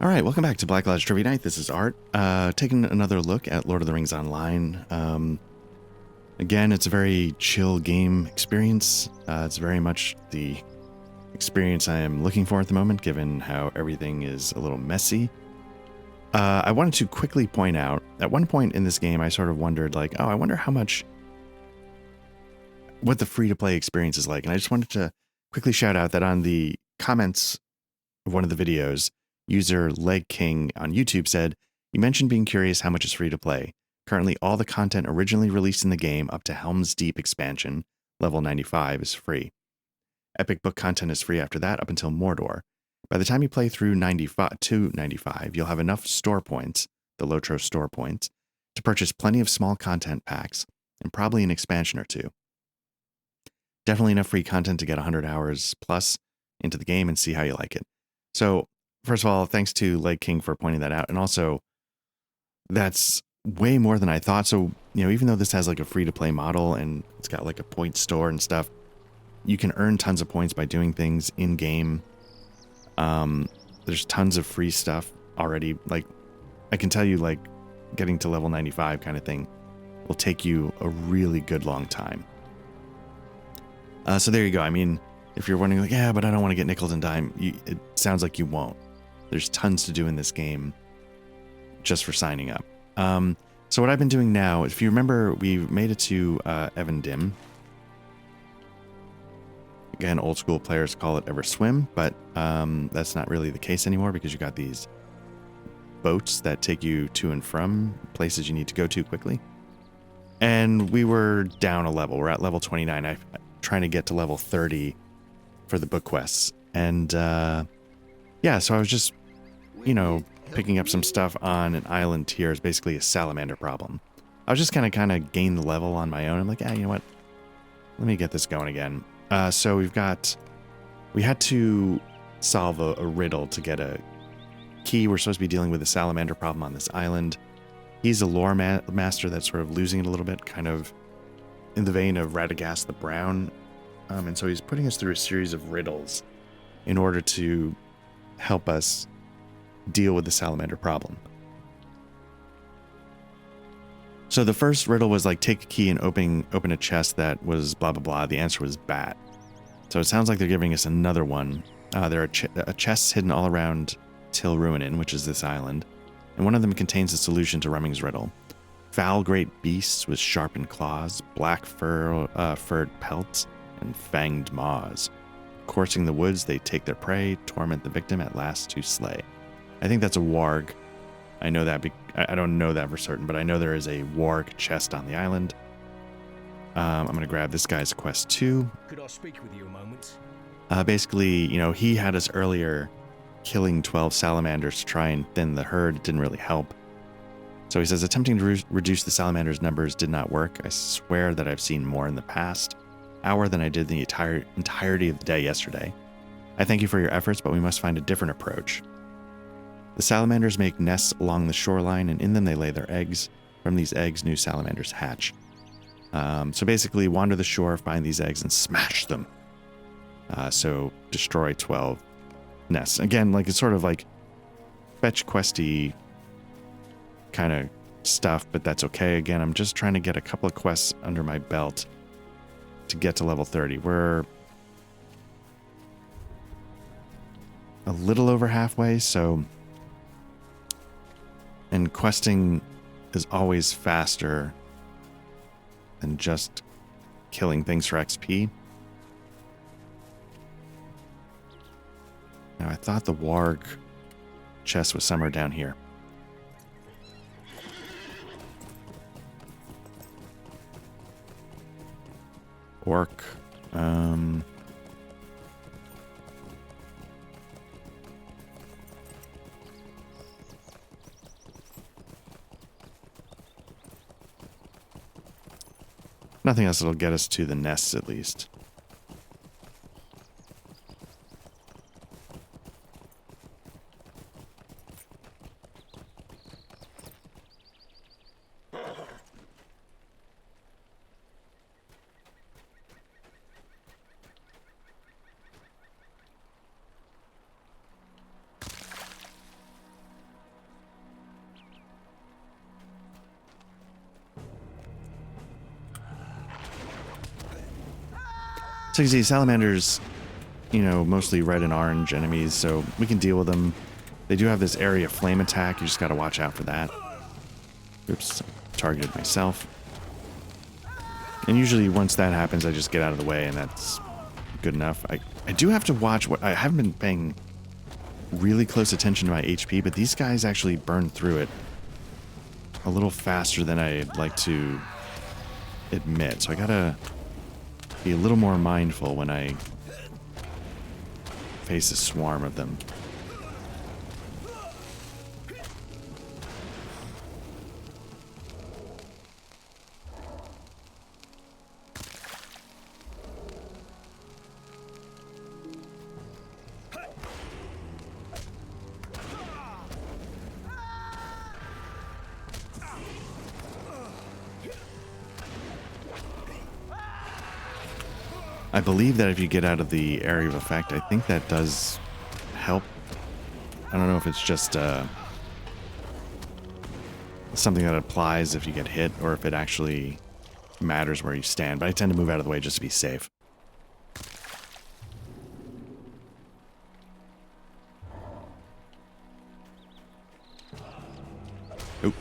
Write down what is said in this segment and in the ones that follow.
All right, welcome back to Black Lodge Trivia Night. This is Art, taking another look at Lord of the Rings Online. Again, it's a very chill game experience. It's very much the experience I am looking for at the moment, given how everything is a little messy. I wanted to quickly point out, at one point in this game, I sort of wondered, like, oh, I wonder what the free-to-play experience is like. And I just wanted to quickly shout out that on the comments of one of the videos, user Leg King on YouTube said, "You mentioned being curious how much is free to play. Currently, all the content originally released in the game up to Helm's Deep expansion, level 95, is free. Epic book content is free after that up until Mordor. By the time you play through 95, you'll have enough store points, the Lotro store points, to purchase plenty of small content packs, and probably an expansion or two. Definitely enough free content to get 100 hours plus into the game and see how you like it." So, first of all, thanks to Lake King for pointing that out. And also, that's way more than I thought. So, even though this has like a free-to-play model and it's got like a point store and stuff, you can earn tons of points by doing things in-game. There's tons of free stuff already. Like, I can tell you, like, getting to level 95 kind of thing will take you a really good long time. So there you go. I mean, if you're wondering, like, yeah, but I don't want to get nickel and dime, it sounds like you won't. There's tons to do in this game just for signing up. So what I've been doing now, if you remember, we made it to Evendim. Again, old school players call it Everswim, but that's not really the case anymore because you got these boats that take you to and from places you need to go to quickly. And we were down a level. We're at level 29. I'm trying to get to level 30 for the book quests. And yeah, so I was just, picking up some stuff on an island here. Is basically a salamander problem. I was just kind of gain the level on my own. I'm like, you know what? Let me get this going again. So we had to solve a riddle to get a key. We're supposed to be dealing with a salamander problem on this island. He's a lore master that's sort of losing it a little bit, kind of in the vein of Radagast the Brown. And so he's putting us through a series of riddles in order to help us deal with the salamander problem. So the first riddle was like, take a key and open a chest that was blah, blah, blah. The answer was bat. So it sounds like they're giving us another one. There are chests hidden all around Til Ruinen, which is this island. And one of them contains the solution to Rumming's riddle. Foul great beasts with sharpened claws, black furred pelts, and fanged maws. Coursing the woods, they take their prey, torment the victim at last to slay. I think that's a warg. I know that. I don't know that for certain, but I know there is a warg chest on the island. I'm going to grab this guy's quest 2. Could I speak with you a moment? Basically, he had us earlier killing 12 salamanders to try and thin the herd. It didn't really help. So he says, attempting to reduce the salamanders' numbers did not work. I swear that I've seen more in the past hour than I did the entirety of the day yesterday. I thank you for your efforts, but we must find a different approach. The salamanders make nests along the shoreline, and in them they lay their eggs. From these eggs, new salamanders hatch. So basically, wander the shore, find these eggs, and smash them. So destroy 12 nests. Again, like, it's sort of like fetch questy kind of stuff, but that's okay. Again, I'm just trying to get a couple of quests under my belt to get to level 30. We're a little over halfway, so... And questing is always faster than just killing things for XP. Now, I thought the warg chest was somewhere down here. Orc. Nothing else that'll get us to the nests, at least. So you can see salamanders, you know, mostly red and orange enemies, so we can deal with them. They do have this area flame attack. You just got to watch out for that. Oops, targeted myself. And usually once that happens, I just get out of the way, and that's good enough. I do have to watch what... I haven't been paying really close attention to my HP, but these guys actually burn through it a little faster than I'd like to admit. So I gotta be a little more mindful when I face a swarm of them. I believe that if you get out of the area of effect, I think that does help. I don't know if it's just something that applies if you get hit or if it actually matters where you stand, but I tend to move out of the way just to be safe. Oh.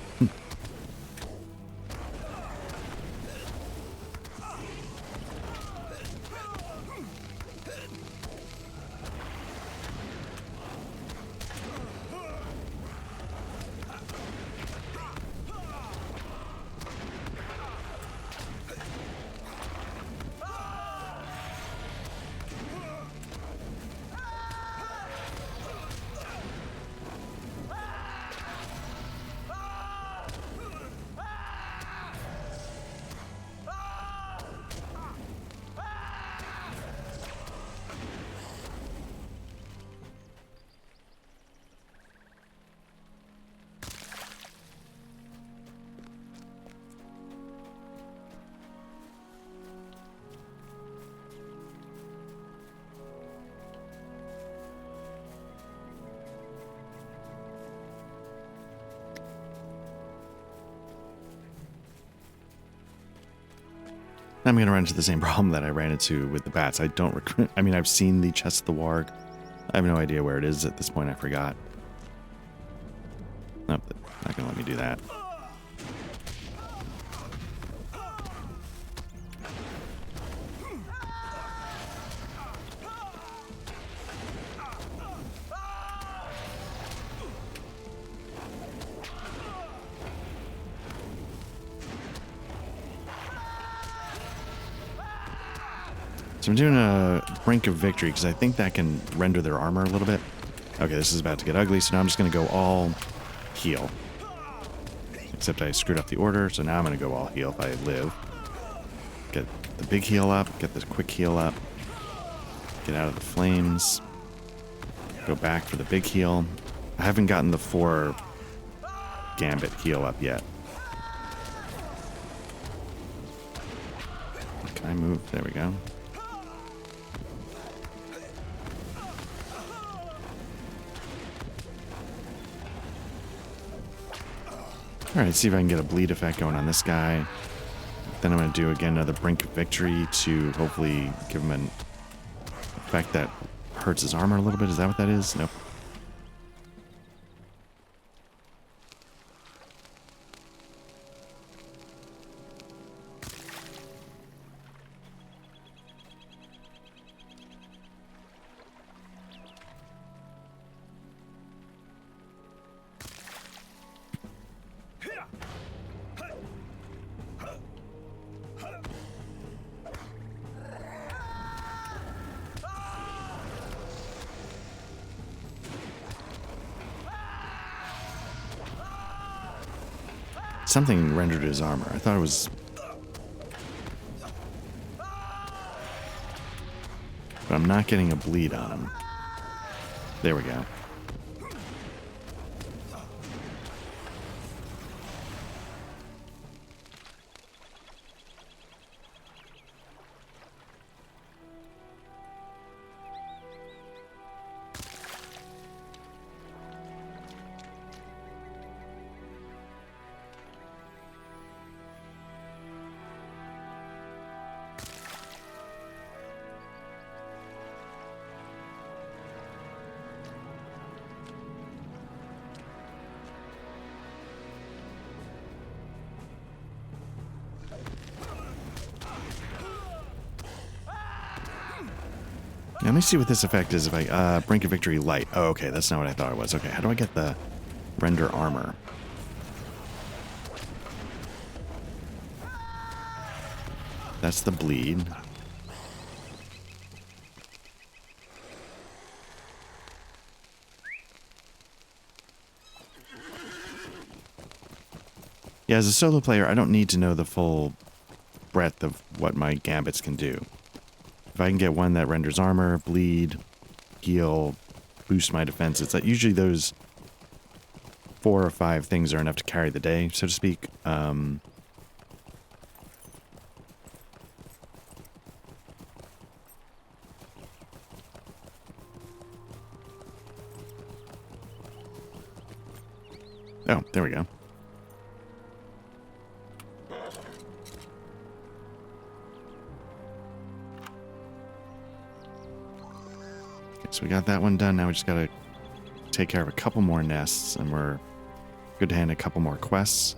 I'm going to run into the same problem that I ran into with the bats. I don't recruit. I mean, I've seen the Chest of the Warg. I have no idea where it is at this point. I forgot. Nope, not going to let me do that. So I'm doing a Brink of Victory because I think that can render their armor a little bit. Okay, this is about to get ugly, so now I'm just going to go all heal. Except I screwed up the order, so now I'm going to go all heal if I live. Get the big heal up, get the quick heal up. Get out of the flames. Go back for the big heal. I haven't gotten the 4 Gambit heal up yet. Can I move? There we go. Alright, see if I can get a bleed effect going on this guy. Then I'm going to do again another Brink of Victory to hopefully give him an effect that hurts his armor a little bit. Is that what that is? Nope. Something rendered his armor. I thought it was... But I'm not getting a bleed on him. There we go. Now, let me see what this effect is if I, Brink of Victory Light. Oh, okay, that's not what I thought it was. Okay, how do I get the render armor? That's the bleed. Yeah, as a solo player, I don't need to know the full breadth of what my gambits can do. If I can get one that renders armor, bleed, heal, boost my defense, it's like usually those 4 or 5 things are enough to carry the day, so to speak. Oh, there we go. So we got that one done. Now we just gotta take care of a couple more nests, and we're good to hand a couple more quests.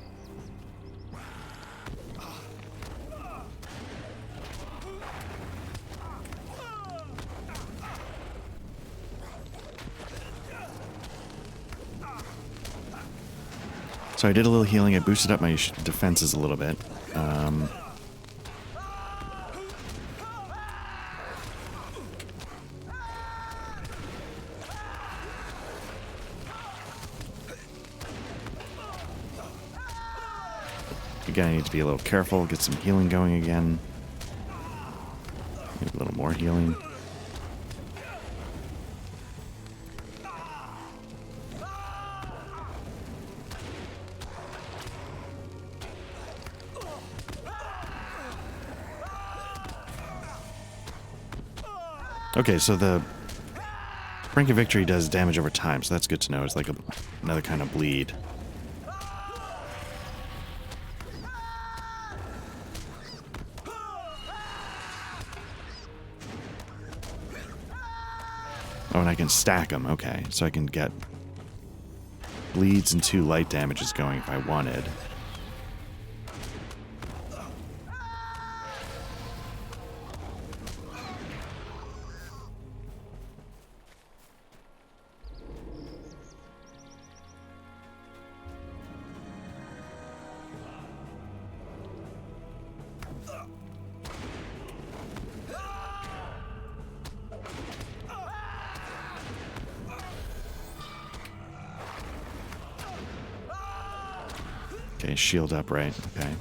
So I did a little healing. I boosted up my defenses a little bit. Again, I need to be a little careful, get some healing going again. Maybe a little more healing. Okay, so the Brink of Victory does damage over time, so that's good to know. It's like another kind of bleed. Oh, and I can stack them. Okay, so I can get bleeds and 2 light damages going if I wanted. Okay, shield up, right? Okay.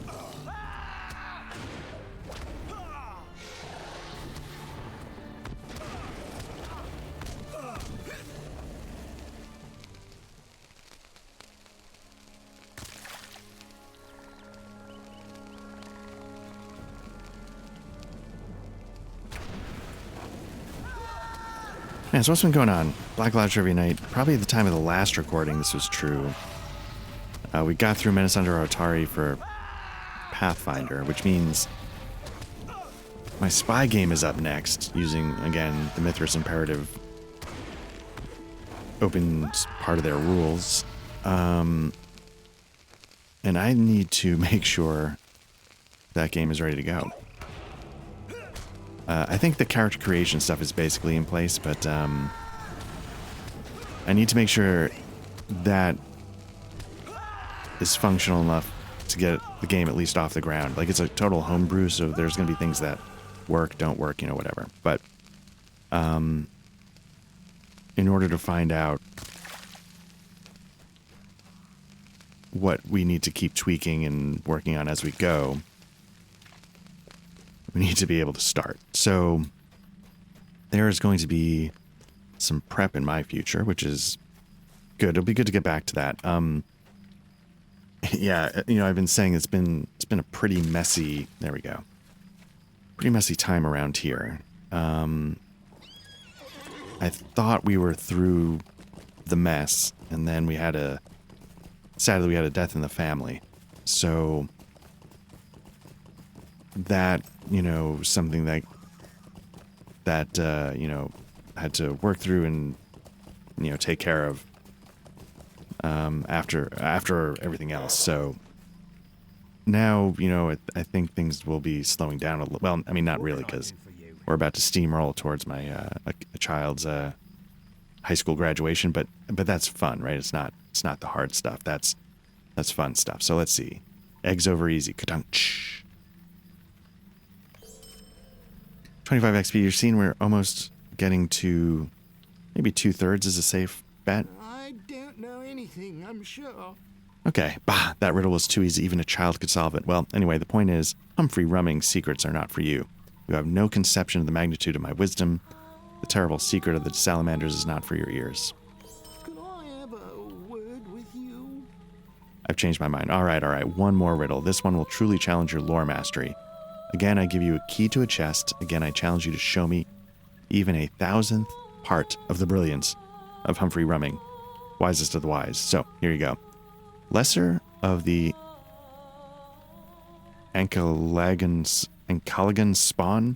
Yeah, so what's been going on? Black Cloud Trivia Night. Probably at the time of the last recording, this was true. We got through Menace Under Otari for Pathfinder, which means my spy game is up next, using, again, the Mithras Imperative open part of their rules. And I need to make sure that game is ready to go. I think the character creation stuff is basically in place, but I need to make sure that is functional enough to get the game at least off the ground. Like, it's a total homebrew, so there's going to be things that work, don't work, you know, whatever. But in order to find out what we need to keep tweaking and working on as we go, we need to be able to start. So there is going to be some prep in my future, which is good. It'll be good to get back to that. Yeah, you know, I've been saying it's been a pretty messy, there we go, pretty messy time around here. I thought we were through the mess, and then sadly we had a death in the family. So that, you know, something that you know, had to work through and, you know, take care of after everything else. So now, you know, I think things will be slowing down a little. Well, I mean, not really, because we're about to steamroll towards my a child's high school graduation, but that's fun, right? It's not the hard stuff. That's fun stuff. So let's see. Eggs over easy. Ka-dunch. 25 XP. You're seeing we're almost getting to maybe 2/3 is a safe bet. I don't know anything, I'm sure. Okay, bah, that riddle was too easy. Even a child could solve it. Well, anyway, the point is, Humphrey Rumming's secrets are not for you. You have no conception of the magnitude of my wisdom. The terrible secret of the salamanders is not for your ears. Could I have a word with you? I've changed my mind. All right. One more riddle. This one will truly challenge your lore mastery. Again, I give you a key to a chest. Again, I challenge you to show me even a 1,000th part of the brilliance of Humphrey Rumming, wisest of the wise. So, here you go. Lesser of the Ancalagan spawn.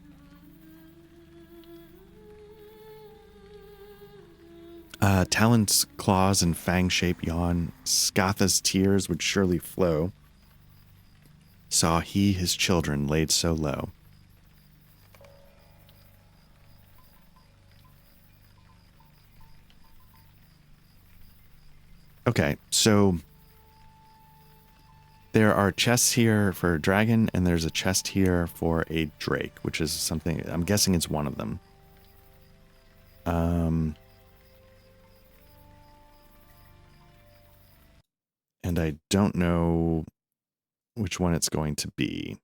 Talon's claws and fang shape yawn. Scatha's tears would surely flow. Saw he his children laid so low. Okay, so there are chests here for a dragon, and there's a chest here for a drake, which is something, I'm guessing it's one of them. And I don't know which one it's going to be.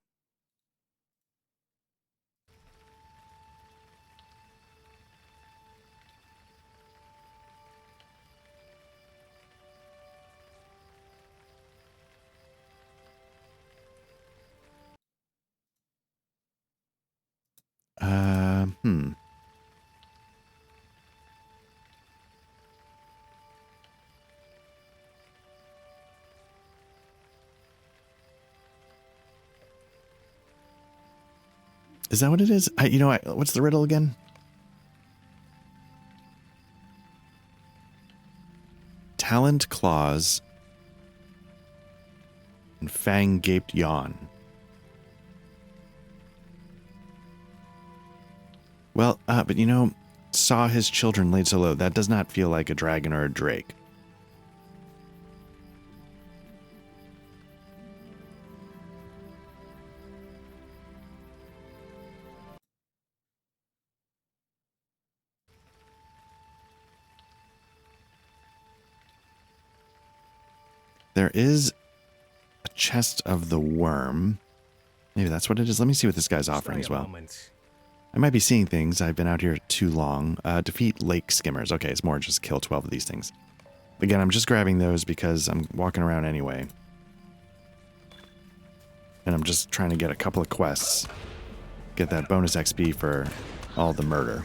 Is that what it is? What's the riddle again? Taloned claws and fang gaped yawn. Well, but saw his children laid so low. That does not feel like a dragon or a drake. There is a chest of the worm. Maybe that's what it is. Let me see what this guy's offering as well. I might be seeing things. I've been out here too long. Defeat lake skimmers. Okay, it's more just kill 12 of these things. Again, I'm just grabbing those because I'm walking around anyway. And I'm just trying to get a couple of quests. Get that bonus XP for all the murder.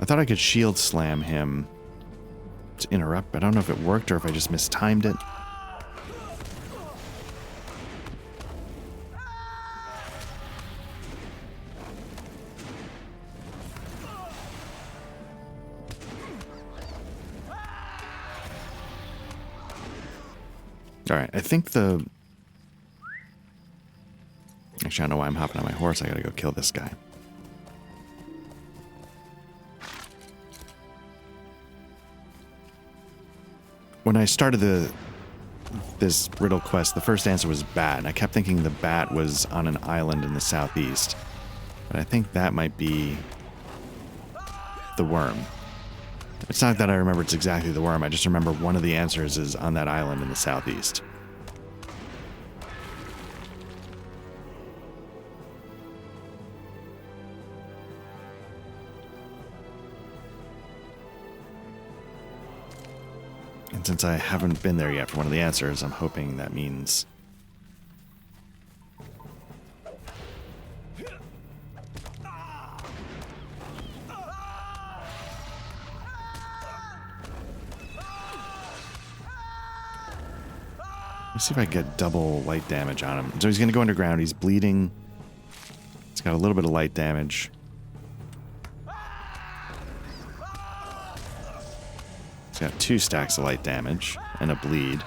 I thought I could shield slam him to interrupt, but I don't know if it worked or if I just mistimed it. Alright, I think the... Actually, I don't know why I'm hopping on my horse. I gotta go kill this guy. When I started this riddle quest, the first answer was bat, and I kept thinking the bat was on an island in the southeast. But I think that might be the worm. It's not that I remember it's exactly the worm, I just remember one of the answers is on that island in the southeast. And since I haven't been there yet for one of the answers, I'm hoping that means... Let's see if I get double light damage on him. So he's going to go underground. He's bleeding. He's got a little bit of light damage. got 2 stacks of light damage and a bleed.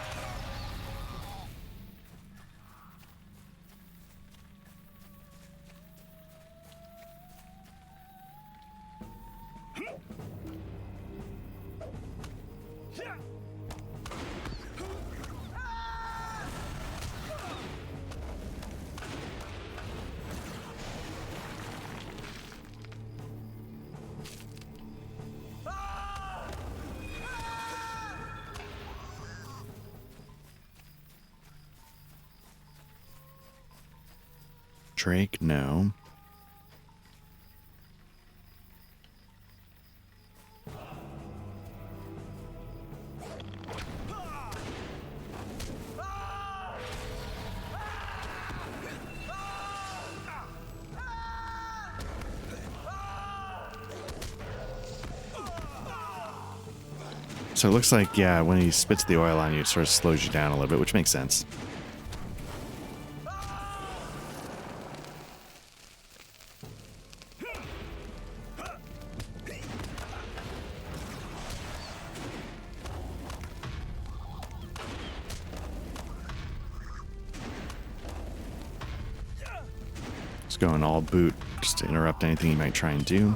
Drake, no. So it looks like, yeah, when he spits the oil on you, it sort of slows you down a little bit, which makes sense. Just going all boot just to interrupt anything you might try and do.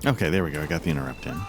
Okay, there we go. I got the interrupt in.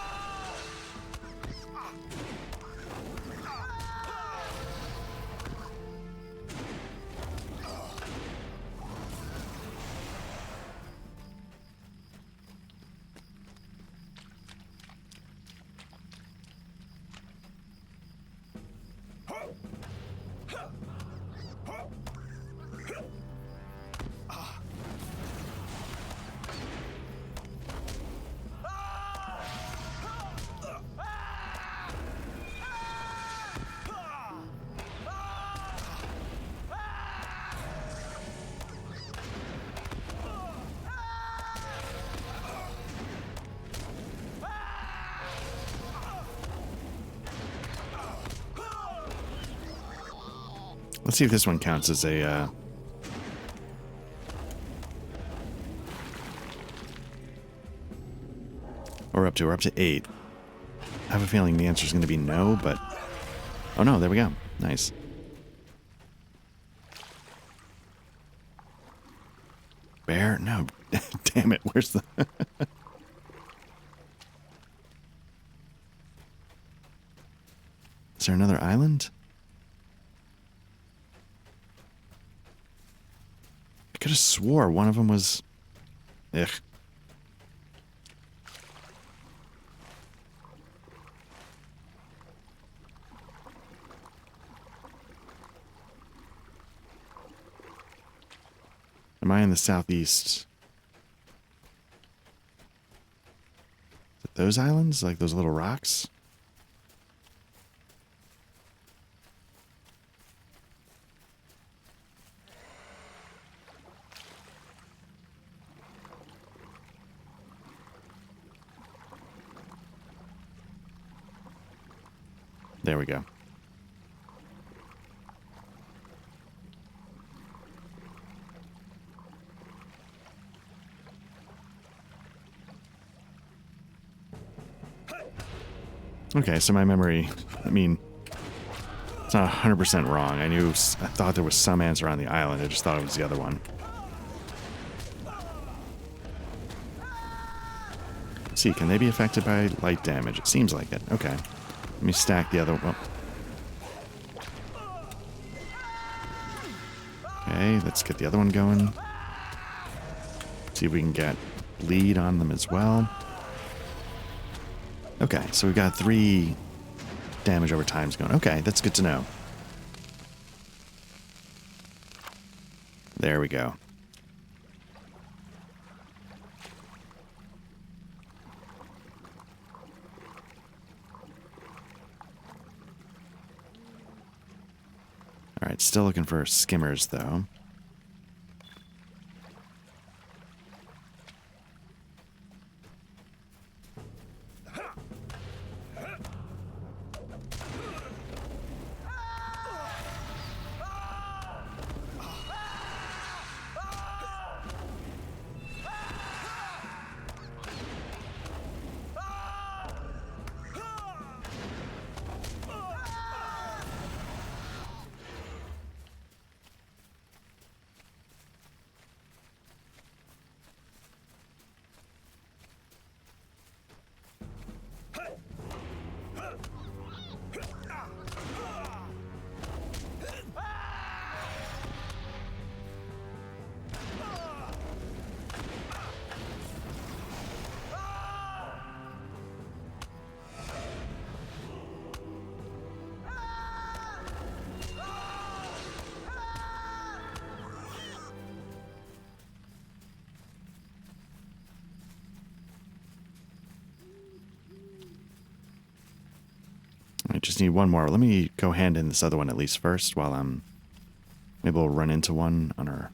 Let's see if this one counts as a... We're up to 8. I have a feeling the answer is going to be no, but... Oh no, there we go. Nice. Bear? No. Damn it, where's the... Is there another island? I could have swore one of them was... Ugh. Am I in the southeast? Is it those islands? Like those little rocks? There we go. Okay, so my memory, I mean, it's not 100% wrong. I thought there was some answer on the island. I just thought it was the other one. see. Can they be affected by light damage? It seems like it. Okay. Let me stack the other one. Okay, let's get the other one going. See if we can get bleed on them as well. Okay, so we got 3 damage over times going. Okay, that's good to know. There we go. All right, still looking for skimmers, though. I just need one more. Let me go hand in this other one at least first while I'm... Maybe we'll run into one on our...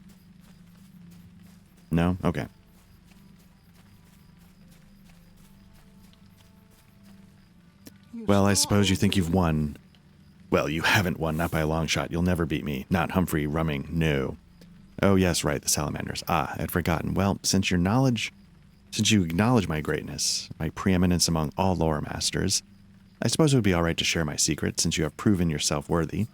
No? Okay. Well, I suppose you think you've won. Well, you haven't won, not by a long shot. You'll never beat me. Not Humphrey Rumming, no. Oh, yes, right, the salamanders. Ah, I'd forgotten. Well, since you acknowledge my greatness, my preeminence among all lore masters, I suppose it would be all right to share my secret, since you have proven yourself worthy.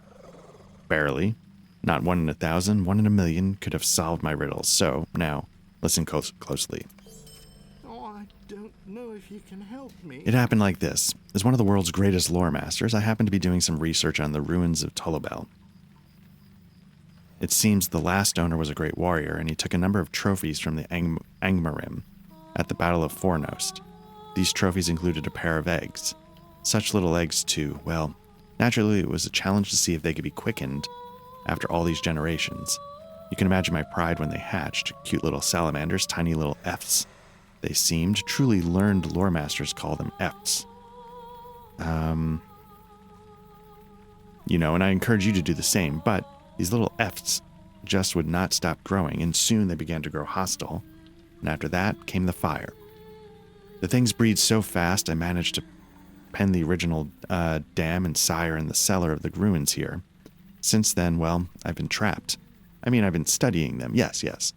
Barely. Not 1 in 1,000, 1 in 1,000,000 could have solved my riddles. So, now, listen closely. Oh, I don't know if you can help me. It happened like this. As one of the world's greatest lore masters, I happened to be doing some research on the ruins of Tullabel. It seems the last owner was a great warrior, and he took a number of trophies from the Angmarim at the Battle of Fornost. These trophies included a pair of eggs. Such little eggs, too. Well, naturally, it was a challenge to see if they could be quickened after all these generations. You can imagine my pride when they hatched. Cute little salamanders, tiny little efts. They seemed. Truly learned lore masters call them efts. You know, and I encourage you to do the same, but these little efts just would not stop growing, and soon they began to grow hostile. And after that came the fire. The things breed so fast, I managed to pen the original dam and sire in the cellar of the ruins here. Since then, well, I've been trapped. I mean, I've been studying them, yes.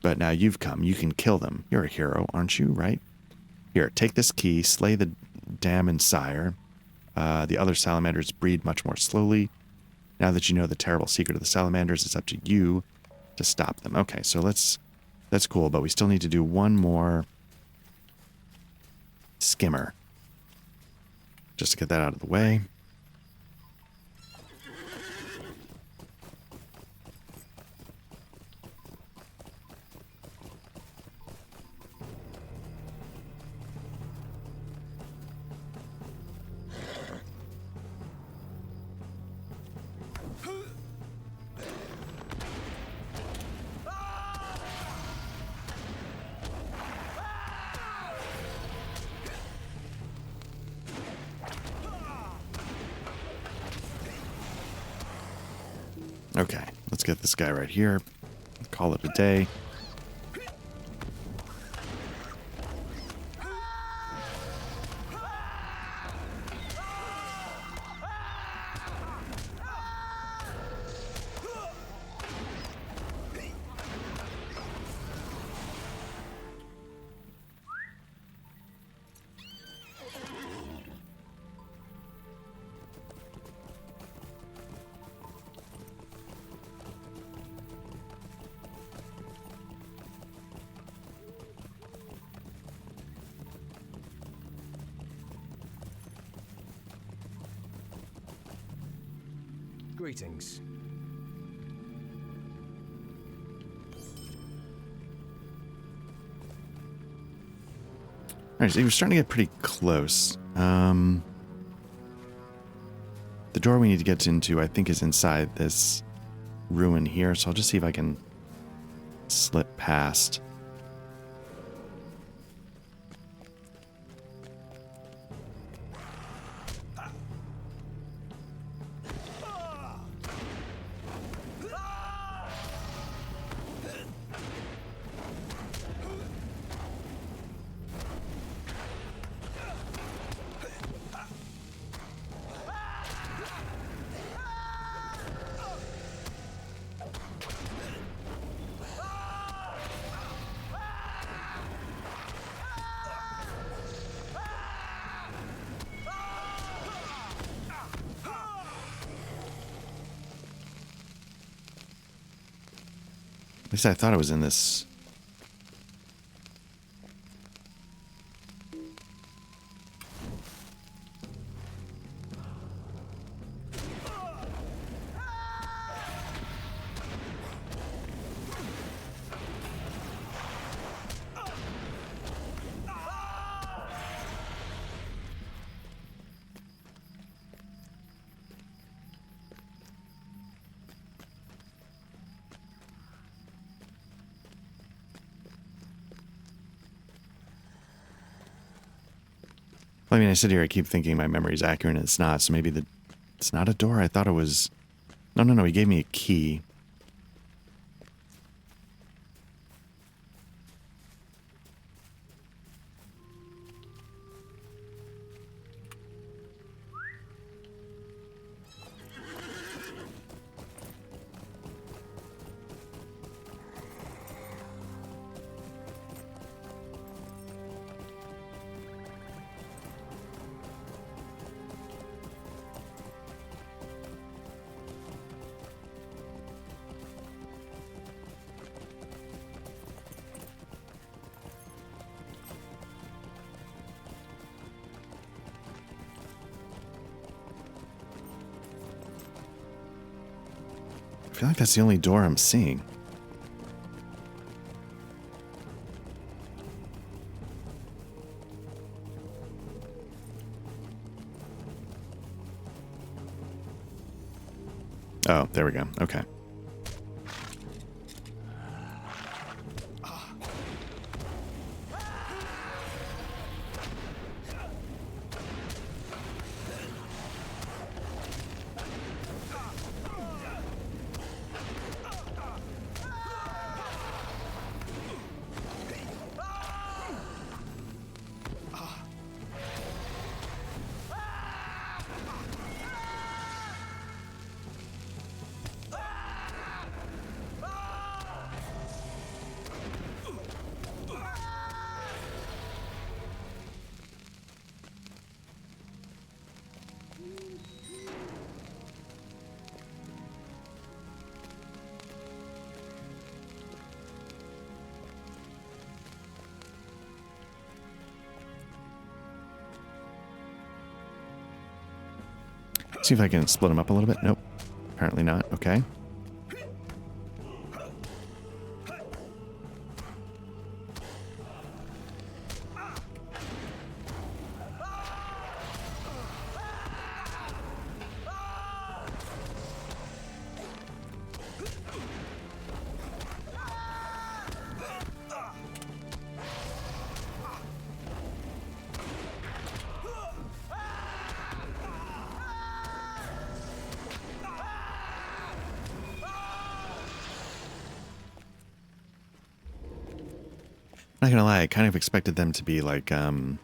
But now you've come, you can kill them. You're a hero, aren't you, right? Here, take this key, slay the dam and sire. The other salamanders breed much more slowly. Now that you know the terrible secret of the salamanders, it's up to you to stop them. Okay, so that's cool, but we still need to do one more skimmer. Just to get that out of the way. Okay, let's get this guy right here. Call it a day. Greetings. Alright, so we're starting to get pretty close. The door we need to get into, I think, is inside this ruin here, so I'll just see if I can slip past. At least I thought it was in this. I mean, I sit here, I keep thinking my memory's accurate, and it's not, so maybe it's not a door? I thought it was... No, he gave me a key. I feel like that's the only door I'm seeing. Oh, there we go. Okay. See if I can split them up a little bit. Nope. Apparently not. Okay. Not gonna lie, I kind of expected them to be like, not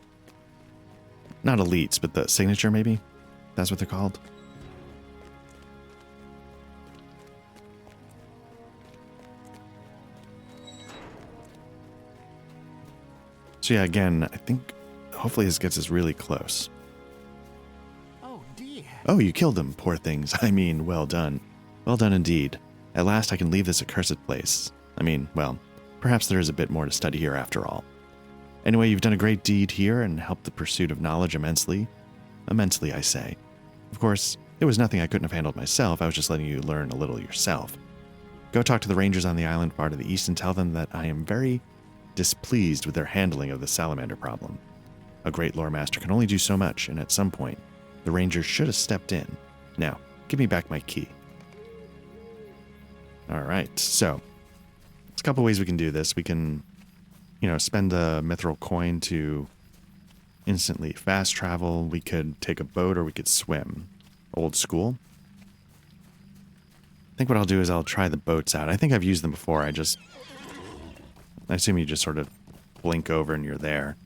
elites, but the signature maybe? That's what they're called. So yeah, again, I think hopefully this gets us really close. Oh dear. Oh, you killed them, poor things. I mean, well done. Well done indeed. At last I can leave this accursed place. I mean, well, perhaps there is a bit more to study here after all. Anyway, you've done a great deed here and helped the pursuit of knowledge immensely. Immensely, I say. Of course, It was nothing I couldn't have handled myself. I was just letting you learn a little yourself. Go talk to the rangers on the island far to the east and tell them that I am very displeased with their handling of the salamander problem. A great lore master can only do so much, and at some point, the rangers should have stepped in. Now, give me back my key. All right, so there's a couple ways we can do this. We can, spend a mithril coin to instantly fast travel. We could take a boat or we could swim. Old school. I think what I'll do is I'll try the boats out. I think I've used them before. I assume you just sort of blink over and you're there.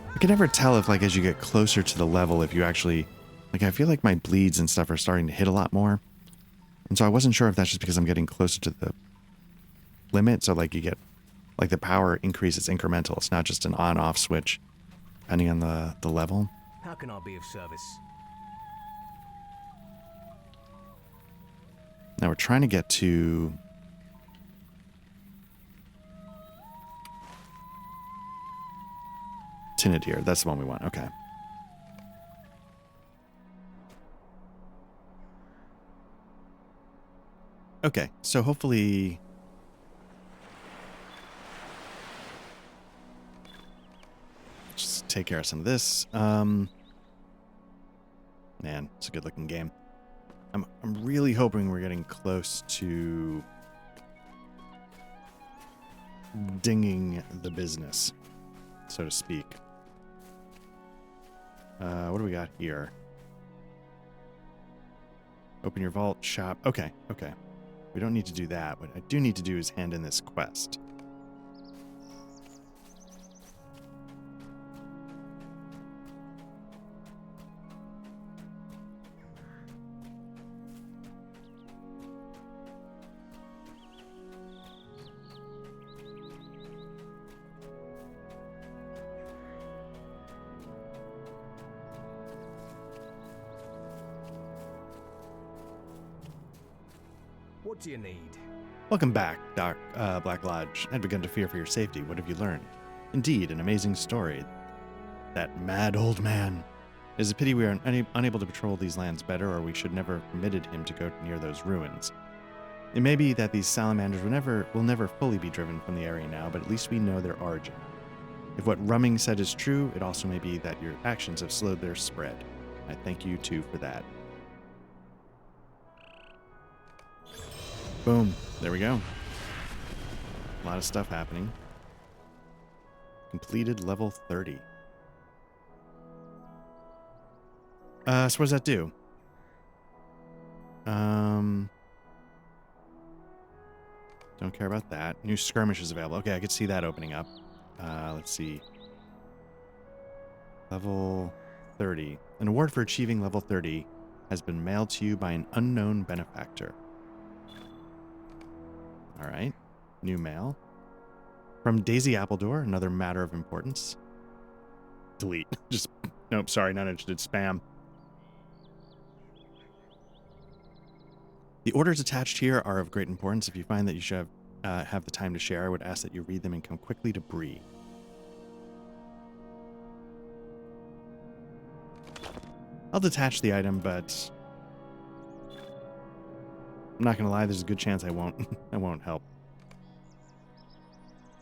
I can never tell if, as you get closer to the level, if you actually, I feel like my bleeds and stuff are starting to hit a lot more. And so I wasn't sure if that's just because I'm getting closer to the limit. So, you get, the power increase is incremental. It's not just an on-off switch, depending on the level. How can I be of service? Now we're trying to get to... Tinted here. That's the one we want. Okay. Okay, so hopefully... Just take care of some of this. Man, it's a good looking game. I'm really hoping we're getting close to dinging the business, so to speak. What do we got here? Open your vault, shop. Okay. We don't need to do that. What I do need to do is hand in this quest. What do you need? Welcome back, Black Lodge. I'd begun to fear for your safety. What have you learned? Indeed, an amazing story. That mad old man. It is a pity we are unable to patrol these lands better, or we should never have permitted him to go near those ruins. It may be that these salamanders will never fully be driven from the area now, but at least we know their origin. If what Rumming said is true, it also may be that your actions have slowed their spread. I thank you, too, for that. Boom. There we go. A lot of stuff happening. Completed level 30. So what does that do? Don't care about that. New skirmishes available. Okay, I could see that opening up. Let's see. Level 30. An award for achieving level 30 has been mailed to you by an unknown benefactor. All right. New mail. From Daisy Appledore, another matter of importance. Delete. Just, nope, sorry, not interested. Spam. The orders attached here are of great importance. If you find that you should have the time to share, I would ask that you read them and come quickly to Bree. I'll detach the item, but I'm not gonna lie, there's a good chance I won't help.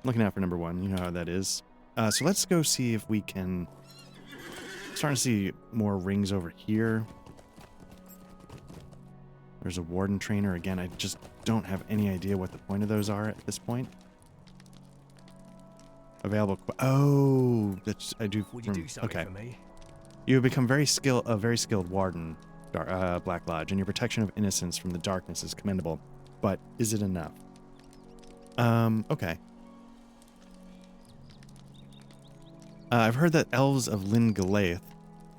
Looking out for number 1, you know how that is. So let's go see if we can... Starting to see more rings over here. There's a warden trainer. Again, I just don't have any idea what the point of those are at this point. Available... Oh, that's... I do... Would you do something for me? You have become a very skilled warden, Black Lodge, and your protection of innocence from the darkness is commendable. But is it enough? Okay. I've heard that elves of Lyn Galaith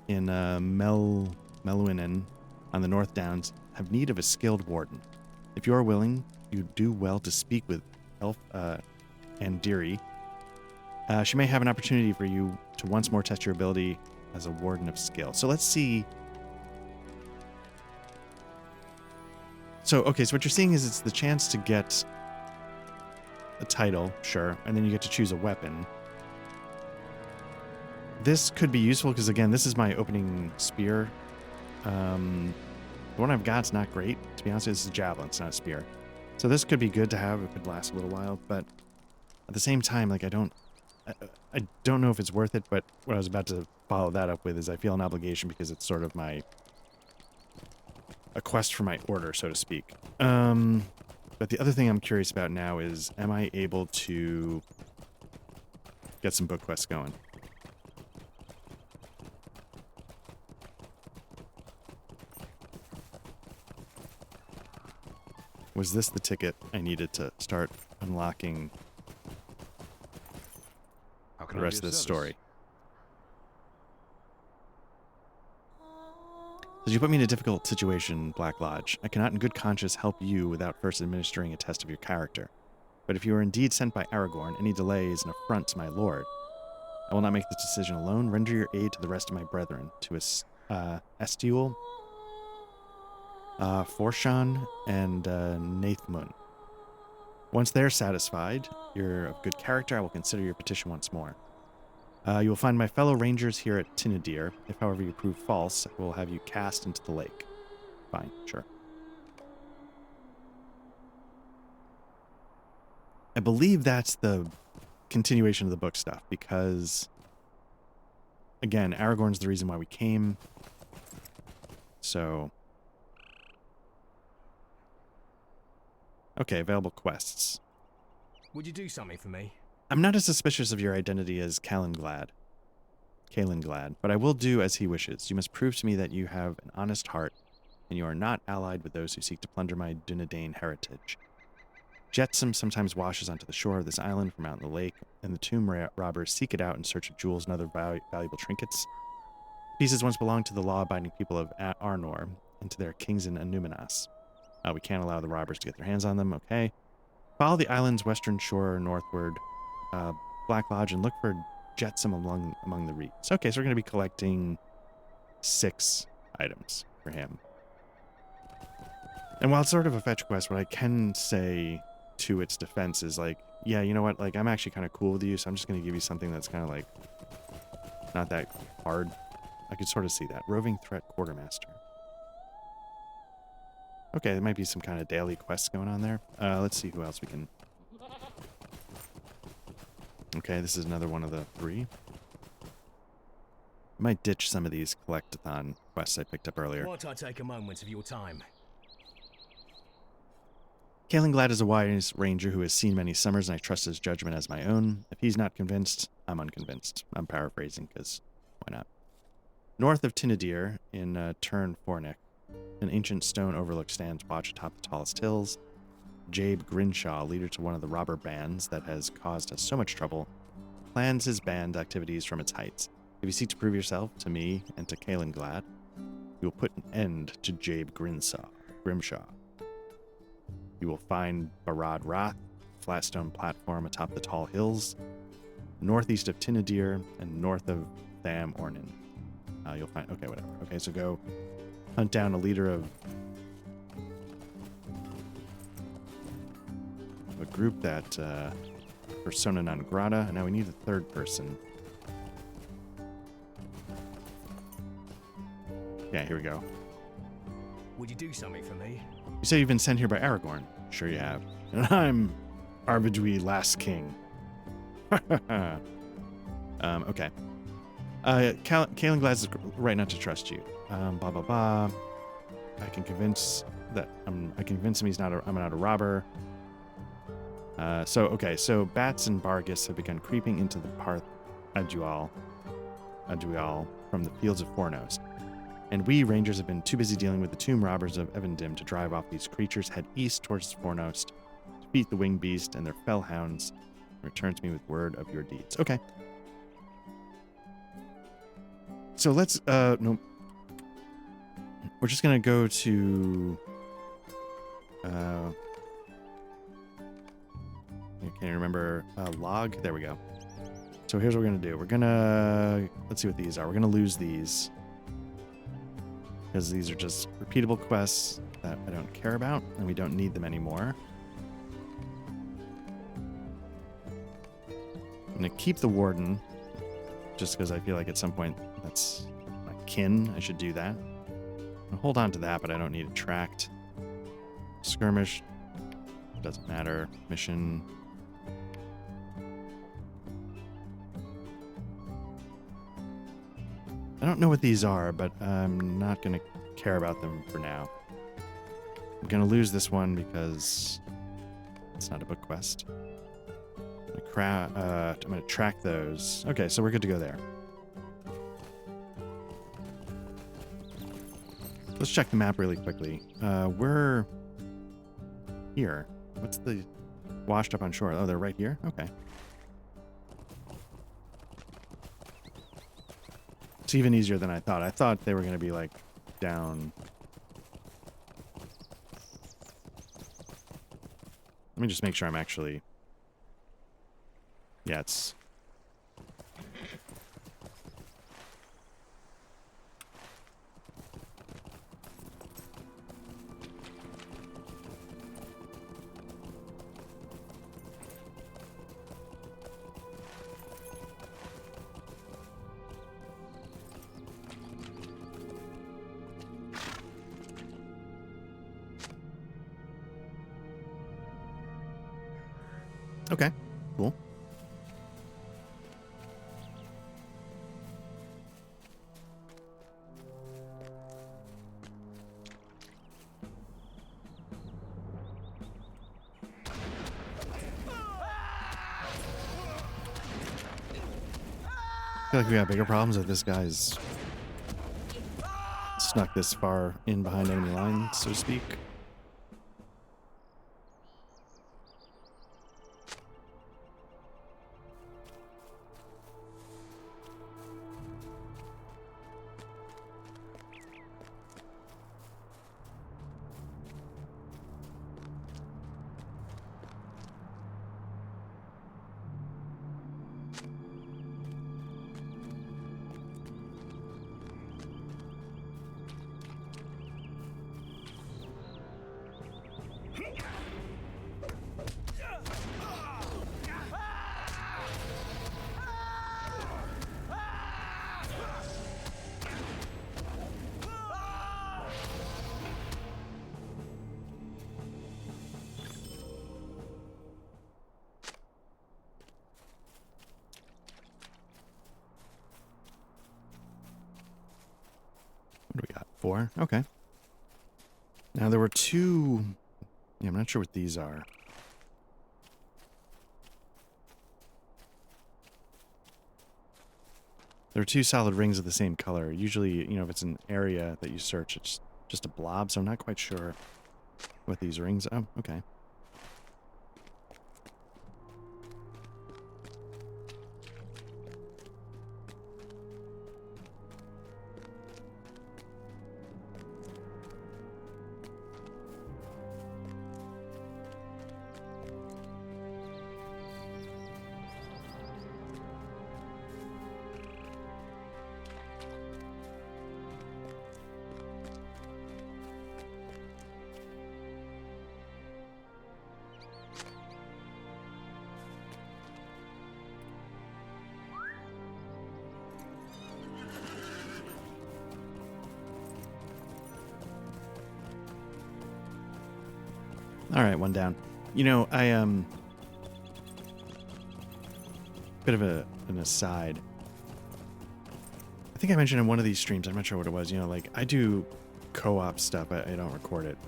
in Melwinen on the North Downs have need of a skilled warden. If you are willing, you do well to speak with Elf Andiri. She may have an opportunity for you to once more test your ability as a warden of skill. So let's see. So, okay, so what you're seeing is it's the chance to get a title, sure, and then you get to choose a weapon. This could be useful because, again, this is my opening spear. The one I've got's not great. To be honest, this is a javelin, it's not a spear. So this could be good to have. It could last a little while, but at the same time, like, I don't know if it's worth it, but what I was about to follow that up with is I feel an obligation because it's sort of a quest for my order, so to speak. But the other thing I'm curious about now is, am I able to get some book quests going? Was this the ticket I needed to start unlocking the rest of this story? As you put me in a difficult situation, Black Lodge, I cannot in good conscience help you without first administering a test of your character. But if you are indeed sent by Aragorn, any delay is an affront to my lord. I will not make this decision alone. Render your aid to the rest of my brethren, to Estiul, Forshan, and Nathmun. Once they're satisfied you're of good character, I will consider your petition once more. You will find my fellow rangers here at Tinadir. If, however, you prove false, I will have you cast into the lake. Fine, sure. I believe that's the continuation of the book stuff, because, again, Aragorn's the reason why we came. So... okay, available quests. Would you do something for me? I'm not as suspicious of your identity as Calenglad, but I will do as he wishes. You must prove to me that you have an honest heart, and you are not allied with those who seek to plunder my Dunedain heritage. Jetsam sometimes washes onto the shore of this island from out in the lake, and the tomb robbers seek it out in search of jewels and other valuable trinkets. Pieces once belonged to the law-abiding people of Arnor, and to their kings in Anuminas. We can't allow the robbers to get their hands on them, okay. Follow the island's western shore northward, Black Lodge, and look for Jetsam among the reeds. Okay, so we're going to be collecting 6 items for him. And while it's sort of a fetch quest, what I can say to its defense is, like, yeah, you know what, like, I'm actually kind of cool with you, so I'm just going to give you something that's kind of, like, not that hard. I could sort of see that. Roving Threat Quartermaster. Okay, there might be some kind of daily quests going on there. Let's see who else we can... okay, this is another one of the 3. I might ditch some of these collectathon quests I picked up earlier. Why don't I take a moment of your time? Calenglad is a wise ranger who has seen many summers, and I trust his judgment as my own. If he's not convinced, I'm unconvinced. I'm paraphrasing, because why not? North of Tinadir, in Turn Fornick, an ancient stone overlook stands watch atop the tallest hills. Jabe Grinshaw, leader to one of the robber bands that has caused us so much trouble, plans his band activities from its heights. If you seek to prove yourself to me and to Calenglad, you will put an end to Jabe Grimshaw. You will find Barad Rath, flat stone platform atop the tall hills, northeast of Tinadir and north of Tham Ornin. You'll find... okay, whatever. Okay, so go hunt down a leader of a group that persona non grata, and now we need a 3rd person. Yeah, here we go. Would you do something for me? You say you've been sent here by Aragorn. Sure you have. And I'm Arvidui, last king. Okay. Calenglad's right not to trust you. Blah blah blah. I can convince him I'm not a robber. So Bats and Bargus have begun creeping into the Parth Adual from the fields of Fornost. And we, rangers, have been too busy dealing with the tomb robbers of Evendim to drive off these creatures. Head east towards Fornost to Defeat the winged beast and their fell hounds. Return to me with word of your deeds. Okay. So let's, no. We're just going to go to, I can't remember, log. There we go. So here's what we're going to do. We're going to, let's see what these are. We're going to lose these. Because these are just repeatable quests that I don't care about, and we don't need them anymore. I'm going to keep the warden, just because I feel like at some point that's my kin. I should do that. I'll hold on to that, but I don't need it tracked. Skirmish. Doesn't matter. Mission. I don't know what these are, but I'm not going to care about them for now. I'm going to lose this one because it's not a book quest. I'm going to track those. Okay, so we're good to go there. Let's check the map really quickly. We're here. What's the washed up on shore? Oh, they're right here? Okay. It's even easier than I thought. I thought they were going to be like down. Let me just make sure I'm actually... Yeah, it's... Okay, cool. I feel like we got bigger problems if this guy's snuck this far in behind enemy lines, so to speak. What do we got? 4? Okay. Now there were 2... Yeah, I'm not sure what these are. There are 2 solid rings of the same color. Usually, you know, if it's an area that you search, it's just a blob, so I'm not quite sure what these rings... Oh, okay. All right, one down. You know, bit of an aside. I think I mentioned in one of these streams, I'm not sure what it was, you know, like I do co-op stuff, I don't record it,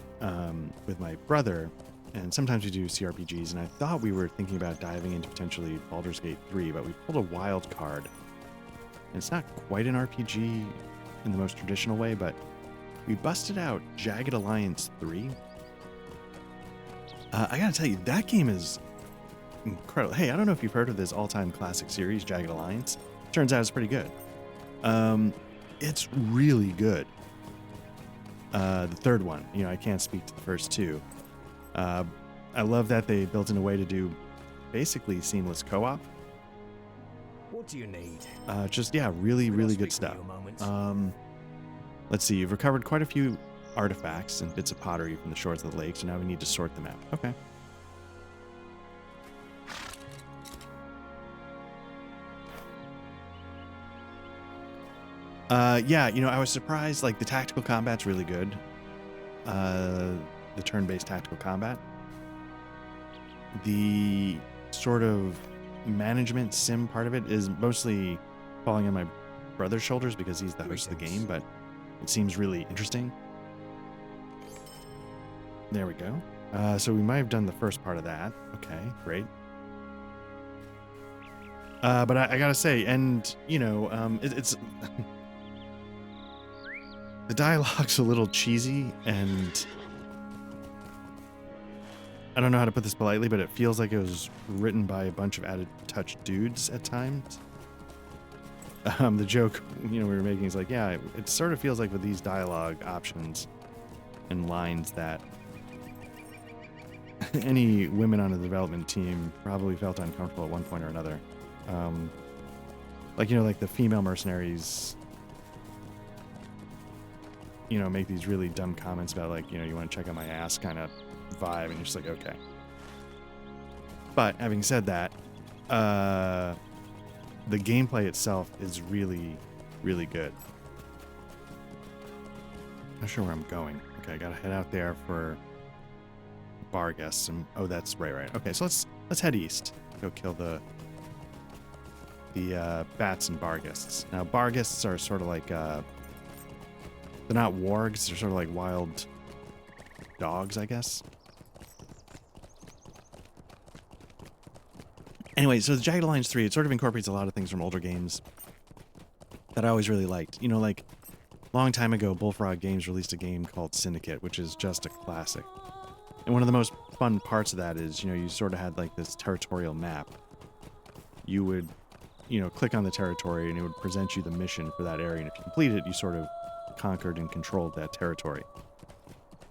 with my brother, and sometimes we do CRPGs, and I thought we were thinking about diving into potentially Baldur's Gate 3, but we pulled a wild card. And it's not quite an RPG in the most traditional way, but we busted out Jagged Alliance 3. I gotta tell you, that game is incredible. Hey, I don't know if you've heard of this all-time classic series, Jagged Alliance. Turns out it's pretty good. It's really good. The third one, you know, I can't speak to the first two. I love that they built in a way to do basically seamless co-op. What do you need? Just, yeah, really, really I'll good speak stuff. with you a moment. Let's see, you've recovered quite a few artifacts and bits of pottery from the shores of the lake, so now we need to sort them out. Okay. Yeah, you know, I was surprised, like, the tactical combat's really good. The turn-based tactical combat. The sort of management sim part of it is mostly falling on my brother's shoulders because he's the host of the game, but it seems really interesting. There we go. So we might have done the first part of that. Okay, great. But I gotta say, and, you know, it's... The dialogue's a little cheesy, and I don't know how to put this politely, but it feels like it was written by a bunch of added touch dudes at times. The joke, you know, we were making is like, yeah, it sort of feels like with these dialogue options and lines that any women on the development team probably felt uncomfortable at one point or another. Like, you know, like the female mercenaries, you know, make these really dumb comments about, like, you know, you want to check out my ass kind of vibe, and you're just like, okay. But having said that, the gameplay itself is really, really good. Not sure where I'm going. Okay, I gotta head out there for bar guests. And oh, that's right. Okay, so let's head east. Go kill the bats and bar guests. Now, bar guests are sort of like they're not wargs, they're sort of like wild dogs, I guess. Anyway, so the Jagged Alliance 3, it sort of incorporates a lot of things from older games that I always really liked. You know, like, long time ago, Bullfrog Games released a game called Syndicate, which is just a classic. And one of the most fun parts of that is, you know, you sort of had, like, this territorial map. You would, you know, click on the territory, and it would present you the mission for that area. And if you complete it, you sort of conquered and controlled that territory.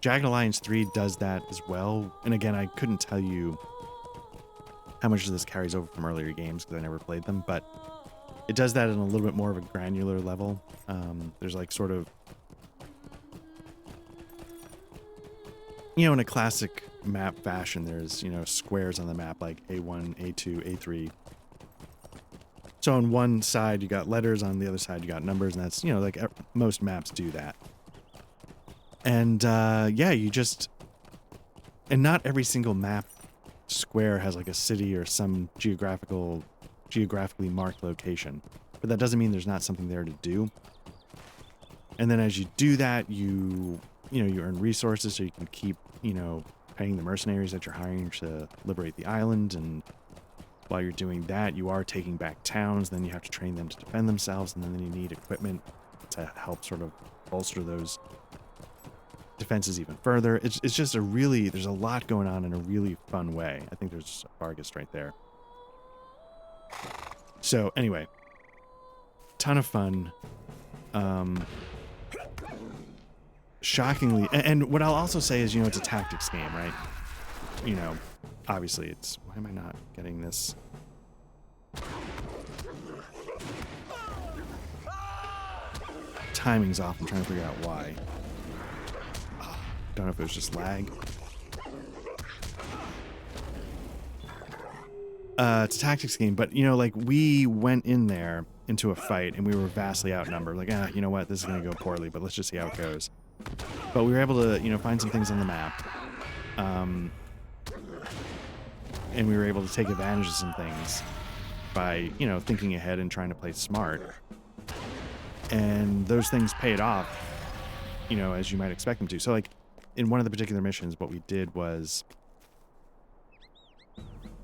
Jagged Alliance 3 does that as well. And again, I couldn't tell you how much of this carries over from earlier games because I never played them, but it does that in a little bit more of a granular level. There's like sort of, you know, in a classic map fashion, there's, you know, squares on the map like A1, A2, A3. So on one side you got letters, on the other side you got numbers, and that's, you know, like most maps do that. And yeah, you just, and not every single map square has like a city or some geographically marked location, but that doesn't mean there's not something there to do. And then as you do that, you earn resources so you can keep, you know, paying the mercenaries that you're hiring to liberate the island. And while you're doing that, you are taking back towns. Then you have to train them to defend themselves, and then you need equipment to help sort of bolster those defenses even further. It's just a really, there's a lot going on in a really fun way. I think there's a Vargas right there. So anyway, ton of fun. Shockingly, and what I'll also say is, you know, it's a tactics game, right? You know, obviously it's, why am I not getting this? Timing's off. I'm trying to figure out why. Don't know if it was just lag. It's a tactics game, but, you know, like, we went in there into a fight and we were vastly outnumbered. Like, you know what, this is going to go poorly, but let's just see how it goes. But we were able to, you know, find some things on the map. And we were able to take advantage of some things by, you know, thinking ahead and trying to play smart. And those things paid off, you know, as you might expect them to. So, like, in one of the particular missions, what we did was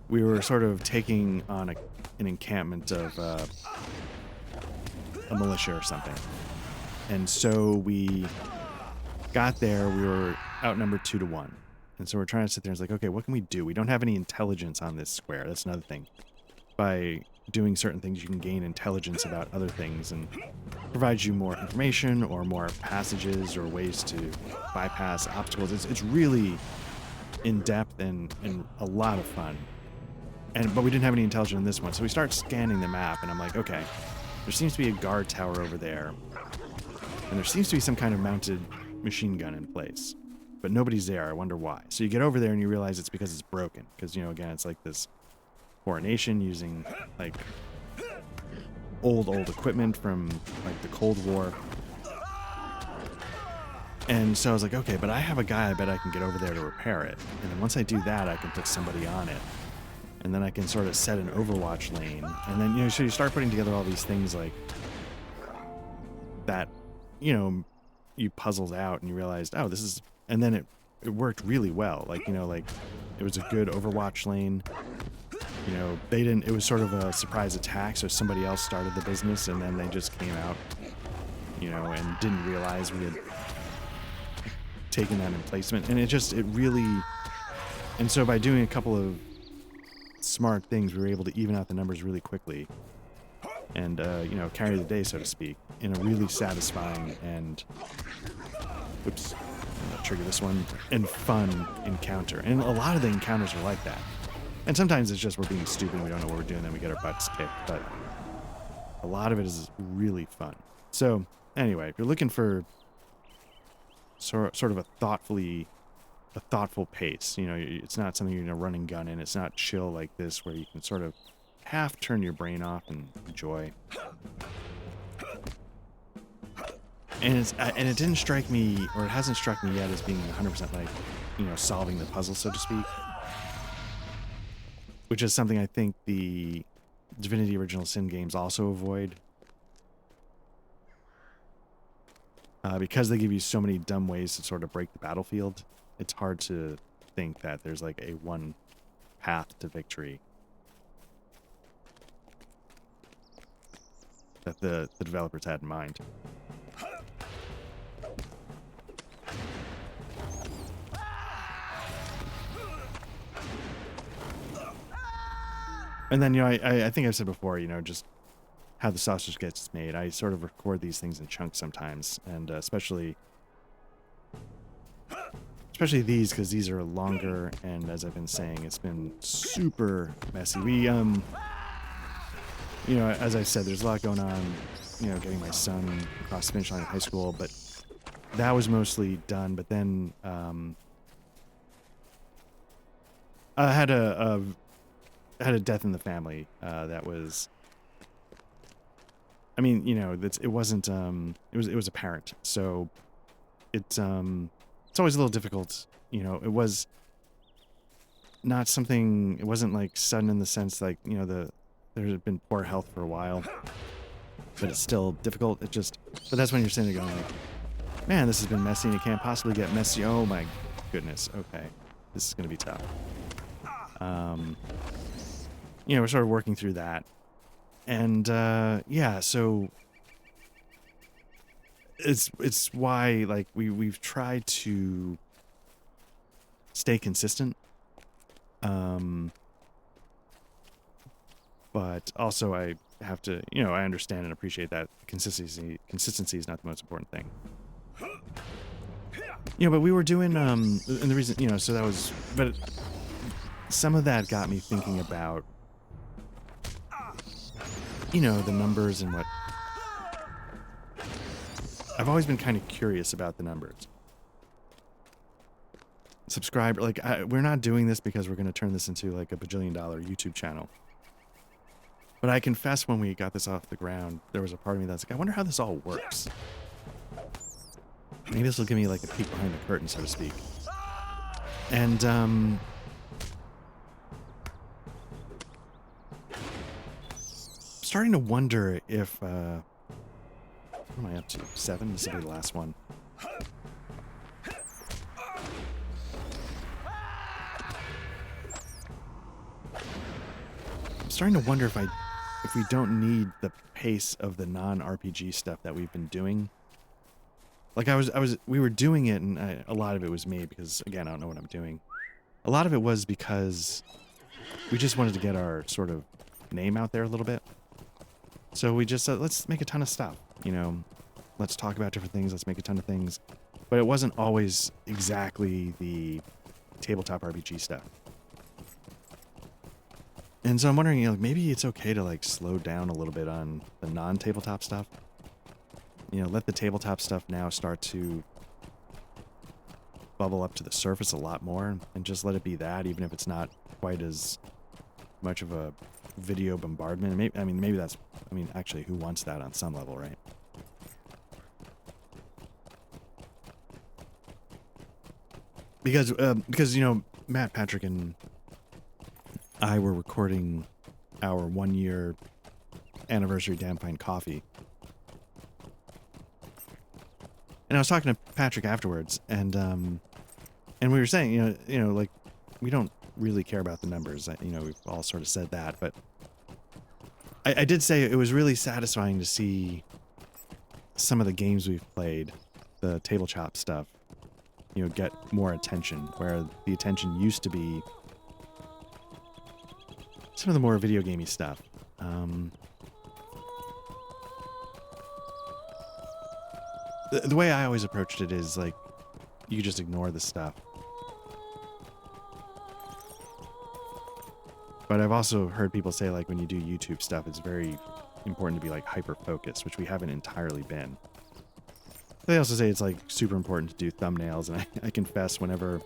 we were sort of taking on an encampment of a militia or something. And so we got there, we were outnumbered 2-1. And so we're trying to sit there and it's like, okay, what can we do? We don't have any intelligence on this square. That's another thing. By doing certain things, you can gain intelligence about other things and provides you more information or more passages or ways to bypass obstacles. It's really in-depth and a lot of fun. But we didn't have any intelligence in this one. So we start scanning the map and I'm like, okay, there seems to be a guard tower over there. And there seems to be some kind of mounted machine gun in place. But nobody's there. I wonder why. So you get over there and you realize it's because it's broken. Because, you know, again, it's like this coronation using, like, old equipment from, like, the Cold War. And so I was like, okay, but I have a guy I bet I can get over there to repair it. And then once I do that, I can put somebody on it. And then I can sort of set an Overwatch lane. And then, you know, so you start putting together all these things, like, that, you know, you puzzled out and you realized, oh, this is... And then it worked really well. Like, you know, like, it was a good Overwatch lane. You know, they didn't... It was sort of a surprise attack, so somebody else started the business, and then they just came out, you know, and didn't realize we had taken that emplacement. And it really... And so by doing a couple of smart things, we were able to even out the numbers really quickly. And, you know, carry the day, so to speak, in a really satisfying and... Oops. I'm gonna trigger this one. And fun encounter. And a lot of the encounters are like that. And sometimes it's just we're being stupid and we don't know what we're doing, then we get our butts kicked. But a lot of it is really fun. So, anyway, if you're looking for sort of a thoughtful pace, you know, it's not something you're gonna run and gun in. It's not chill like this where you can sort of half turn your brain off and enjoy. And it didn't strike me, or it hasn't struck me yet, as being 100% like, you know, solving the puzzle, so to speak. Which is something I think the Divinity Original Sin games also avoid. Because they give you so many dumb ways to sort of break the battlefield, it's hard to think that there's like a one path to victory that the developers had in mind. And then, you know, I think I've said before, you know, just how the sausage gets made. I sort of record these things in chunks sometimes, and especially these, because these are longer, and as I've been saying, it's been super messy. We, you know, as I said, there's a lot going on, you know, getting my son across the finish line in high school, but that was mostly done. But then I had a death in the family that was, I mean, you know, it wasn't it was apparent, so it's always a little difficult, you know. It was not something, it wasn't like sudden in the sense, like, you know, there had been poor health for a while, but it's still difficult. But that's when you're sitting there going like, man, this has been messy and it can't possibly get messy. Oh my goodness. Okay, this is gonna be tough. You know, we're sort of working through that. And, yeah, so it's why, like, we've tried to stay consistent. But also I have to, you know, I understand and appreciate that consistency is not the most important thing. You know, but we were doing, and the reason, you know, so that was, but some of that got me thinking about, you know, the numbers and what... I've always been kind of curious about the numbers. Subscriber, like, we're not doing this because we're going to turn this into, like, a bajillion-dollar YouTube channel. But I confess, when we got this off the ground, there was a part of me that's like, I wonder how this all works. Maybe this will give me, like, a peek behind the curtain, so to speak. And, starting to wonder if, what am I up to? 7? This will be the last one. I'm starting to wonder if we don't need the pace of the non-RPG stuff that we've been doing. Like we were doing it, and a lot of it was me because, again, I don't know what I'm doing. a lot of it was because we just wanted to get our sort of name out there a little bit. So we just said, let's make a ton of stuff, you know, let's talk about different things, let's make a ton of things. But it wasn't always exactly the tabletop RPG stuff. And so I'm wondering, you know, maybe it's okay to like slow down a little bit on the non-tabletop stuff. You know, let the tabletop stuff now start to bubble up to the surface a lot more, and just let it be that, even if it's not quite as much of a video bombardment. Maybe, I mean, maybe that's, I mean, actually, who wants that on some level, right? Because you know, Matt, Patrick, and I were recording our 1-year anniversary Damn Fine Coffee. And I was talking to Patrick afterwards, and we were saying, you know, like, we don't really care about the numbers. You know, we've all sort of said that, but I did say it was really satisfying to see some of the games we've played, the tabletop stuff, you know, get more attention, where the attention used to be some of the more video gamey stuff. The way I always approached it is like, you just ignore the stuff. But I've also heard people say, like, when you do YouTube stuff, it's very important to be like hyper-focused, which we haven't entirely been. They also say it's like super important to do thumbnails, and I confess whenever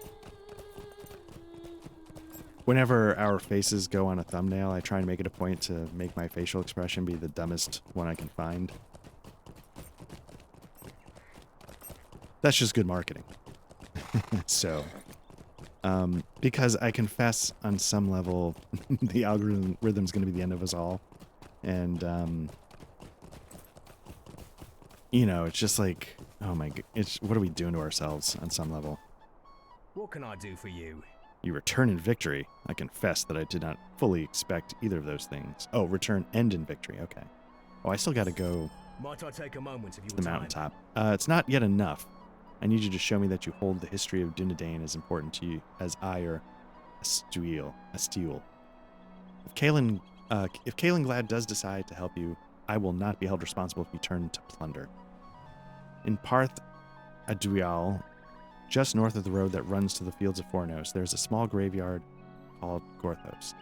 our faces go on a thumbnail, I try and make it a point to make my facial expression be the dumbest one I can find. That's just good marketing. So, because I confess on some level, the algorithm's going to be the end of us all. And, you know, it's just like, oh my god, what are we doing to ourselves on some level? What can I do for you? You return in victory. I confess that I did not fully expect either of those things. Oh, return end in victory. Okay. Oh, I still got to go Might I take a moment of your to the time? mountaintop. It's not yet enough. I need you to show me that you hold the history of Dunedain as important to you as I or Astiel. If Kaelin Glad does decide to help you, I will not be held responsible if you turn to plunder. In Parth Aduial, just north of the road that runs to the fields of Fornos, there's a small graveyard called Gorthos.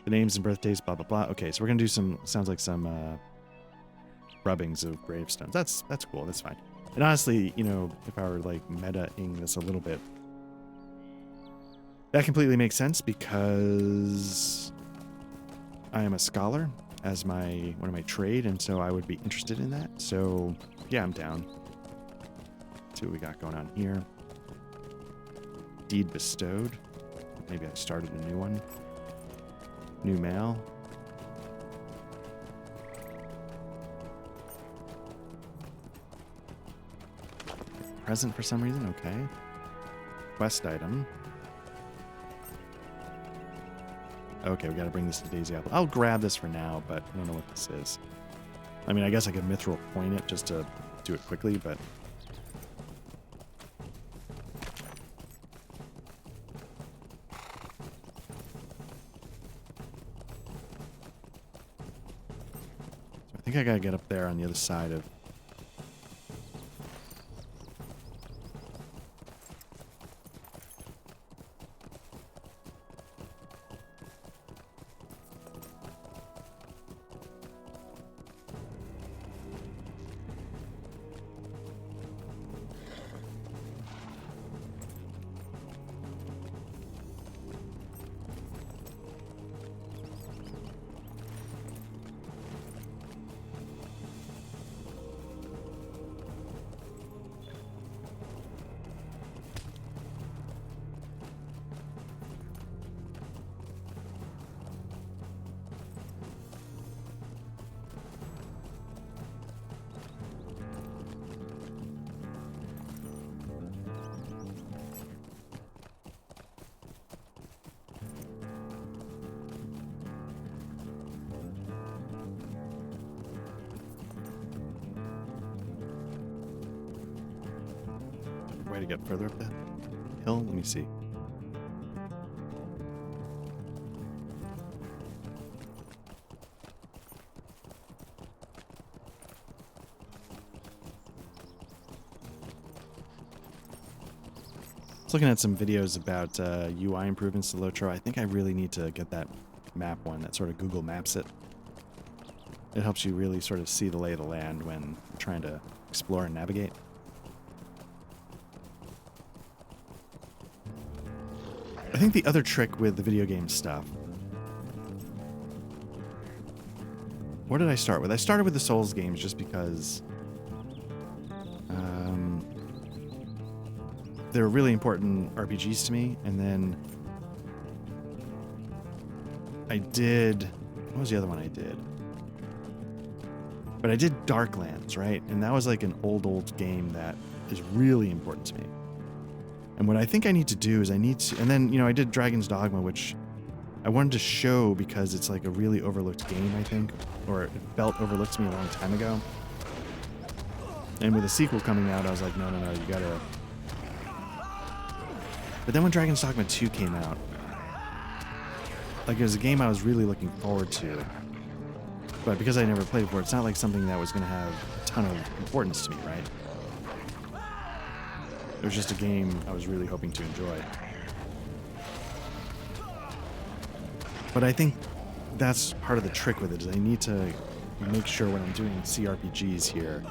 The names and birthdays, blah, blah, blah. Okay, so we're going to do some, sounds like some rubbings of gravestones. That's cool, that's fine. And honestly, you know, if I were like meta-ing this a little bit, that completely makes sense because I am a scholar as one of my trade, and so I would be interested in that. So yeah, I'm down. Let's see what we got going on here. Deed bestowed. Maybe I started a new one. New mail. Present for some reason, okay. Quest item. Okay, we gotta bring this to Daisy Apple. I'll grab this for now, but I don't know what this is. I mean, I guess I could mithril coin it just to do it quickly, but... I think I gotta get up there on the other side of... Way to get further up the hill? Let me see. looking at some videos about UI improvements to Lotro. I think I really need to get that map one that sort of Google Maps it. It helps you really sort of see the lay of the land when trying to explore and navigate. I think the other trick with the video game stuff... What did I start with? I started with the Souls games just because... they're really important RPGs to me, and then... I did... What was the other one I did? But I did Darklands, right? And that was like an old game that is really important to me. And what I think I need to do is I need to... And then, you know, I did Dragon's Dogma, which I wanted to show because it's like a really overlooked game, I think. Or it felt overlooked to me a long time ago. And with a sequel coming out, I was like, no, you gotta... But then when Dragon's Dogma 2 came out, like, it was a game I was really looking forward to. But because I never played before, it's not like something that was going to have a ton of importance to me, right? It was just a game I was really hoping to enjoy. But I think that's part of the trick with it, is I need to make sure when I'm doing CRPGs here,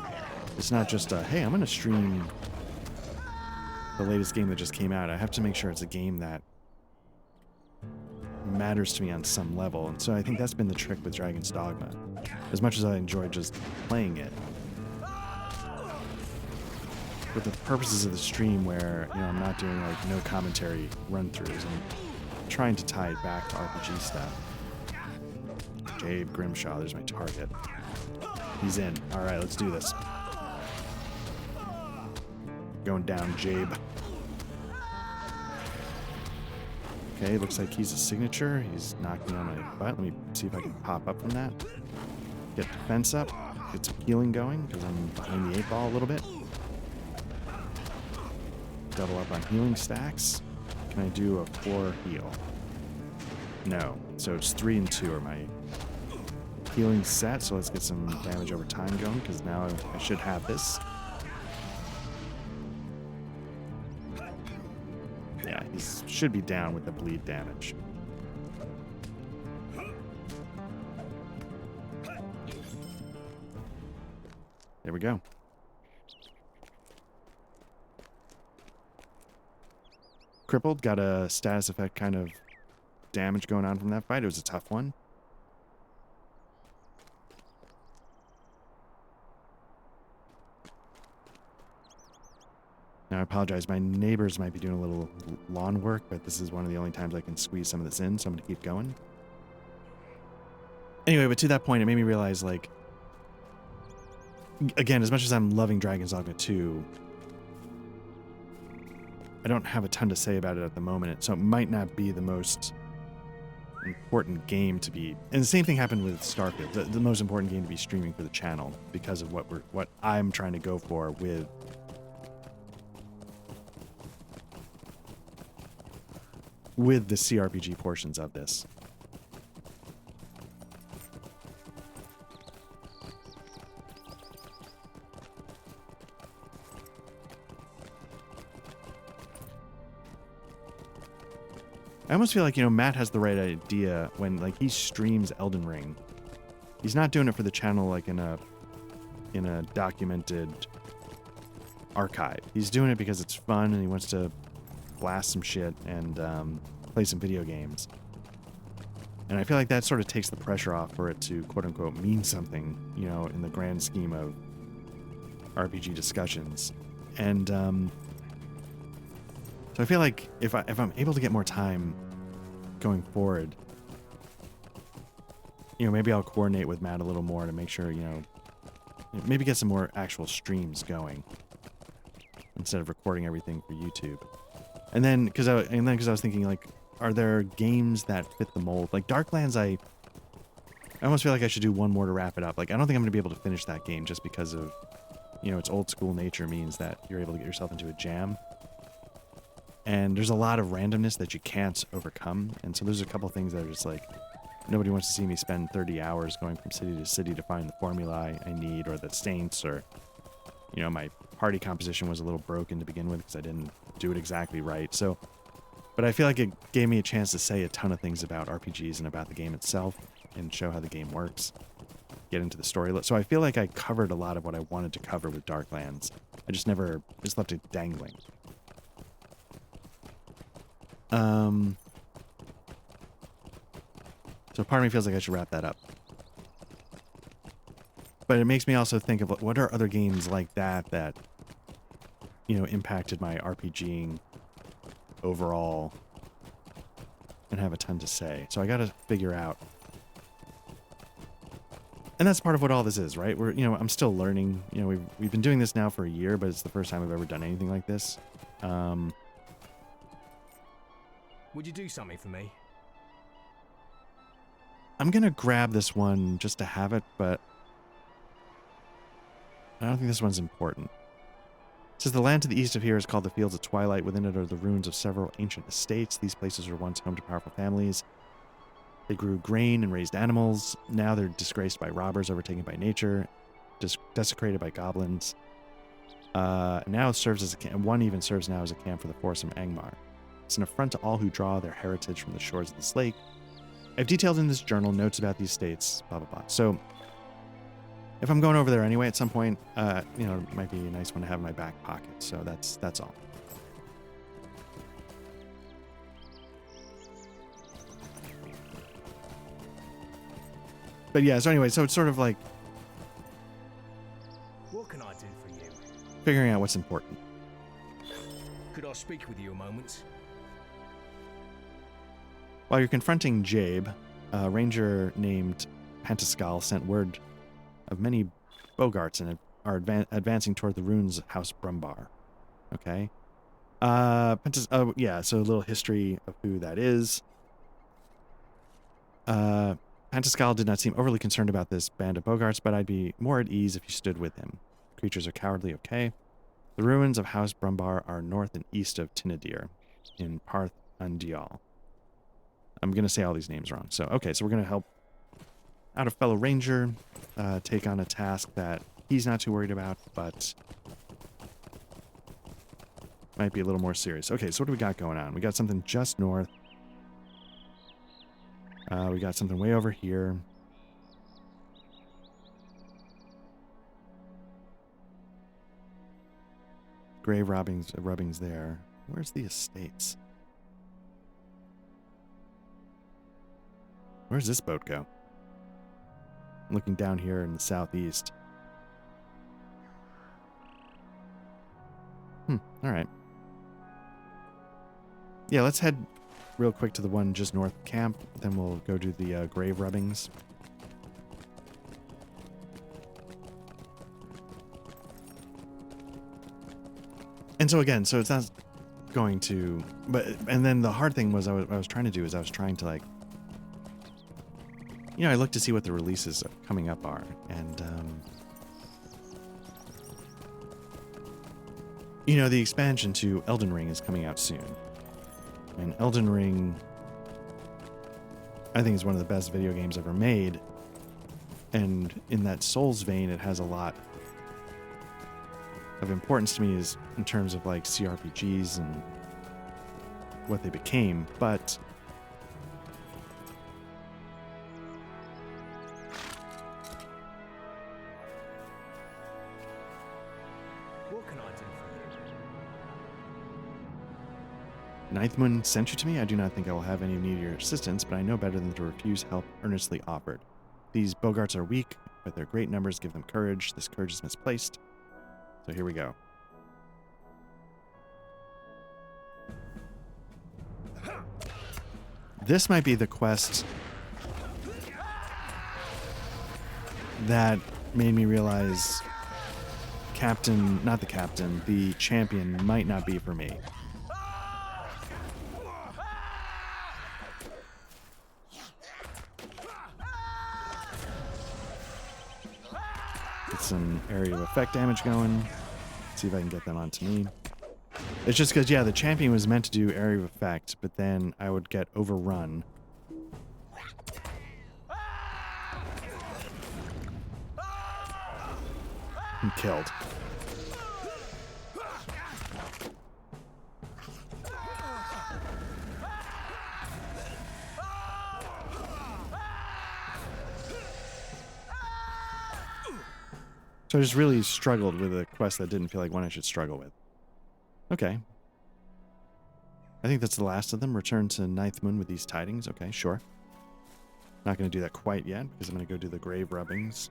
it's not just a, hey, I'm going to stream the latest game that just came out. I have to make sure it's a game that matters to me on some level. And so I think that's been the trick with Dragon's Dogma. As much as I enjoy just playing it, for the purposes of the stream where, you know, I'm not doing like no commentary run-throughs, I'm trying to tie it back to RPG stuff. Jabe Grimshaw, there's my target. He's in. Alright, let's do this. Going down, Jabe. Okay, looks like he's a signature. He's knocking on my butt. Let me see if I can pop up from that. Get defense up. Get some healing going, because I'm behind the 8-ball a little bit. Double up on healing stacks. Can I do a 4 heal? No. So it's 3 and 2 are my healing set. So let's get some damage over time going, because now I should have this. Yeah, he should be down with the bleed damage. There we go. Crippled, got a status effect kind of damage going on from that fight. It was a tough one. Now, I apologize. My neighbors might be doing a little lawn work, but this is one of the only times I can squeeze some of this in, so I'm going to keep going. Anyway, but to that point, it made me realize, like, again, as much as I'm loving Dragon's Dogma 2, I don't have a ton to say about it at the moment, so it might not be the most important game to be... And the same thing happened with Starfield, the most important game to be streaming for the channel, because of what I'm trying to go for with... with the CRPG portions of this. I almost feel like, you know, Matt has the right idea when, like, he streams Elden Ring. He's not doing it for the channel like in a documented archive. He's doing it because it's fun and he wants to blast some shit and play some video games. And I feel like that sort of takes the pressure off for it to, quote-unquote, mean something, you know, in the grand scheme of RPG discussions. And so I feel like if I'm able to get more time going forward, you know, maybe I'll coordinate with Matt a little more to make sure, you know, maybe get some more actual streams going instead of recording everything for YouTube. And then, because I was thinking, like, are there games that fit the mold? Like Darklands, I almost feel like I should do one more to wrap it up. Like, I don't think I'm going to be able to finish that game just because of, you know, its old school nature means that you're able to get yourself into a jam. And there's a lot of randomness that you can't overcome. And so there's a couple things that are just like, nobody wants to see me spend 30 hours going from city to city to find the formula I need, or the saints, or, you know, my party composition was a little broken to begin with because I didn't do it exactly right. So, but I feel like it gave me a chance to say a ton of things about RPGs and about the game itself and show how the game works, get into the story. So I feel like I covered a lot of what I wanted to cover with Darklands. I just left it dangling. So part of me feels like I should wrap that up. But it makes me also think of what are other games like that, you know, impacted my RPGing overall and have a ton to say. So I got to figure out. And that's part of what all this is, right? I'm still learning. You know, we've been doing this now for a year, but it's the first time I've ever done anything like this. Would you do something for me? I'm going to grab this one just to have it, but I don't think this one's important. It says the land to the east of here is called the Fields of Twilight. Within it are the ruins of several ancient estates. These places were once home to powerful families. They grew grain and raised animals. Now they're disgraced by robbers, overtaken by nature, desecrated by goblins. Now it serves as a camp. One even serves now as a camp for the force of Angmar. It's an affront to all who draw their heritage from the shores of this lake. I've detailed in this journal notes about these states, blah, blah, blah. So if I'm going over there anyway at some point, you know, it might be a nice one to have in my back pocket. So that's all. But yeah, so anyway, so it's sort of like What can I do for you? figuring out what's important. Could I speak with you a moment? While you're confronting Jabe, a ranger named Pentascal sent word of many Bogarts and are advancing toward the ruins of House Brumbar. Okay. Yeah, so a little history of who that is. Pentascal did not seem overly concerned about this band of Bogarts, but I'd be more at ease if you stood with him. Creatures are cowardly, okay? The ruins of House Brumbar are north and east of Tinadir, in Parth Andial. I'm going to say all these names wrong. So, okay, so we're going to help out a fellow ranger take on a task that he's not too worried about, but might be a little more serious. Okay, so what do we got going on? We got something just north. We got something way over here. Grave rubbings there. Where's the estates? Where's this boat go? I'm looking down here in the southeast. All right. Yeah, let's head real quick to the one just north of camp. Then we'll go do the grave rubbings. And so again, so it's not going to, and then the hard thing was what I was trying to do is I was trying to, like, you know, I looked to see what the releases coming up are, and you know, the expansion to Elden Ring is coming out soon. And Elden Ring, I think, is one of the best video games ever made. And in that Souls vein, it has a lot of importance to me is in terms of like CRPGs and what they became. But What can I do for you? Ninth Moon sent you to me. I do not think I will have any need of your assistance, but I know better than to refuse help earnestly offered. These Bogarts are weak, but their great numbers give them courage. This courage is misplaced. So here we go. This might be the quest that made me realize the champion might not be for me. Get some area of effect damage going. See if I can get them onto me. It's just because, yeah, the champion was meant to do area of effect, but then I would get overrun. And killed. So I just really struggled with a quest that didn't feel like one I should struggle with. Okay. I think that's the last of them. Return to Ninth Moon with these tidings. Okay, sure. Not going to do that quite yet, because I'm going to go do the grave rubbings.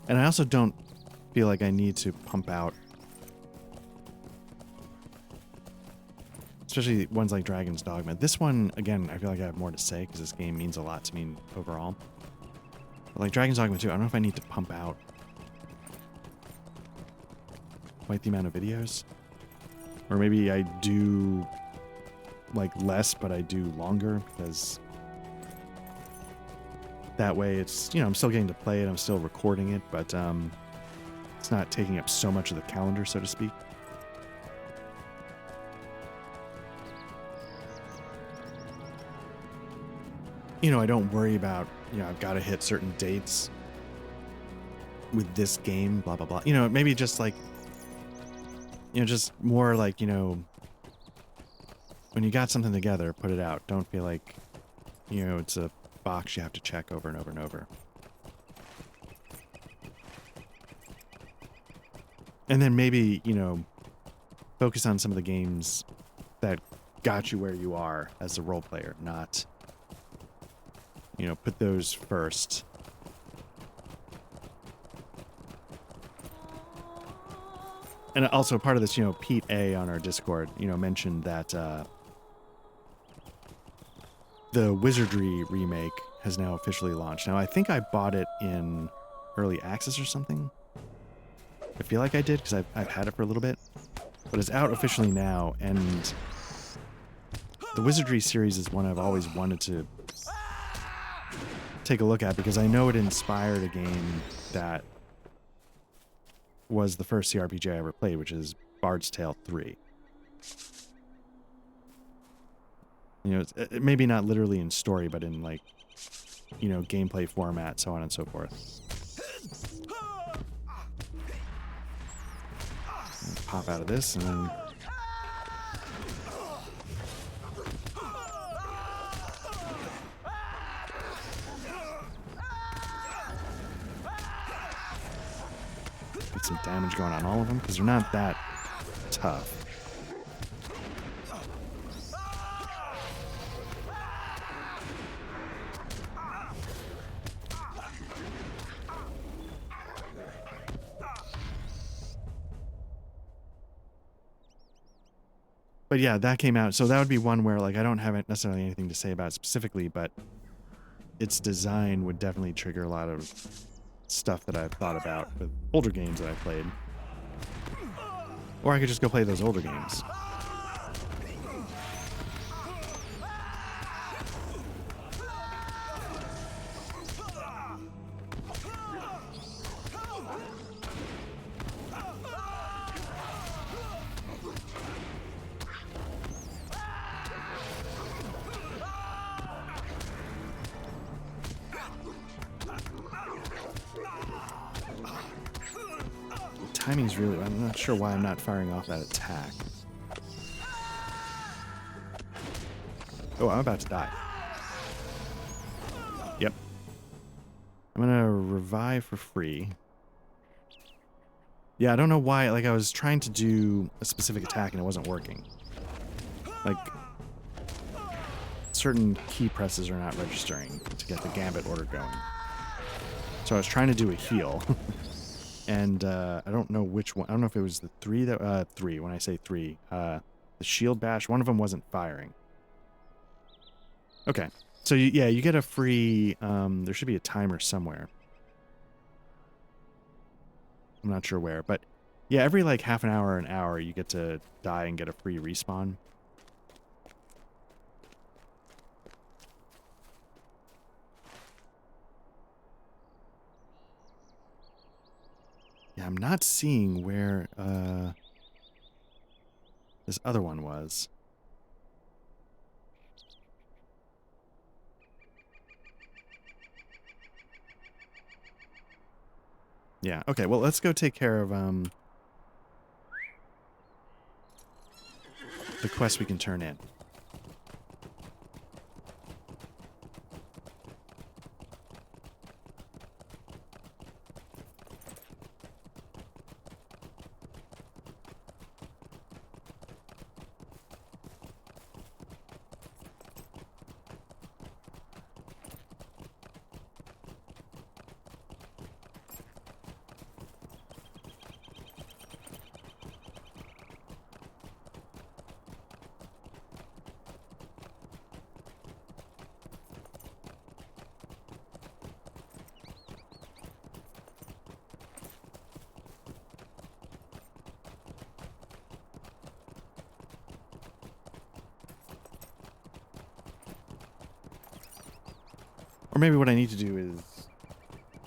And I also don't feel like I need to pump out, especially ones like Dragon's Dogma. This one, again, I feel like I have more to say because this game means a lot to me overall. But like Dragon's Dogma 2, I don't know if I need to pump out quite the amount of videos. Or maybe I do like less, but I do longer, because that way it's, you know, I'm still getting to play it, I'm still recording it, but it's not taking up so much of the calendar, so to speak. You know, I don't worry about, you know, I've got to hit certain dates with this game, blah, blah, blah. You know, maybe just like, you know, just more like, you know, when you got something together, put it out. Don't feel like, you know, it's a box you have to check over and over and over. And then maybe, you know, focus on some of the games that got you where you are as a role player, not, you know, put those first. And also part of this, you know, Pete A on our Discord, you know, mentioned that the Wizardry remake has now officially launched. Now, I think I bought it in early access or something. I feel like I did because I've had it for a little bit. But it's out officially now, and the Wizardry series is one I've always wanted to take a look at, because I know it inspired a game that was the first CRPG I ever played, which is Bard's Tale 3. You know, it's, maybe not literally in story, but in, like, you know, gameplay format, so on and so forth. Pop out of this, and then... get some damage going on all of them, because they're not that tough. But yeah, that came out. So that would be one where, like, I don't have necessarily anything to say about it specifically, but its design would definitely trigger a lot of stuff that I've thought about with older games that I played. Or I could just go play those older games. Timing's really... I'm not sure why I'm not firing off that attack. Oh, I'm about to die. Yep. I'm gonna revive for free. Yeah, I don't know why. Like, I was trying to do a specific attack and it wasn't working. Like, certain key presses are not registering to get the gambit order going. So I was trying to do a heal. And I don't know which one. I don't know if it was the three that... three, when I say three. The shield bash, one of them wasn't firing. Okay. So, yeah, you get a free... there should be a timer somewhere. I'm not sure where. But, yeah, every, like, half an hour or an hour, you get to die and get a free respawn. Yeah, I'm not seeing where this other one was. Yeah, okay, well, let's go take care of the quests we can turn in. Or maybe what I need to do is,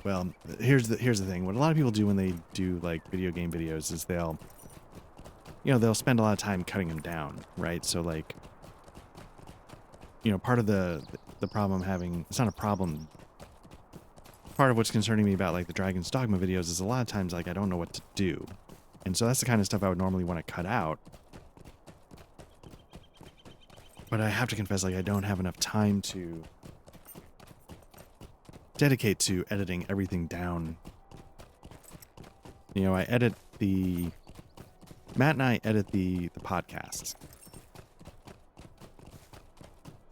well, here's the thing. What a lot of people do when they do like video game videos is they'll spend a lot of time cutting them down, right? So like, part of the problem having, it's not a problem. Part of what's concerning me about like the Dragon's Dogma videos is a lot of times like I don't know what to do. And so that's the kind of stuff I would normally want to cut out. But I have to confess, like, I don't have enough time to dedicate to editing everything down. I edit Matt and I edit the podcasts.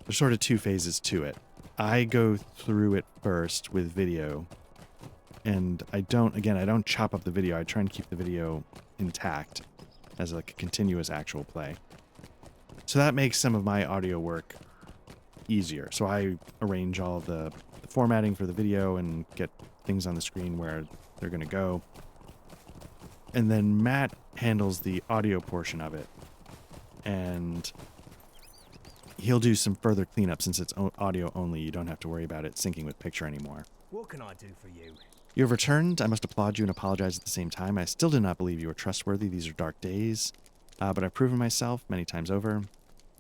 There's sort of two phases to it. I go through it first with video, and I don't chop up the video. I try and keep the video intact as like a continuous actual play. So that makes some of my audio work easier. So I arrange all the formatting for the video and get things on the screen where they're going to go. And then Matt handles the audio portion of it. And he'll do some further cleanup since it's audio only. You don't have to worry about it syncing with picture anymore. What can I do for you? You have returned. I must applaud you and apologize at the same time. I still do not believe you are trustworthy. These are dark days. But I've proven myself many times over.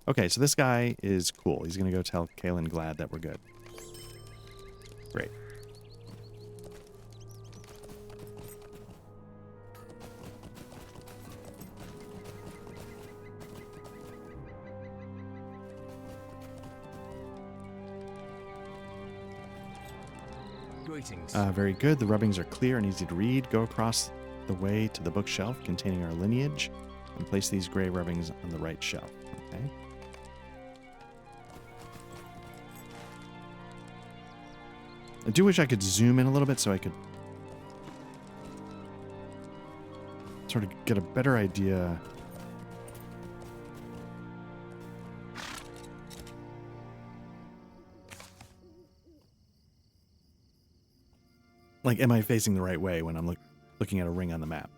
Okay, so this guy is cool. He's going to go tell Kaelin Glad that we're good. Great. Greetings. Very good. The rubbings are clear and easy to read. Go across the way to the bookshelf containing our lineage and place these gray rubbings on the right shelf. Okay. I do wish I could zoom in a little bit so I could sort of get a better idea. Like, am I facing the right way when I'm looking at a ring on the map?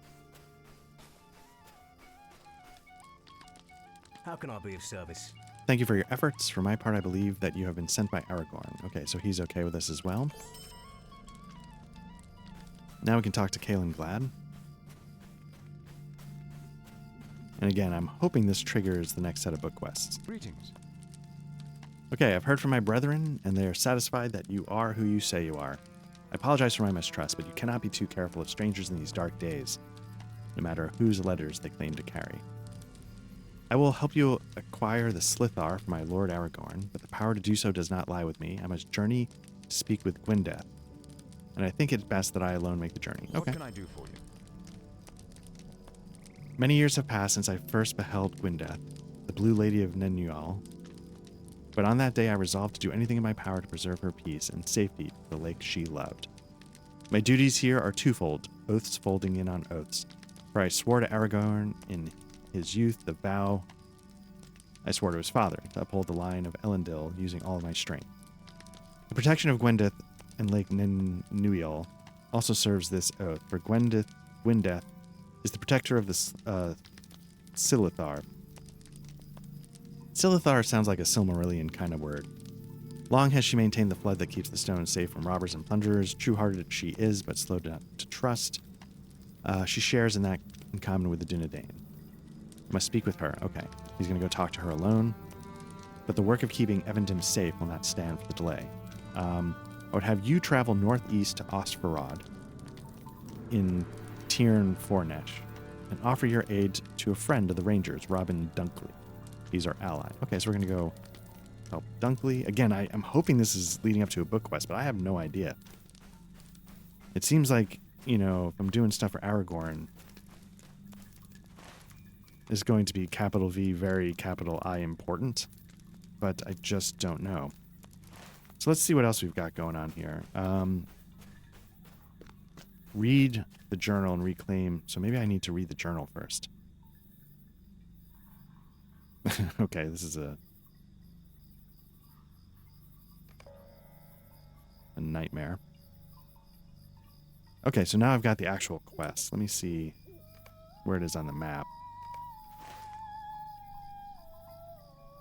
How can I be of service? Thank you for your efforts. For my part, I believe that you have been sent by Aragorn. Okay, so he's okay with us as well. Now we can talk to Kaelin Glad. And again, I'm hoping this triggers the next set of book quests. Greetings. Okay, I've heard from my brethren, and they are satisfied that you are who you say you are. I apologize for my mistrust, but you cannot be too careful of strangers in these dark days, no matter whose letters they claim to carry. I will help you acquire the Slithar for my Lord Aragorn, but the power to do so does not lie with me. I must journey to speak with Gwendeth, and I think it's best that I alone make the journey. Okay. What can I do for you? Many years have passed since I first beheld Gwendeth, the Blue Lady of Nenual, but on that day I resolved to do anything in my power to preserve her peace and safety to the lake she loved. My duties here are twofold, oaths folding in on oaths, for I swore to Aragorn in his youth the vow I swore to his father, to uphold the line of Elendil using all of my strength. The protection of Gwendeth and Lake Nenual also serves this oath, for Gwendeth is the protector of the Silithar. Silithar sounds like a Silmarillion kind of word. Long has she maintained the flood that keeps the stone safe from robbers and plunderers. True-hearted she is, but slow to trust. She shares in that in common with the Dunedain. I must speak with her. Okay. He's going to go talk to her alone. But the work of keeping Evendim safe will not stand for the delay. I would have you travel northeast to Osferod in Tirn Fornesh and offer your aid to a friend of the Rangers, Robin Dunkley. He's our ally. Okay, so we're going to go help Dunkley. Again, I'm hoping this is leading up to a book quest, but I have no idea. It seems like, you know, if I'm doing stuff for Aragorn, is going to be capital V, very capital I important, but I just don't know. So let's see what else we've got going on here. Read the journal and reclaim. So maybe I need to read the journal first. Okay, this is a nightmare. Okay, so now I've got the actual quest. Let me see where it is on the map.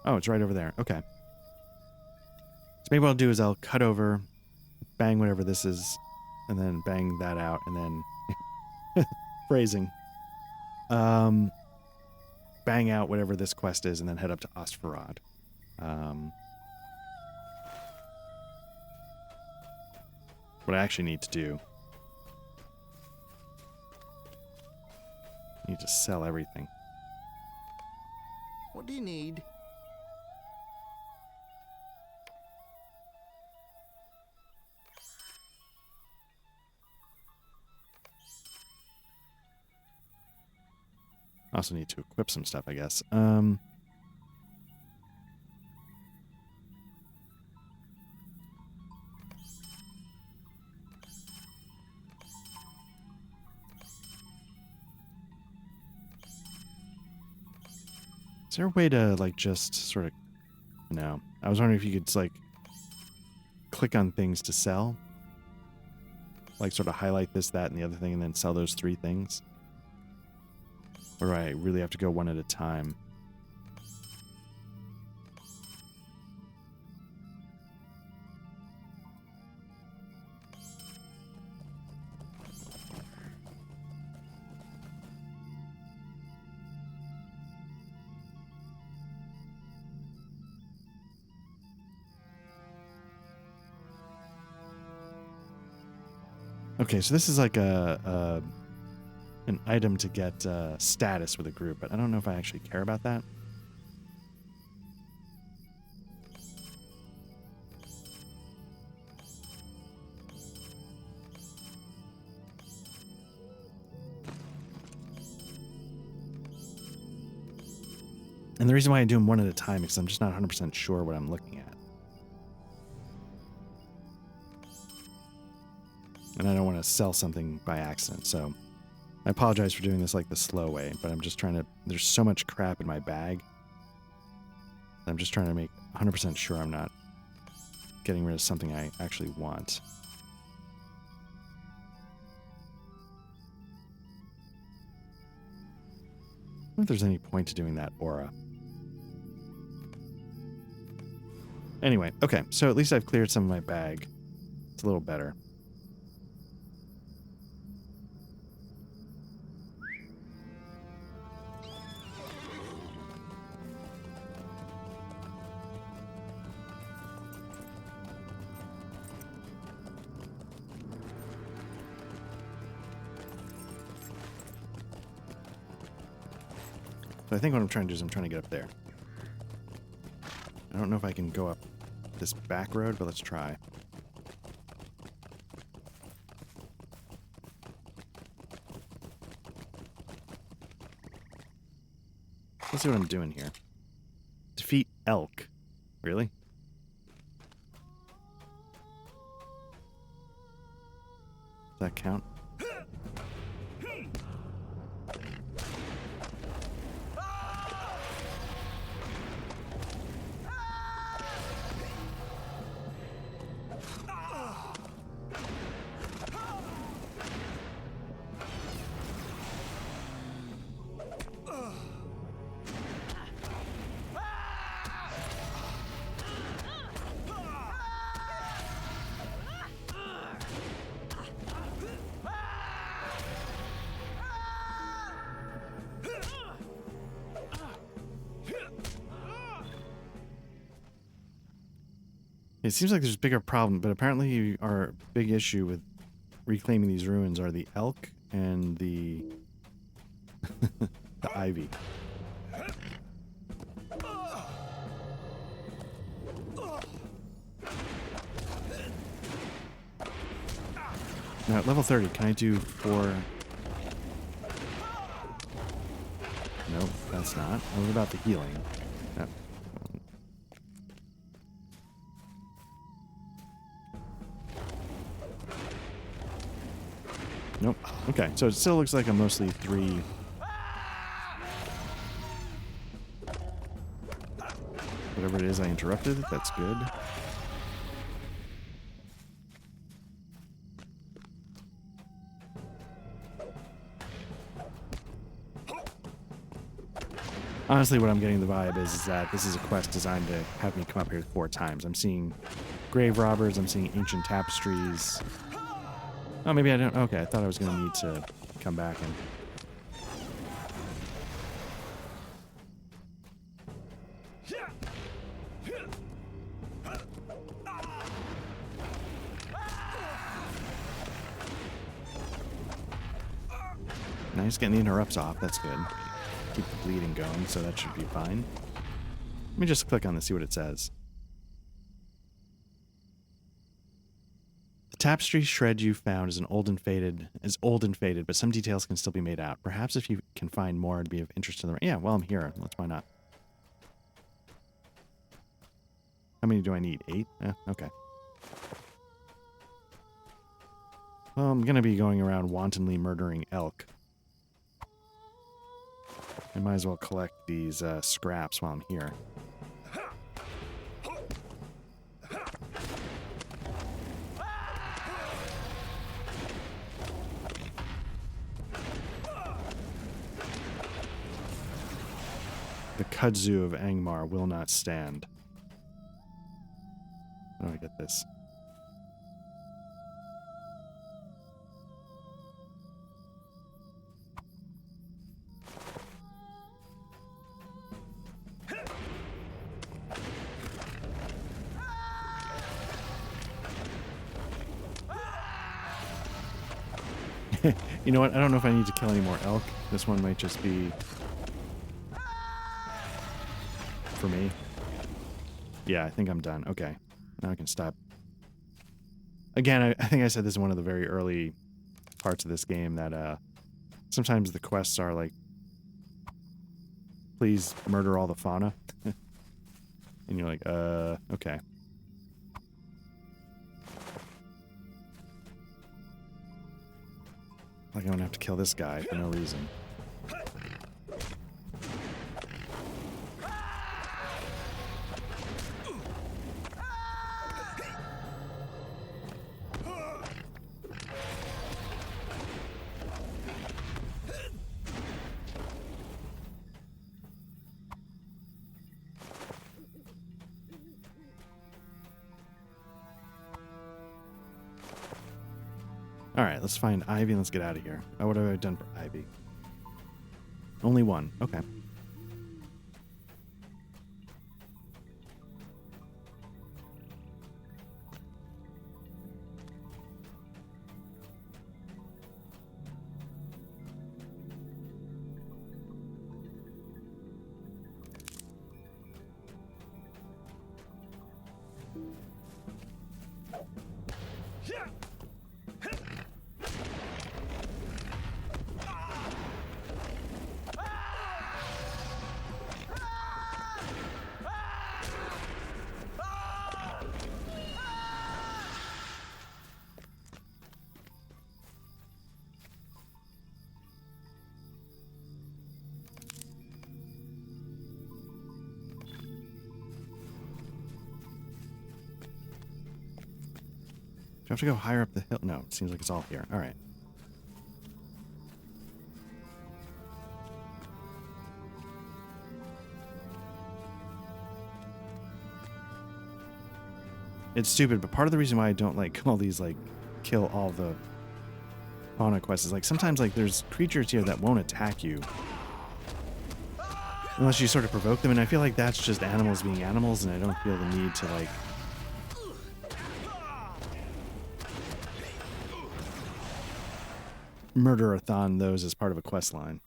Oh, it's right over there. Okay. So maybe what I'll do is I'll cut over, bang whatever this is, and then bang that out, and then phrasing. Bang out whatever this quest is, and then head up to Ostfarad. What I actually need to do, I need to sell everything. What do you need? I also need to equip some stuff, I guess. Is there a way to, like, just sort of... No. I was wondering if you could, like, click on things to sell. Like, sort of highlight this, that, and the other thing, and then sell those 3 things. Or do I really have to go one at a time? Okay, so this is like an item to get status with a group, but I don't know if I actually care about that. And the reason why I do them one at a time is I'm just not 100% sure what I'm looking at. And I don't want to sell something by accident, so I apologize for doing this like the slow way, but I'm just trying to... There's so much crap in my bag. I'm just trying to make 100% sure I'm not getting rid of something I actually want. I wonder if there's any point to doing that aura. Anyway, okay, so at least I've cleared some of my bag. It's a little better. So I think what I'm trying to do is I'm trying to get up there. I don't know if I can go up this back road, but let's try. Let's see what I'm doing here. Defeat elk. Really? Does that count? It seems like there's a bigger problem, but apparently our big issue with reclaiming these ruins are the elk and the the ivy. Now, at level 30, can I do 4? Nope, that's not. What about the healing? No. Nope. Okay, so it still looks like I'm mostly 3. Whatever it is I interrupted, that's good. Honestly, what I'm getting the vibe is that this is a quest designed to have me come up here 4 times. I'm seeing grave robbers, I'm seeing ancient tapestries. Oh, maybe I don't. Okay, I thought I was going to need to come back and... Nice, getting the interrupts off. That's good. Keep the bleeding going, so that should be fine. Let me just click on this, see what it says. The tapestry shred you found is old and faded, but some details can still be made out. Perhaps if you can find more, it'd be of interest to the... Yeah, well, I'm here. Why not? How many do I need? 8? Okay. Well, I'm going to be going around wantonly murdering elk. I might as well collect these scraps while I'm here. The kudzu of Angmar will not stand. How do I get this? You know what? I don't know if I need to kill any more elk. This one might just be... for me. Yeah, I think I'm done. Okay. Now I can stop. Again, I think I said this is one of the very early parts of this game that sometimes the quests are like, please murder all the fauna. And you're like, okay. Like I'm gonna have to kill this guy for no reason. Alright, let's find Ivy and let's get out of here. Oh, what have I done for Ivy? Only 1. Okay. Do I have to go higher up the hill? No, it seems like it's all here. All right. It's stupid, but part of the reason why I don't like all these, like, kill all the fauna quests is, like, sometimes, like, there's creatures here that won't attack you unless you sort of provoke them, and I feel like that's just animals being animals, and I don't feel the need to, like, murder-a-thon those as part of a quest line.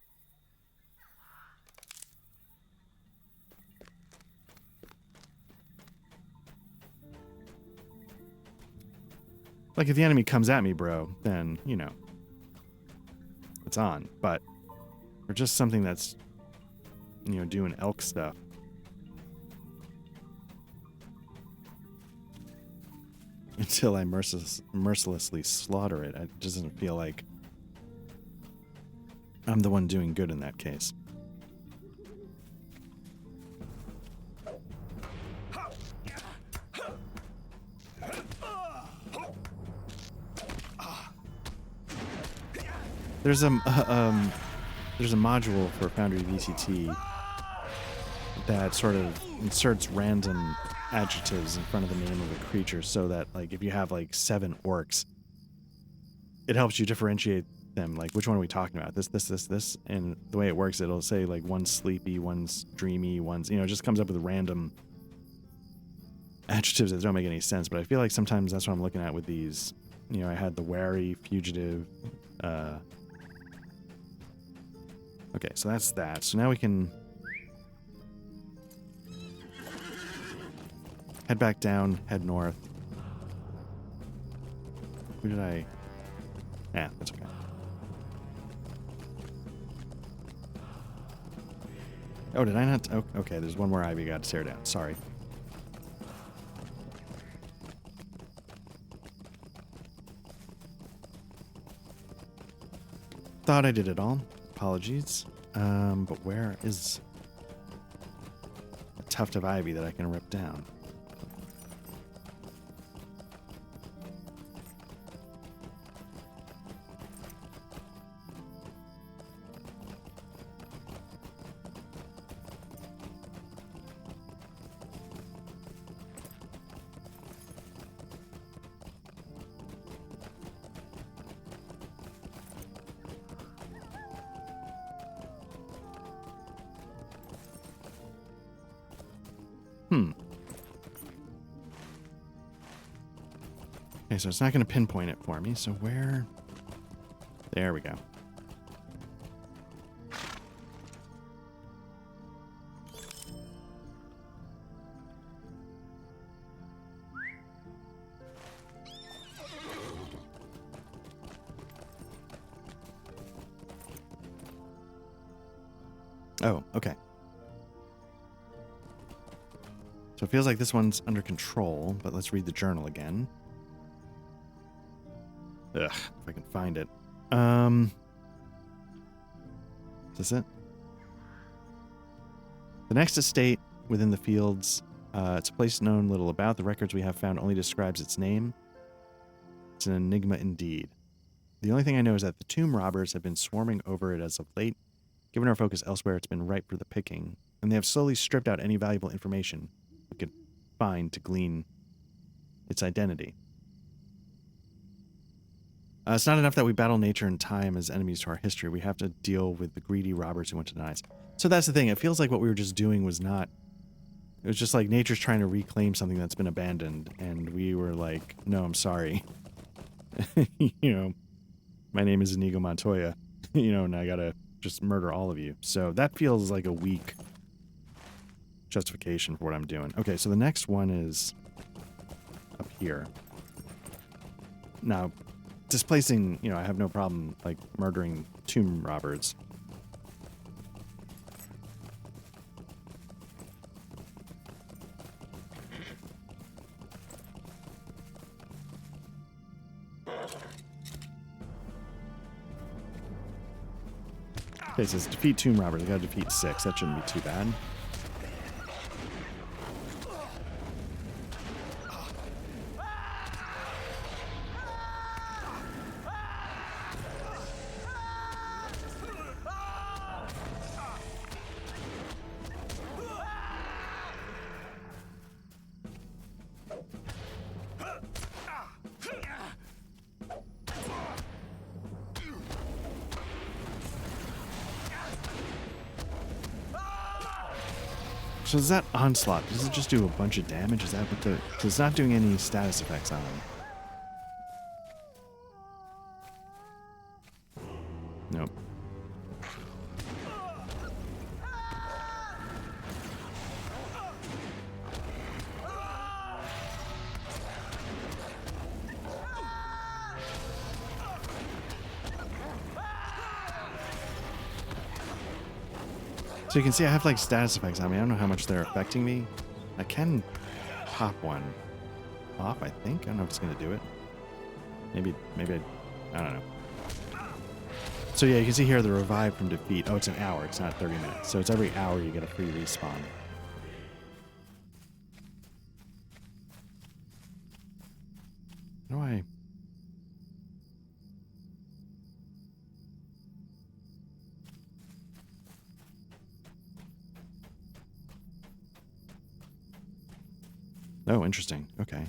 Like, if the enemy comes at me, bro, then, you know, it's on. But for just something that's, you know, doing elk stuff. Until I mercilessly slaughter it, it doesn't feel like I'm the one doing good in that case. There's a module for Foundry VCT that sort of inserts random adjectives in front of the name of a creature, so that, like, if you have like 7 orcs, it helps you differentiate them. Like, which one are we talking about? This, and the way it works, it'll say like one's sleepy, one's dreamy, one's, you know, it just comes up with random adjectives that don't make any sense. But I feel like sometimes that's what I'm looking at with these. You know, I had the wary, fugitive. Okay, so that's that. So now we can head back down, head north. Who did I... Yeah, that's okay. Oh, did I not... Oh, okay, there's one more ivy I got to tear down. Sorry. Thought I did it all. Apologies. But where is a tuft of ivy that I can rip down? Okay, so it's not going to pinpoint it for me. So where... There we go. Oh, okay. So it feels like this one's under control, but let's read the journal again. Ugh, if I can find it. Is this it? The next estate within the fields, it's a place known little about. The records we have found only describes its name. It's an enigma indeed. The only thing I know is that the tomb robbers have been swarming over it as of late. Given our focus elsewhere, it's been ripe for the picking, and they have slowly stripped out any valuable information we could find to glean its identity. It's not enough that we battle nature and time as enemies to our history. We have to deal with the greedy robbers who want to deny us. So that's the thing. It feels like what we were just doing was not... It was just like nature's trying to reclaim something that's been abandoned, and we were like, no, I'm sorry. You know, my name is Inigo Montoya, you know, and I gotta just murder all of you. So that feels like a weak justification for what I'm doing. Okay, so the next one is up here. Now... displacing, you know, I have no problem, like, murdering tomb robbers. Okay, so it's defeat tomb robbers. I gotta defeat 6. That shouldn't be too bad. So is that onslaught? Does it just do a bunch of damage? Is that what the... So it's not doing any status effects on him. Nope. So you can see I have like status effects on me. I don't know how much they're affecting me. I can pop one off, I think. I don't know if it's going to do it. Maybe I don't know. So yeah, you can see here the revive from defeat. Oh, it's an hour. It's not 30 minutes. So it's every hour you get a free respawn. How do I... Oh, interesting. Okay.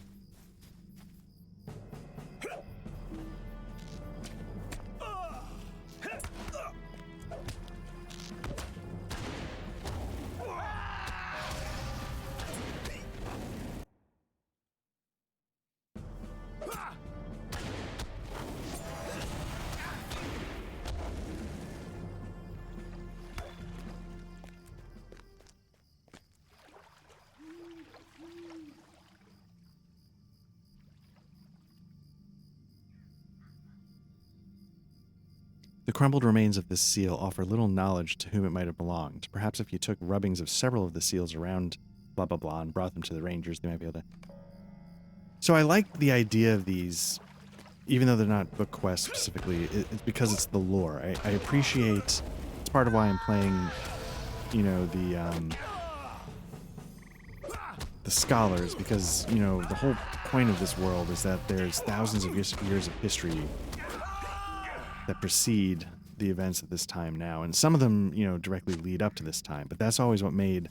The crumbled remains of this seal offer little knowledge to whom it might have belonged. Perhaps if you took rubbings of several of the seals around blah blah blah and brought them to the rangers, they might be able to... So I like the idea of these, even though they're not book quests specifically, it's because it's the lore. I appreciate... It's part of why I'm playing, you know, the scholars, because, you know, the whole point of this world is that there's thousands of years of history that precede the events at this time now, and some of them, you know, directly lead up to this time. But that's always what made,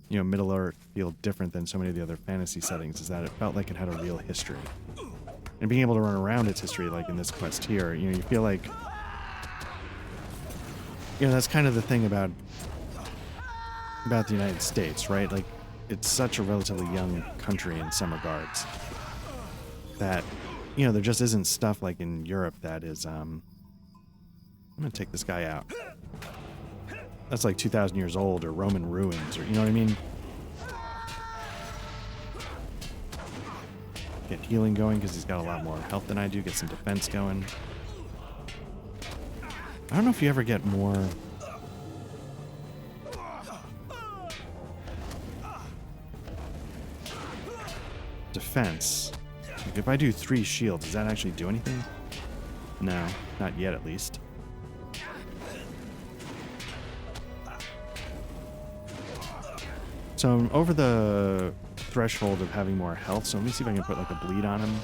you know, Middle Earth feel different than so many of the other fantasy settings, is that it felt like it had a real history. And being able to run around its history, like in this quest here, you know, you feel like, you know, that's kind of the thing about the United States, right? Like, it's such a relatively young country in some regards that, you know, there just isn't stuff like in Europe that is, I'm gonna take this guy out. That's like 2,000 years old, or Roman ruins, or, you know what I mean? Get healing going because he's got a lot more health than I do. Get some defense going. I don't know if you ever get more... defense. Like if I do 3 shields, does that actually do anything? No, not yet at least. So I'm over the threshold of having more health, so let me see if I can put like a bleed on him.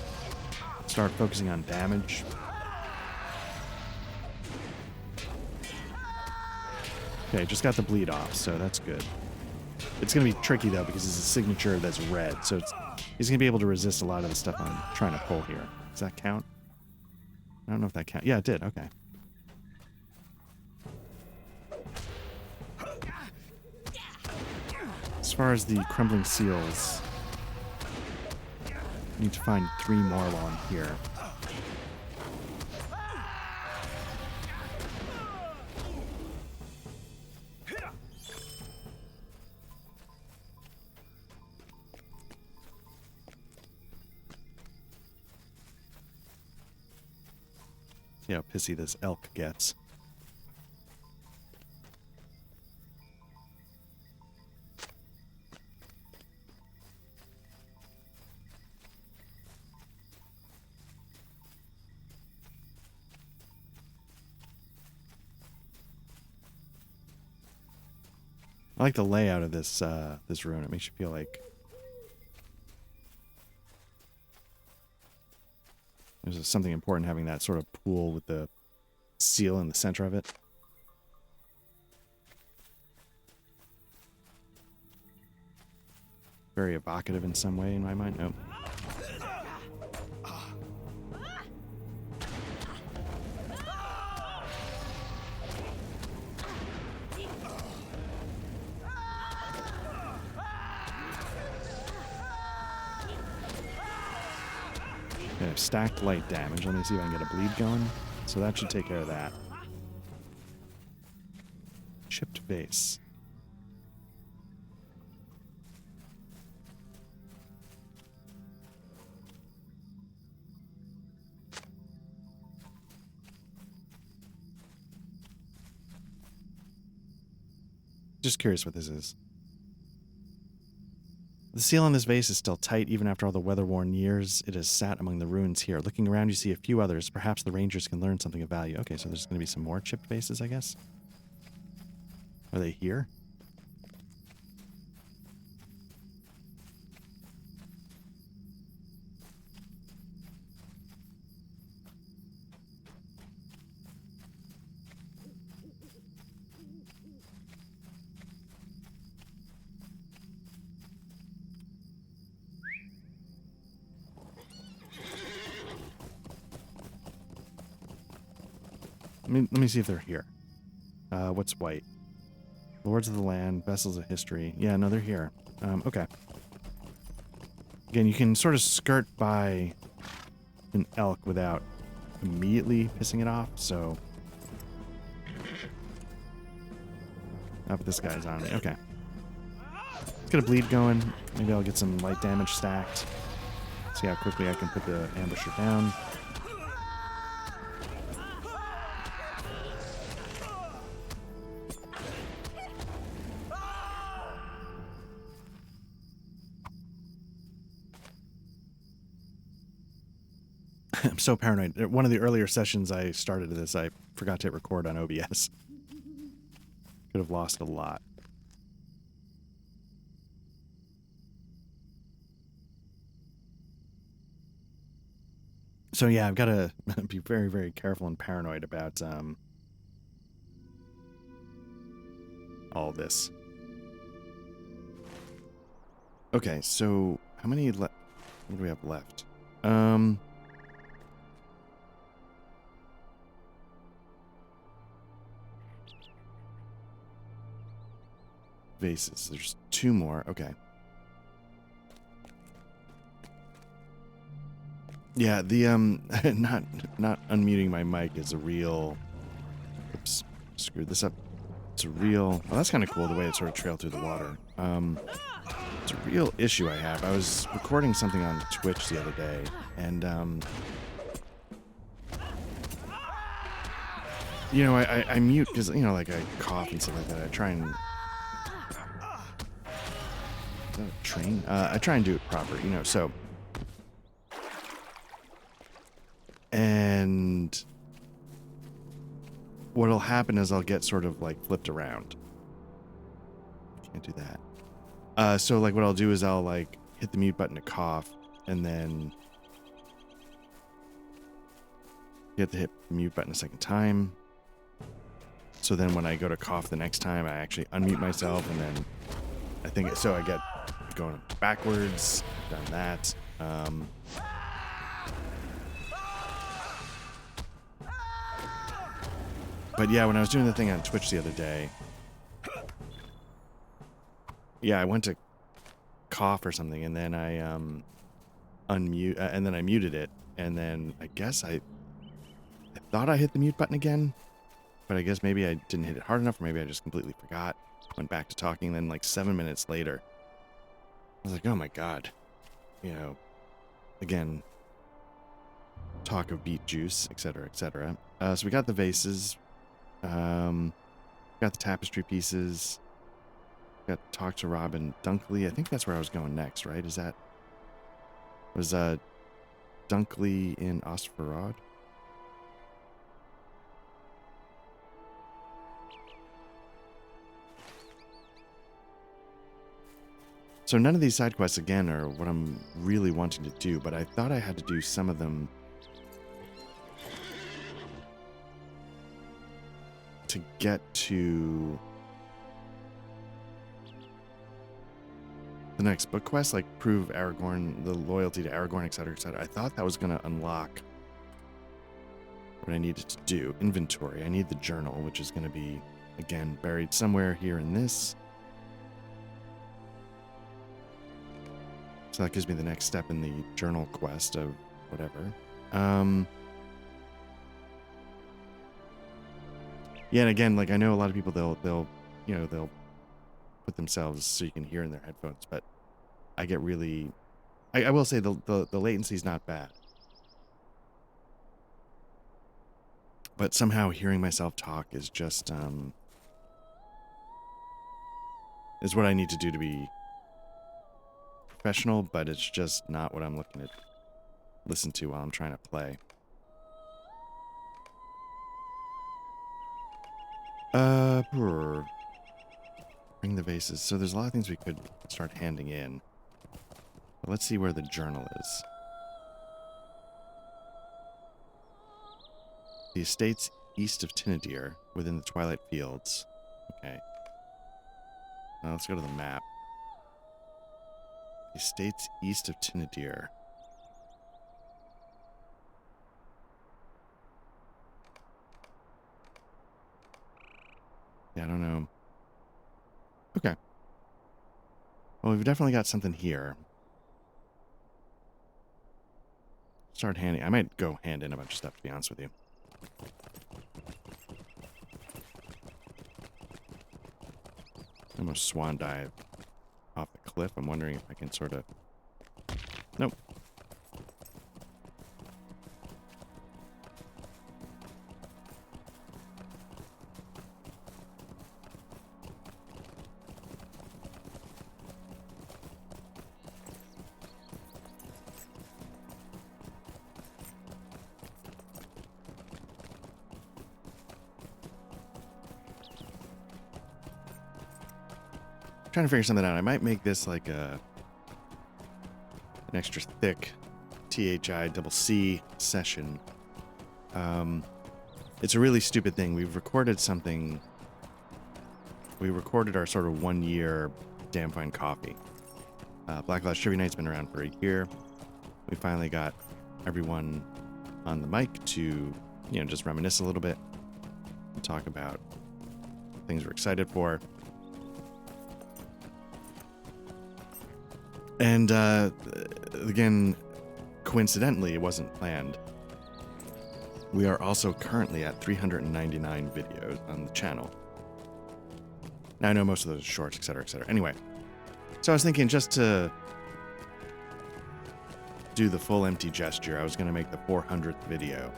Start focusing on damage. Okay, just got the bleed off, so that's good. It's going to be tricky though, because it's a signature that's red, so he's going to be able to resist a lot of the stuff I'm trying to pull here. Does that count? I don't know if that counts. Yeah, it did. Okay. As far as the crumbling seals, I need to find 3 more while I'm here. See how pissy this elk gets. I like the layout of this this rune. It makes you feel like there's something important having that sort of pool with the seal in the center of it. Very evocative in some way in my mind. Nope. Okay, I've stacked light damage. Let me see if I can get a bleed going. So that should take care of that. Chipped vase. Just curious what this is. The seal on this vase is still tight, even after all the weather-worn years it has sat among the ruins here. Looking around, you see a few others. Perhaps the rangers can learn something of value. Okay, so there's going to be some more chipped vases, I guess. Are they here? Let me see if they're here. What's white? Lords of the land, vessels of history. Yeah, no, they're here. Okay. Again, you can sort of skirt by an elk without immediately pissing it off, so... Oh, but this guy's on me. Okay. Let's get a bleed going. Maybe I'll get some light damage stacked. See how quickly I can put the ambusher down. I'm so paranoid. One of the earlier sessions I started this, I forgot to hit record on OBS. Could have lost a lot. So yeah, I've got to be very, very careful and paranoid about all this. Okay, so how many what do we have left? Vases. There's 2 more. Okay. Yeah, the not unmuting my mic is a real... Oops, screwed this up. It's a real... Well, that's kind of cool, the way it sort of trailed through the water. It's a real issue I have. I was recording something on Twitch the other day, and you know, I mute because, you know, like I cough and stuff like that. I try and... Is that a train? I try and do it proper, you know, so... And what'll happen is I'll get sort of like flipped around. Can't do that. So like what I'll do is I'll like hit the mute button to cough, and then hit the mute button a second time. So then when I go to cough the next time, I actually unmute myself, and then I think it, so I get going backwards. Done that. But yeah, when I was doing the thing on Twitch the other day, yeah, I went to cough or something, and then I unmute, and then I muted it, and then I guess I thought I hit the mute button again, but I guess maybe I didn't hit it hard enough, or maybe I just completely forgot. Went back to talking, then like 7 minutes later, I was like, oh my god, you know, again, talk of beet juice, etc., etc. So we got the vases. Got the tapestry pieces. Got to talk to Robin Dunkley. I think that's where I was going next, right? Is that... Was Dunkley in Ostvarad? So none of these side quests, again, are what I'm really wanting to do, but I thought I had to do some of them to get to the next book quest, like prove Aragorn, the loyalty to Aragorn, etc., etc. I thought that was going to unlock what I needed to do. Inventory. I need the journal, which is going to be, again, buried somewhere here in this. So that gives me the next step in the journal quest of whatever. Yeah, and again, like I know a lot of people, they'll you know, they'll put themselves so you can hear in their headphones, but I get really, I will say the latency is not bad, but somehow hearing myself talk is just is what I need to do to be professional, but it's just not what I'm looking to listen to while I'm trying to play. Bring the vases. So there's a lot of things we could start handing in. But let's see where the journal is. The estates east of Tinadir, within the Twilight Fields. Okay. Now let's go to the map. The estates east of Tinadir. Yeah, I don't know. Okay. Well, we've definitely got something here. Start handing. I might go hand in a bunch of stuff, to be honest with you. Almost swan dive off the cliff. I'm wondering if I can sort of... Nope. Trying to figure something out. I might make this like an extra thick THI-double-C session. It's a really stupid thing. We've recorded something. We recorded our sort of 1 year Damn Fine Coffee. Black Lodge Trivia Night's been around for a year. We finally got everyone on the mic to, just reminisce a little bit and talk about things we're excited for. And, again, coincidentally, it wasn't planned. We are also currently at 399 videos on the channel. Now, I know most of those are shorts, etc., etc. Anyway, so I was thinking just to do the full empty gesture, I was going to make the 400th video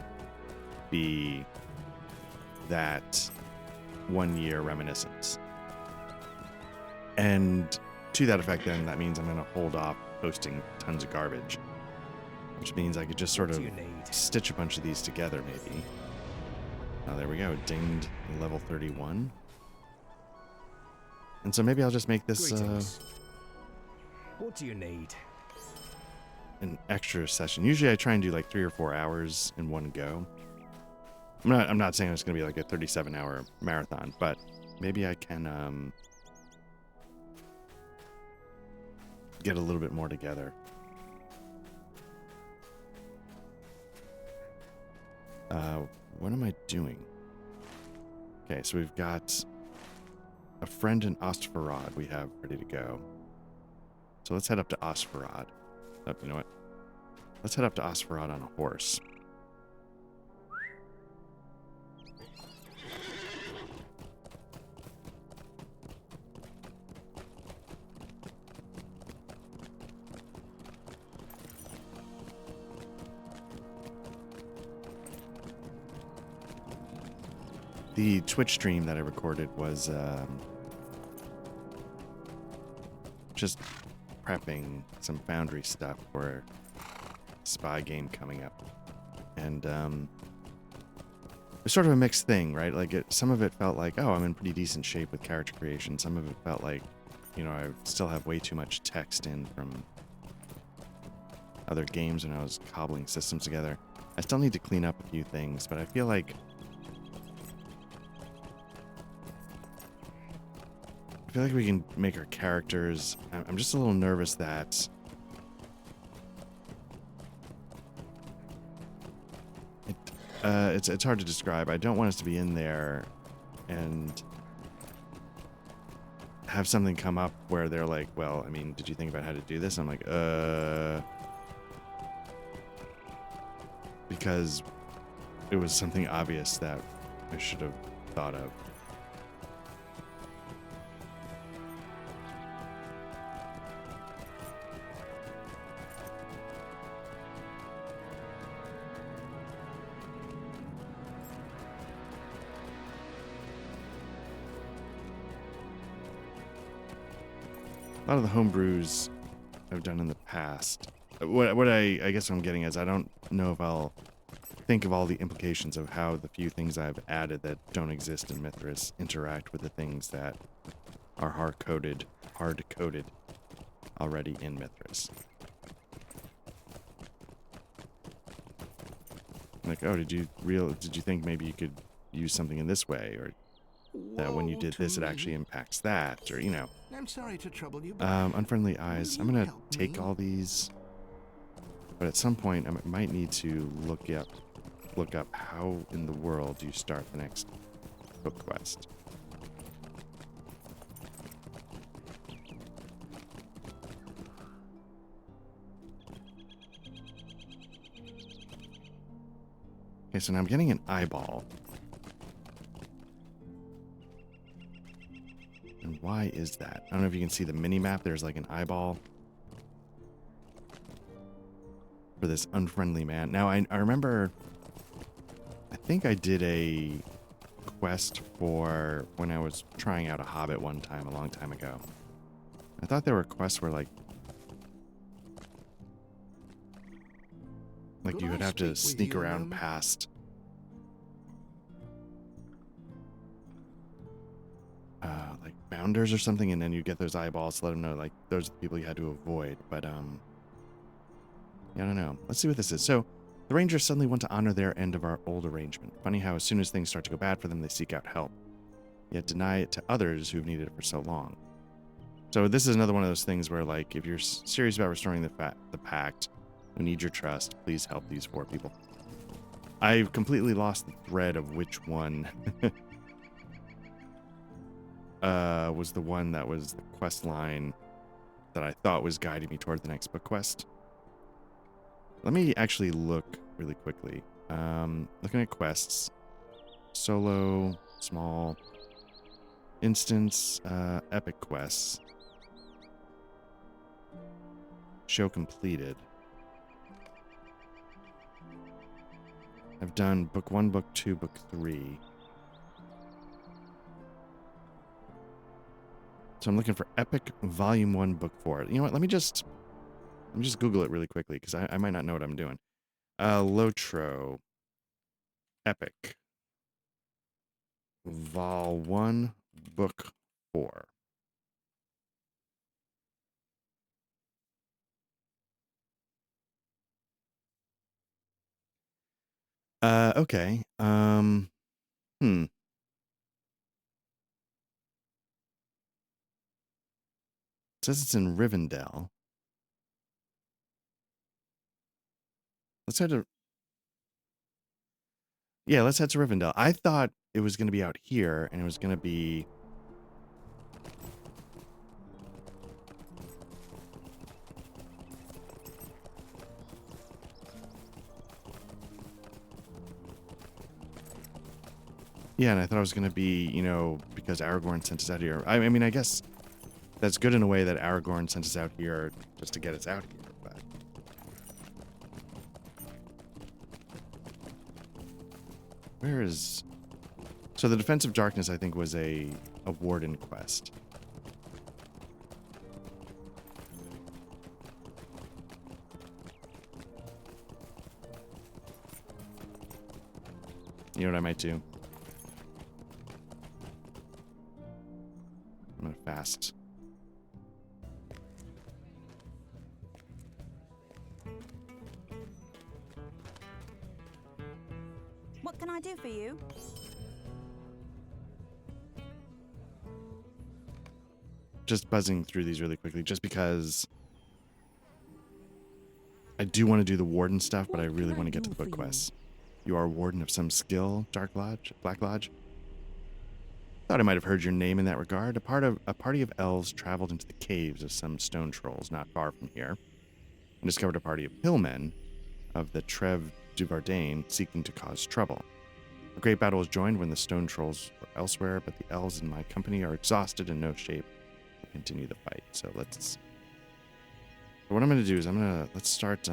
be that 1 year reminiscence. And to that effect, then, that means I'm going to hold off posting tons of garbage. Which means I could just sort of stitch a bunch of these together, maybe. Oh, there we go. Dinged level 31. And so maybe I'll just make this What do you need? an extra session. Usually I try and do like 3 or 4 hours in one go. I'm not saying it's going to be like a 37-hour marathon, but maybe I can get a little bit more together. What am I doing? Okay, so we've got a friend in Ostfarad we have ready to go. So let's head up to Ostfarad. Oh, you know what? Let's head up to Ostfarad on a horse. The Twitch stream that I recorded was just prepping some Foundry stuff for a spy game coming up. And it's sort of a mixed thing, right? Like, some of it felt like, oh, I'm in pretty decent shape with character creation. Some of it felt like, I still have way too much text in from other games when I was cobbling systems together. I still need to clean up a few things, but I feel like we can make our characters... I'm just a little nervous that... It's hard to describe. I don't want us to be in there and have something come up where they're like, well, I mean, did you think about how to do this? I'm like, because it was something obvious that I should have thought of. A lot of the homebrews I've done in the past. What I guess what I'm getting is I don't know if I'll think of all the implications of how the few things I've added that don't exist in Mithras interact with the things that are hard-coded already in Mithras. Like, oh, did you think maybe you could use something in this way, or that when you Woe did to this it me. actually impacts that, or, you know. I'm sorry to trouble you, but Unfriendly eyes. will I'm you gonna help take me? all these, but at some point I might need to look up how in the world do you start the next book quest. Okay, so now I'm getting an eyeball. And why is that? I don't know if you can see the mini map. There's like an eyeball for this unfriendly man. Now, I remember, I think I did a quest for when I was trying out a Hobbit one time, a long time ago. I thought there were quests where like Could you would I have to speak with sneak you, around past like bounders or something, and then you get those eyeballs to let them know like those are the people you had to avoid. But yeah, I don't know. Let's see what this is. So the Rangers suddenly want to honor their end of our old arrangement. Funny how as soon as things start to go bad for them, they seek out help, yet deny it to others who've needed it for so long. So this is another one of those things where, like, if you're serious about restoring the pact, we need your trust. Please help these 4 people. I've completely lost the thread of which one was the one that was the quest line that I thought was guiding me toward the next book quest. Let me actually look really quickly. Looking at quests. Solo, small, instance, epic quests. Show completed. I've done book 1, book 2, book 3. So I'm looking for Epic Volume 1, Book 4. You know what? Let me just Google it really quickly because I might not know what I'm doing. Lotro Epic Vol 1, Book 4. Okay. It says it's in Rivendell. Let's head to... Yeah, let's head to Rivendell. I thought it was going to be out here, and it was going to be... Yeah, and I thought it was going to be, you know, because Aragorn sent us out here. I mean, I guess that's good in a way that Aragorn sent us out here just to get us out here, but... Where is... So the Defense of Darkness, I think, was a Warden quest. You know what I might do? I'm gonna fast. What can I do for you? Just buzzing through these really quickly, just because I do want to do the Warden stuff, but I really want to get to the book quests. You are a Warden of some skill, Dark Lodge, Black Lodge. Thought I might have heard your name in that regard. A party of elves traveled into the caves of some stone trolls not far from here, and discovered a party of hillmen of the Trev Duvardain seeking to cause trouble. A great battle was joined when the stone trolls were elsewhere, but the elves in my company are exhausted and no shape to continue the fight. So let's... What I'm going to do is let's start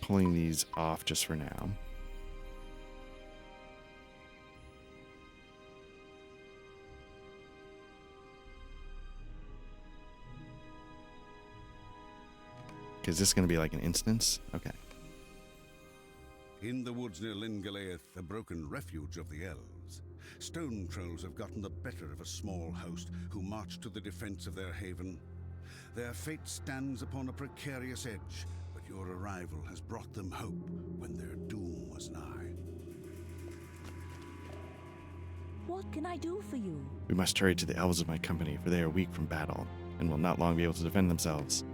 pulling these off just for now. Is this going to be like an instance? Okay. In the woods near Lingalaeth, a broken refuge of the elves, stone trolls have gotten the better of a small host who march to the defense of their haven. Their fate stands upon a precarious edge, but your arrival has brought them hope when their doom was nigh. What can I do for you? We must hurry to the elves of my company, for they are weak from battle, and will not long be able to defend themselves.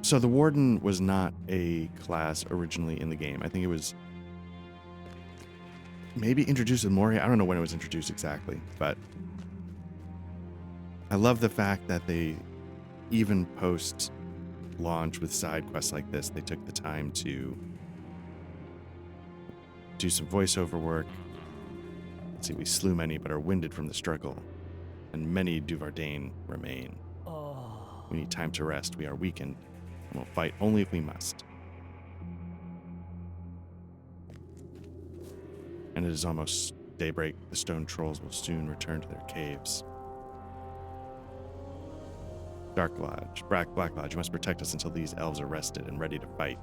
So the Warden was not a class originally in the game. I think it was maybe introduced in Moria. I don't know when it was introduced exactly, but I love the fact that they, even post-launch with side quests like this, they took the time to do some voiceover work. Let's see, we slew many, but are winded from the struggle, and many Duvardain remain. Oh. We need time to rest. We are weakened, and will fight only if we must. And it is almost daybreak. The stone trolls will soon return to their caves. Dark Lodge, Black Lodge, you must protect us until these elves are rested and ready to fight.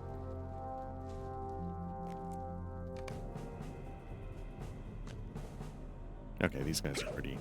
Okay, these guys are pretty...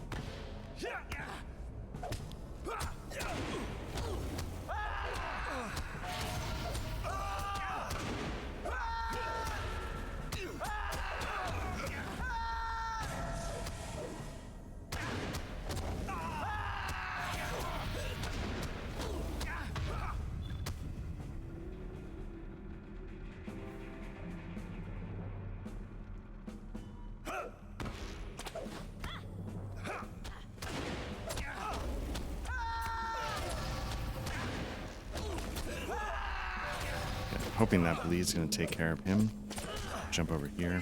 hoping that bleed's going to take care of him. Jump over here.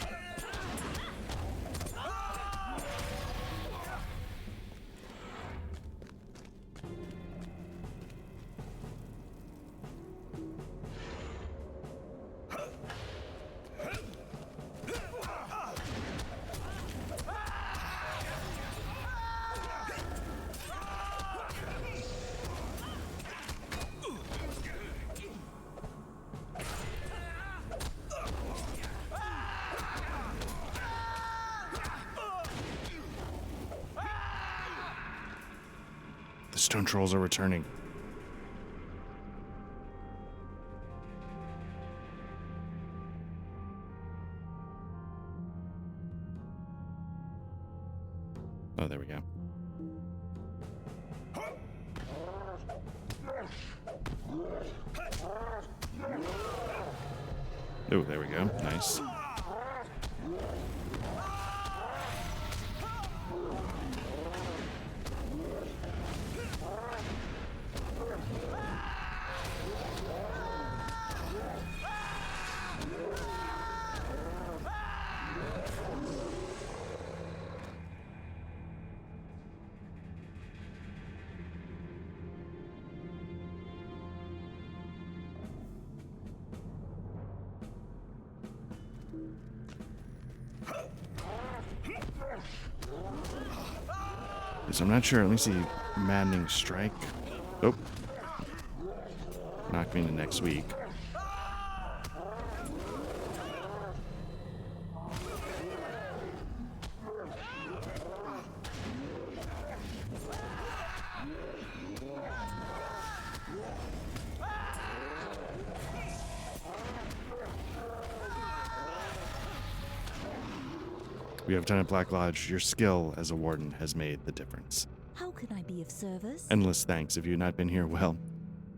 The stone trolls are returning. Oh, there we go. Oh, there we go. Nice. So I'm not sure. Let me see. Maddening Strike. Oh. Knock me into next week. We have Lieutenant Black Lodge. Your skill as a warden has made the difference. How can I be of service? Endless thanks. If you had not been here, well,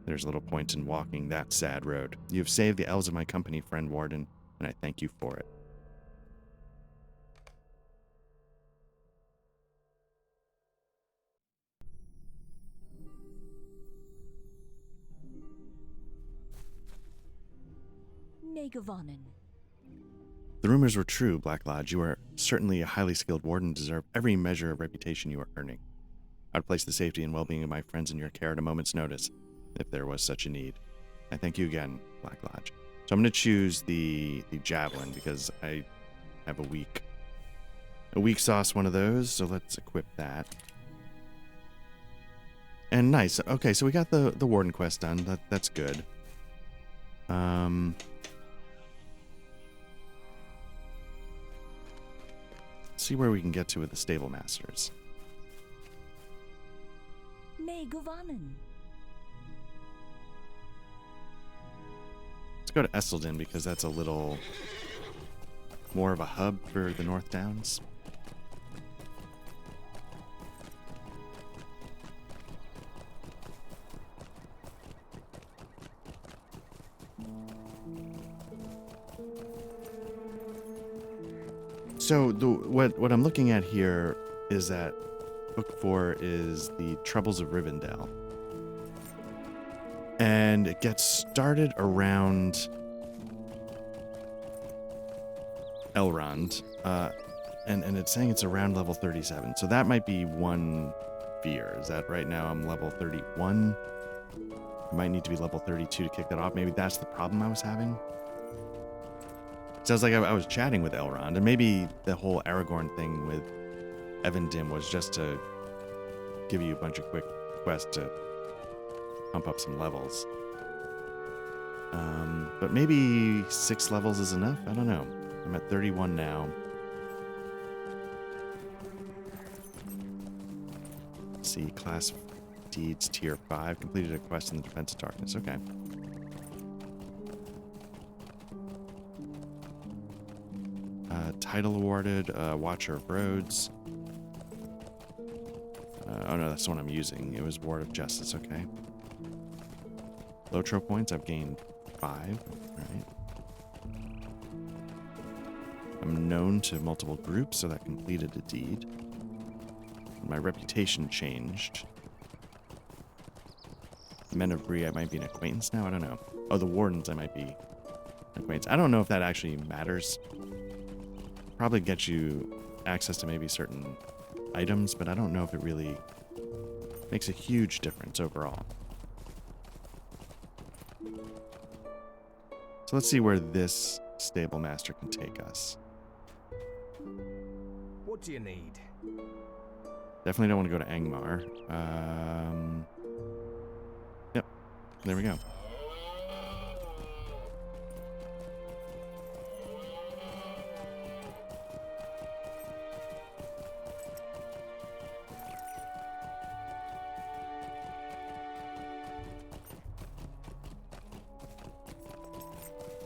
there's little point in walking that sad road. You have saved the elves of my company, friend warden, and I thank you for it. Negavonin. The rumors were true, Black Lodge. You are certainly a highly skilled warden and deserve every measure of reputation you are earning. I would place the safety and well-being of my friends in your care at a moment's notice, if there was such a need. I thank you again, Black Lodge. So I'm going to choose the javelin because I have a weak sauce one of those, so let's equip that. And nice. Okay, so we got the warden quest done. That's good. See where we can get to with the stable masters. Nee gewonnen. Let's go to Esselden because that's a little more of a hub for the North Downs. So what I'm looking at here is that book 4 is the Troubles of Rivendell. And it gets started around Elrond. And it's saying it's around level 37. So that might be one fear. Is that right now I'm level 31? I might need to be level 32 to kick that off. Maybe that's the problem I was having. Sounds like I was chatting with Elrond, and maybe the whole Aragorn thing with Evendim was just to give you a bunch of quick quests to pump up some levels. But maybe 6 levels is enough? I don't know. I'm at 31 now. Let's see, class deeds tier 5. Completed a quest in the Defense of Darkness. Okay. Title awarded, Watcher of Roads. Oh no, that's the one I'm using. It was Ward of Justice, okay. Lotro points, I've gained 5. Alright. I'm known to multiple groups, so that completed a deed. My reputation changed. Men of Bree, I might be an acquaintance now? I don't know. Oh, the Wardens, I might be an acquaintance. I don't know if that actually matters. Probably get you access to maybe certain items, but I don't know if it really makes a huge difference overall. So let's see where this stable master can take us. What do you need? Definitely don't want to go to Angmar. Yep, there we go.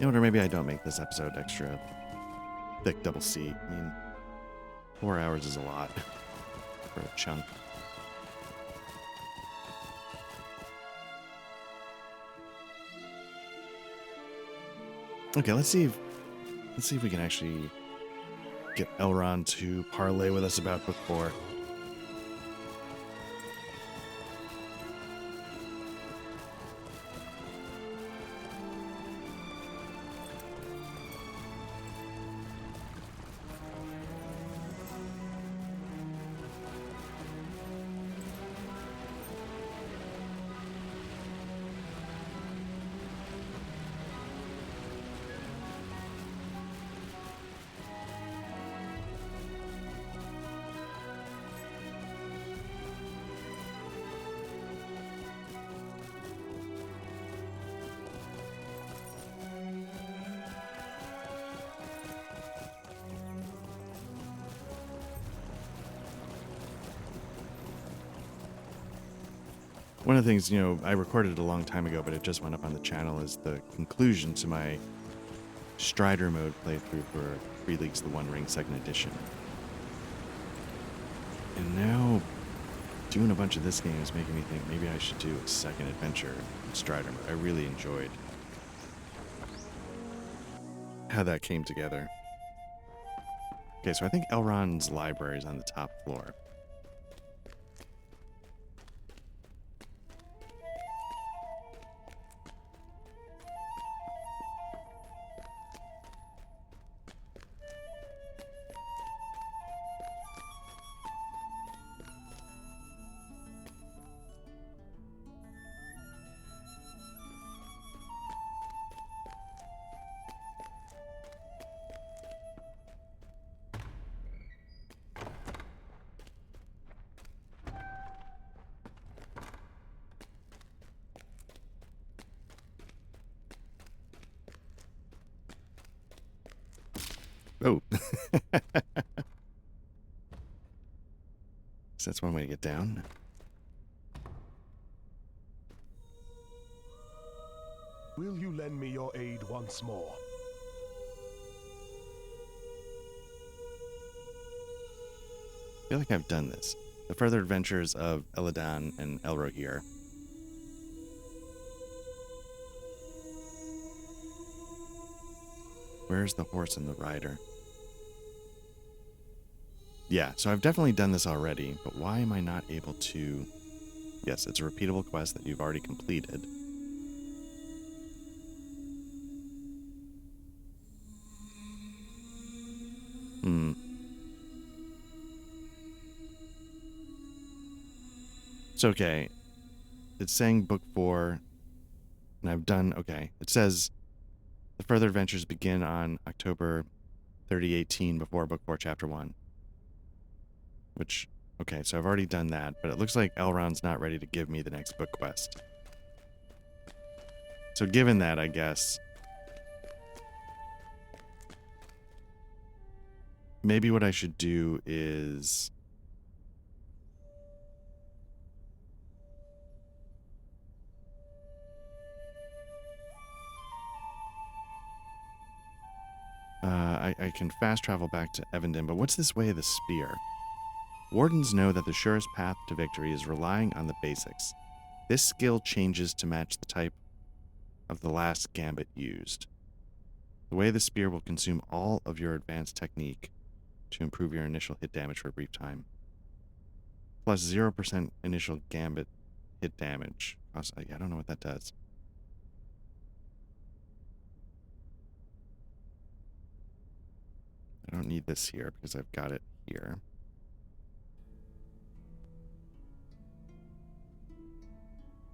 You know what, or maybe I don't make this episode extra thick double C. I mean, 4 hours is a lot for a chunk. Okay, let's see if we can actually get Elrond to parlay with us about book 4. One of the things, I recorded it a long time ago, but it just went up on the channel, is the conclusion to my Strider mode playthrough for 3 Leagues of the One Ring 2nd Edition. And now, doing a bunch of this game is making me think maybe I should do a second adventure in Strider mode. I really enjoyed how that came together. Okay, so I think Elrond's library is on the top floor. Oh. So that's one way to get down. Will you lend me your aid once more? I feel like I've done this. The further adventures of Eladan and Elrohir. Where's the horse and the rider? Yeah, so I've definitely done this already, but why am I not able to... Yes, it's a repeatable quest that you've already completed. It's okay. It's saying book 4, and I've done... Okay, it says the further adventures begin on October 3018 before book 4, chapter 1. Which, okay, so I've already done that, but it looks like Elrond's not ready to give me the next book quest. So given that, I guess, maybe what I should do is... I can fast travel back to Evendim, but what's this way of the spear? Wardens know that the surest path to victory is relying on the basics. This skill changes to match the type of the last gambit used. The way of the spear will consume all of your advanced technique to improve your initial hit damage for a brief time. Plus 0% initial gambit hit damage. I don't know what that does. I don't need this here because I've got it here.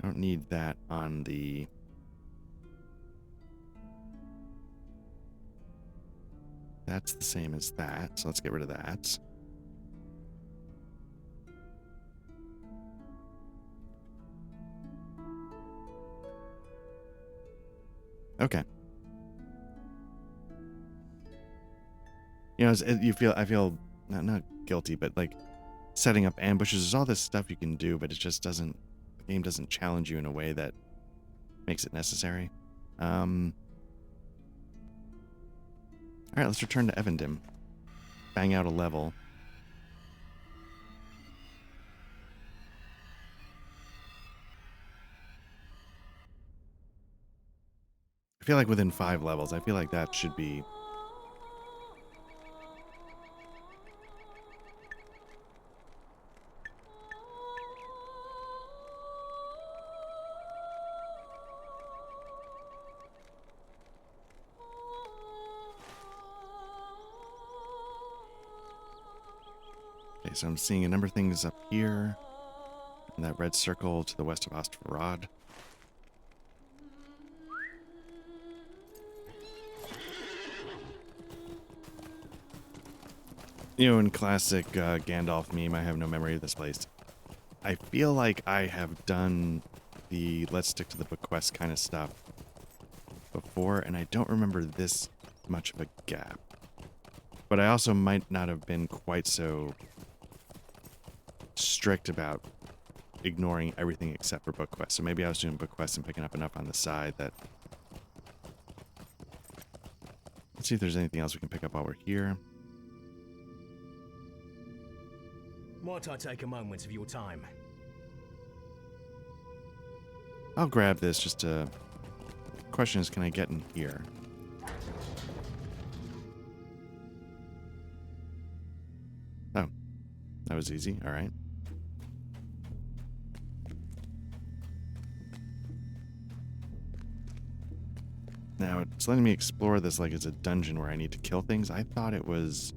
I don't need that on the... That's the same as that, so let's get rid of that. Okay. You know, I feel not guilty, but like setting up ambushes. There's all this stuff you can do, but it just doesn't. The game doesn't challenge you in a way that makes it necessary. All right, let's return to Evendim. Bang out a level. I feel like within 5 levels, I feel like that should be... Okay, so I'm seeing a number of things up here. And that red circle to the west of Ostvarad. You know, in classic Gandalf meme, I have no memory of this place. I feel like I have done the let's stick to the book quest kind of stuff before, and I don't remember this much of a gap. But I also might not have been quite so strict about ignoring everything except for book quests. So maybe I was doing book quests and picking up enough on the side that... Let's see if there's anything else we can pick up while we're here. Might I take a moment of your time? I'll grab this just to... Question is, can I get in here? Oh. That was easy. All right. Now, it's letting me explore this like it's a dungeon where I need to kill things. I thought it was...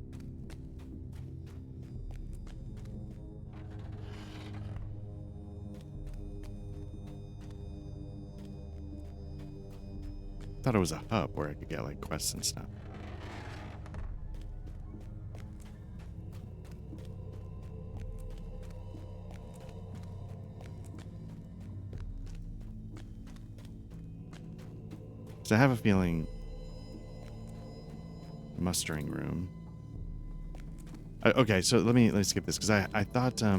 I thought it was a hub where I could get, like, quests and stuff. So I have a feeling Mustering room. Okay, so let me skip this because I thought I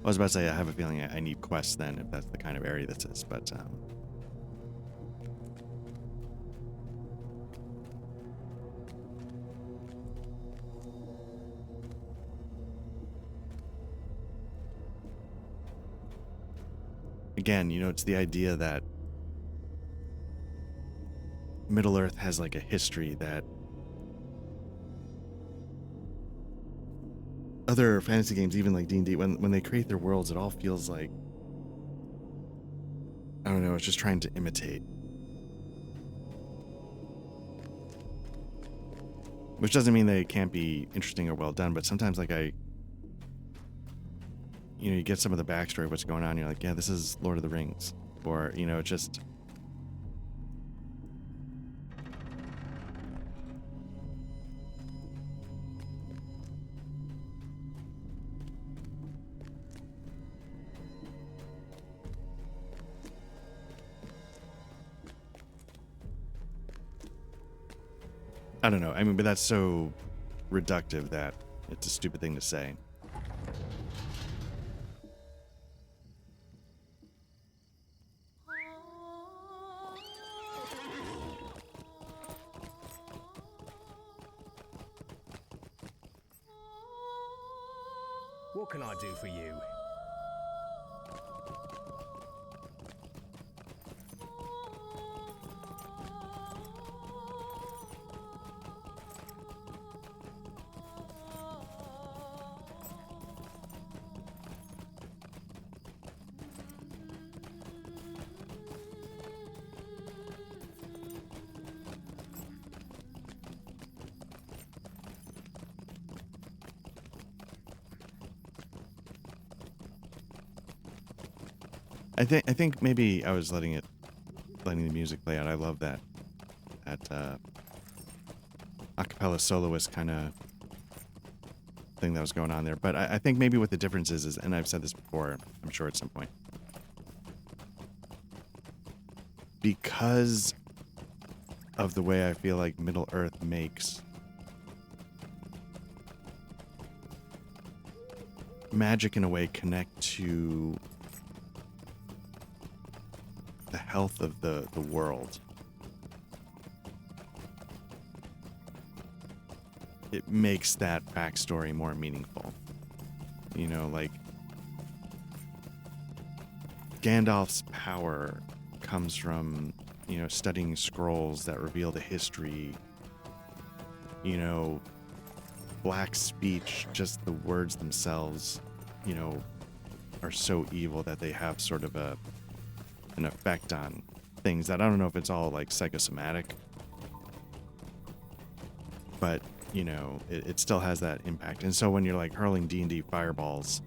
was about to say I have a feeling I need quests then if that's the kind of area this is, but again, it's the idea that Middle Earth has like a history that other fantasy games, even like D&D, when they create their worlds, it all feels like, I don't know, it's just trying to imitate. Which doesn't mean they can't be interesting or well done, but sometimes like you get some of the backstory of what's going on, you're like, yeah, this is Lord of the Rings. Or, it just... I don't know. I mean, but that's so reductive that it's a stupid thing to say. What can I do for you? I think maybe I was letting the music play out. I love that acapella soloist kind of thing that was going on there. But I think maybe what the difference is, and I've said this before, I'm sure at some point, because of the way I feel like Middle Earth makes magic in a way connect to the health of the world. It makes that backstory more meaningful. Like Gandalf's power comes from, studying scrolls that reveal the history. Black speech, just the words themselves, are so evil that they have sort of an effect on things that I don't know if it's all like psychosomatic, but it still has that impact. And so when you're like hurling D&D fireballs,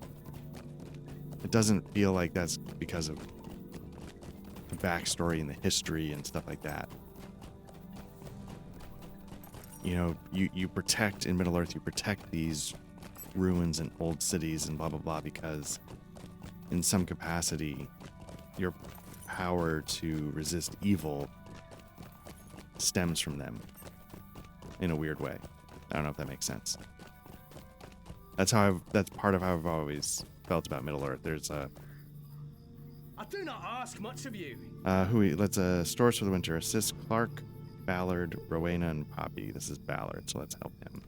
it doesn't feel like that's because of the backstory and the history and stuff like that. You protect in Middle Earth, you protect these ruins and old cities and blah blah blah because in some capacity your power to resist evil stems from them in a weird way. I don't know if that makes sense. That's part of how I've always felt about Middle Earth. There's I do not ask much of you. let's stores for the winter. Assist Clark, Ballard, Rowena, and Poppy. This is Ballard, so let's help him.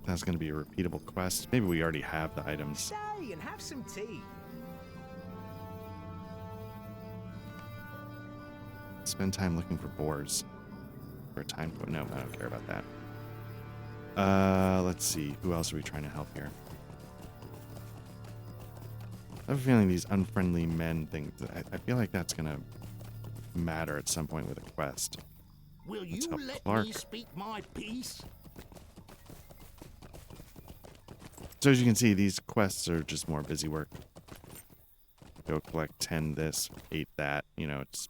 That's going to be a repeatable quest. Maybe we already have the items. Stay and have some tea. Spend time looking for boars. For a time quote. No, I don't care about that. Let's see. Who else are we trying to help here? I have a feeling these unfriendly men things, I feel like that's going to matter at some point with a quest. Will Let's you help let Clark. me speak my piece? So as you can see, these quests are just more busy work. Go collect 10 this, 8 that. It's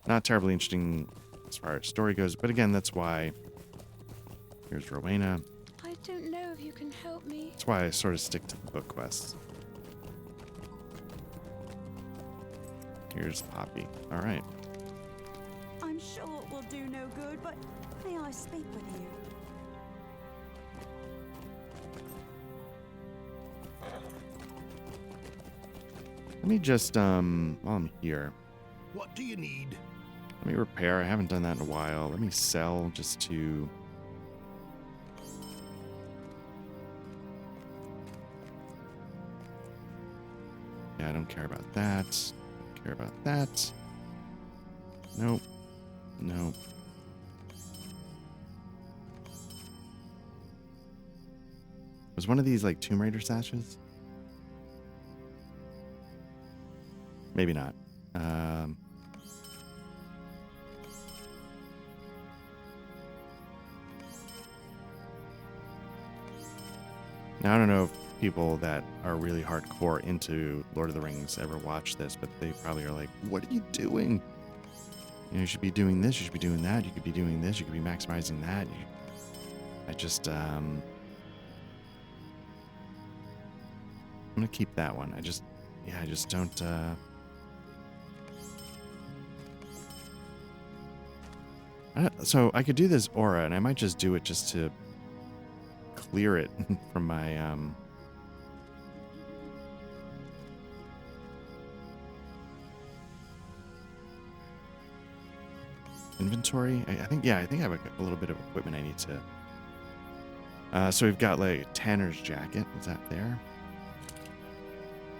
not terribly interesting as far as story goes. But again, that's why... Here's Rowena. I don't know if you can help me. That's why I sort of stick to the book quests. Here's Poppy. All right. do no good, but may I speak with you? Let me just, while I'm here, What do you need? let me repair. I haven't done that in a while. Let me sell just to... Yeah, I don't care about that. Don't care about that. Nope. Nope. Was one of these like Tomb Raider sashes? Maybe not. Now, I don't know if people that are really hardcore into Lord of the Rings ever watch this, but they probably are like, what are you doing? You know, you should be doing this, you should be doing that, you could be doing this, you could be maximizing that. I just, I'm gonna keep that one. I just don't, so I could do this aura, and I might just do it just to clear it from my, inventory. I think I have a little bit of equipment I need to. So we've got like Tanner's jacket. Is that there?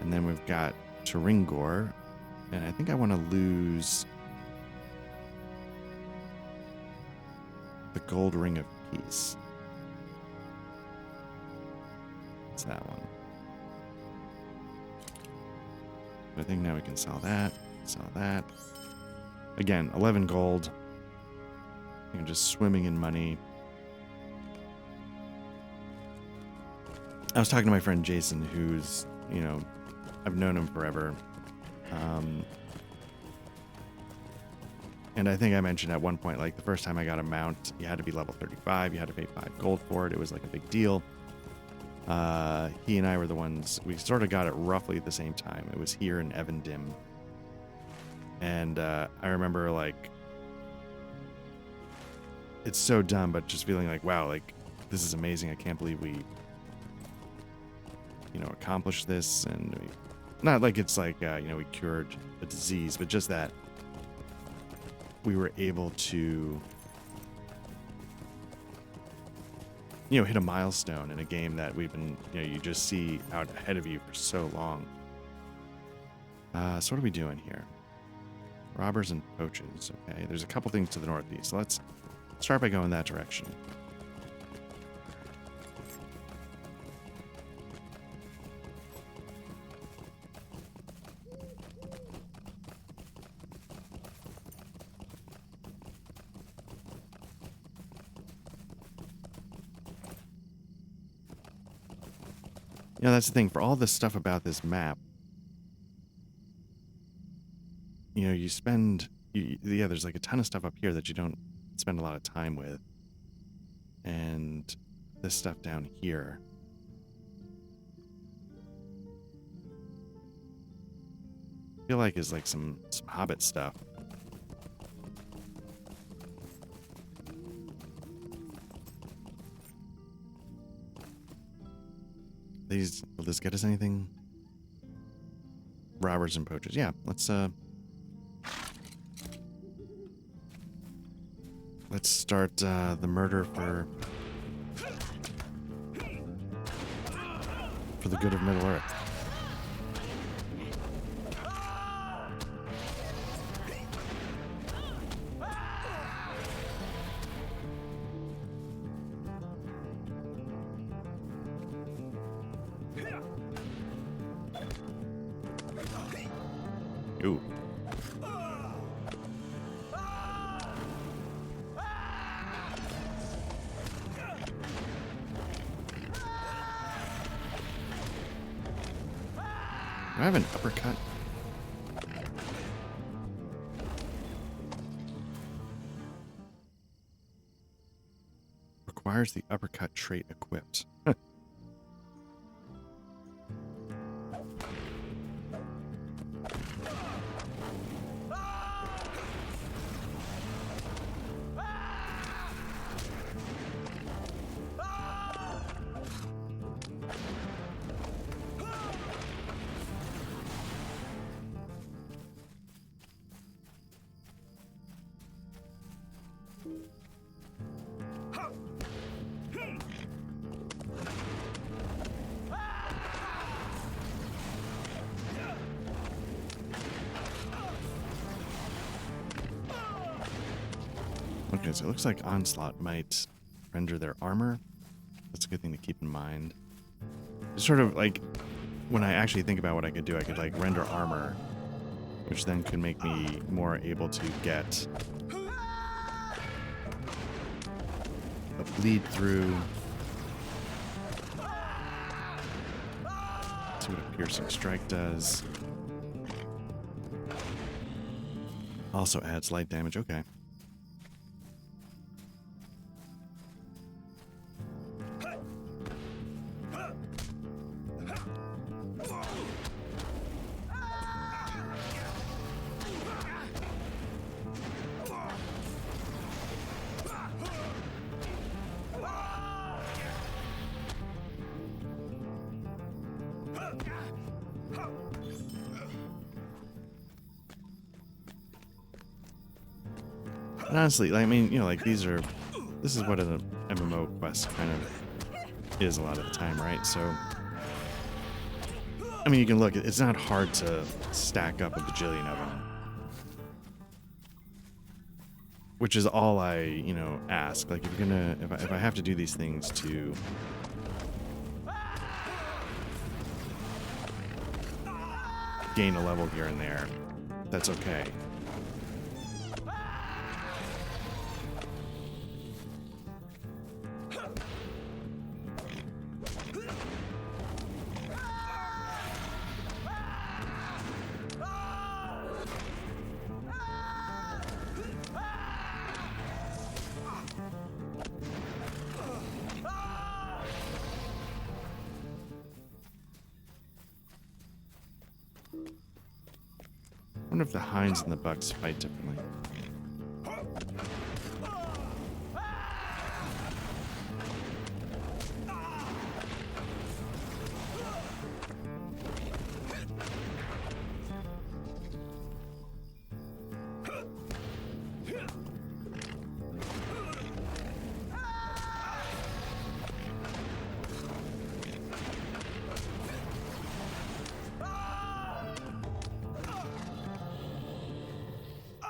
And then we've got Turingor, and I think I want to lose the gold ring of peace. It's that one. I think now we can sell that. Sell that. Again, 11 gold. I'm just swimming in money. I was talking to my friend Jason, who's, you know, I've known him forever. And I think I mentioned at one point, like the first time I got a mount, you had to be level 35. You had to pay 5 gold for it. It was like a big deal. He and I were the ones, we sort of got it roughly at the same time. It was here in Evendim. And I remember, like, it's so dumb, but just feeling like, wow, like, this is amazing. I can't believe we, you know, accomplished this. And we, not like it's like, you know, we cured a disease, but just that we were able to, you know, hit a milestone in a game that we've been, you know, you just see out ahead of you for so long. So what are we doing here? Robbers and poaches. Okay, there's a couple things to the northeast. So let's start by going that direction. You know, that's the thing. For all this stuff about this map, you know, you spend, yeah, there's like a ton of stuff up here that you don't spend a lot of time with. And this stuff down here. I feel like is like some Hobbit stuff. Will this get us anything? Robbers and poachers. Yeah, let's start the murder for the good of Middle Earth. Ooh. Do I have an uppercut? Requires the uppercut trait equipped. Okay, so it looks like Onslaught might render their armor. That's a good thing to keep in mind. It's sort of like, when I actually think about what I could do, I could like render armor, which then could make me more able to get a bleed through. See what a piercing strike does. Also adds light damage. Okay. And honestly, I mean, you know, like this is what an MMO quest kind of is a lot of the time, right? So, I mean, you can look, it's not hard to stack up a bajillion of them. Which is all I, you know, ask. Like, if I have to do these things to gain a level here and there, that's okay. I wonder if the hinds and the bucks fight differently.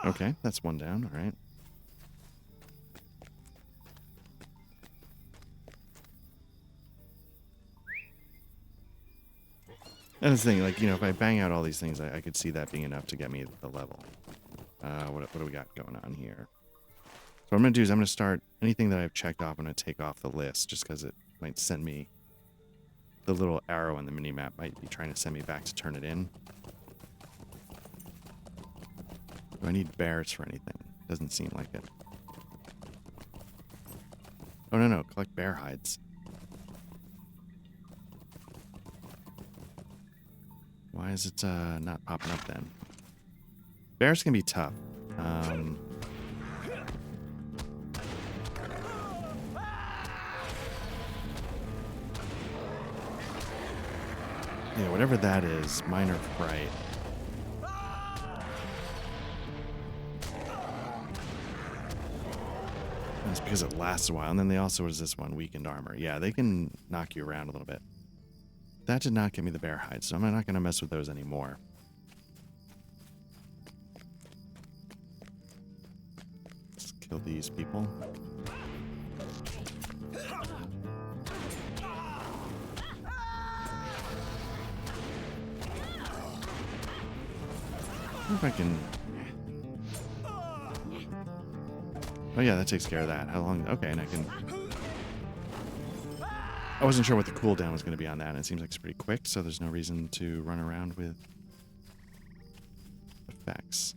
Okay, that's one down, all right. And that's the thing, like, you know, if I bang out all these things, I could see that being enough to get me the level. What do we got going on here? So what I'm going to do is I'm going to start anything that I've checked off, I'm going to take off the list, just because it might send me, the little arrow on the minimap might be trying to send me back to turn it in. Do I need bears for anything? Doesn't seem like it. Oh, no, collect bear hides. Why is it not popping up then? Bears can be tough. Yeah, whatever that is, minor fright. It's because it lasts a while. And then they also, what is this one? Weakened armor. Yeah, they can knock you around a little bit. That did not give me the bear hide, so I'm not going to mess with those anymore. Let's kill these people. I wonder if I can... Oh yeah, that takes care of that. How long? Okay, and I can... I wasn't sure what the cooldown was going to be on that, and it seems like it's pretty quick, so there's no reason to run around with effects.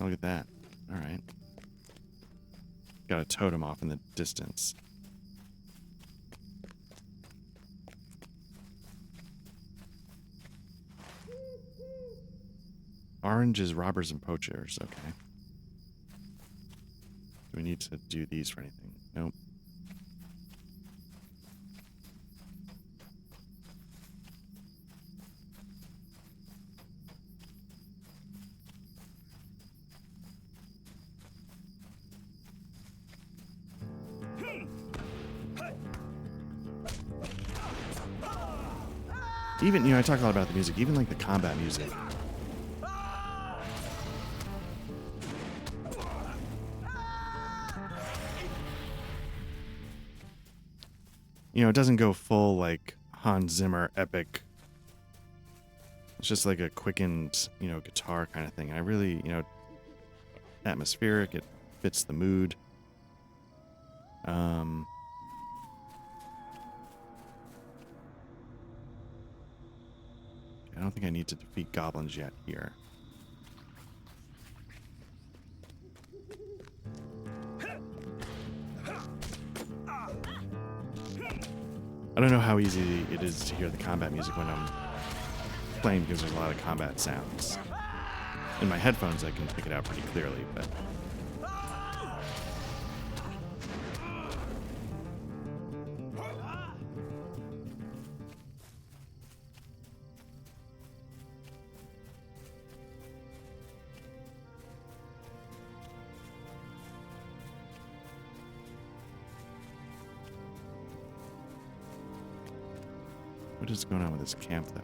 Oh, look at that. Alright. Got a totem off in the distance. Orange is robbers and poachers. Okay. Do we need to do these for anything? Nope. Even, you know, I talk a lot about the music. Even like the combat music You know, it doesn't go full, like, Hans Zimmer epic. It's just like a quickened, you know, guitar kind of thing. I really, you know, atmospheric. It fits the mood. I don't think I need to defeat goblins yet here. I don't know how easy it is to hear the combat music when I'm playing because there's a lot of combat sounds. In my headphones, I can pick it out pretty clearly, but... What is going on with this camp, though?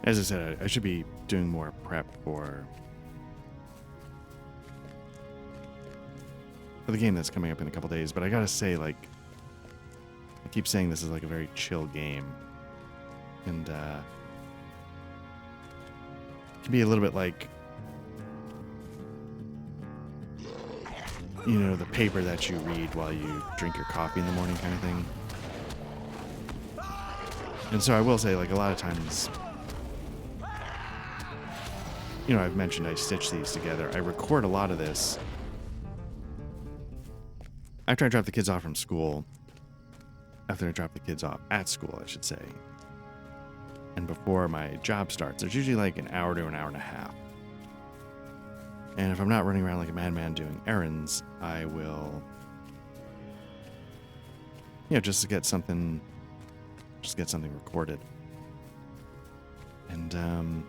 As I said, I should be doing more prep for the game that's coming up in a couple days, but I gotta say, like, I keep saying this is like a very chill game, and it can be a little bit like, you know, the paper that you read while you drink your coffee in the morning kind of thing. And so I will say, like, a lot of times, you know, I've mentioned I stitch these together. I record a lot of this after I drop the kids off from school. After I drop the kids off at school, I should say. And before my job starts, there's usually like an hour to an hour and a half. And if I'm not running around like a madman doing errands, I will, you know, just get something recorded. And,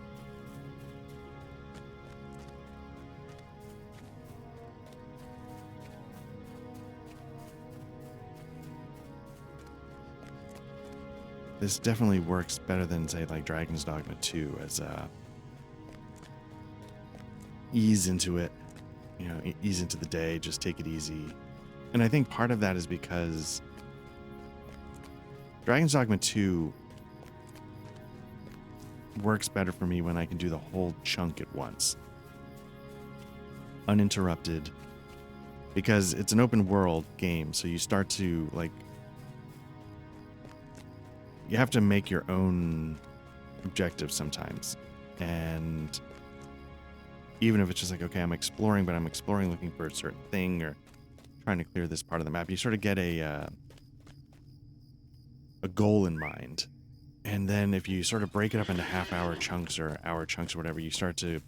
this definitely works better than, say, like Dragon's Dogma 2 as ease into it, you know, ease into the day, just take it easy. And I think part of that is because Dragon's Dogma 2 works better for me when I can do the whole chunk at once, uninterrupted, because it's an open world game, so you start to, like, you have to make your own objectives sometimes. And even if it's just like, okay, I'm exploring, but I'm exploring looking for a certain thing or trying to clear this part of the map, you sort of get a goal in mind. And then if you sort of break it up into half-hour chunks or hour chunks or whatever, you start to,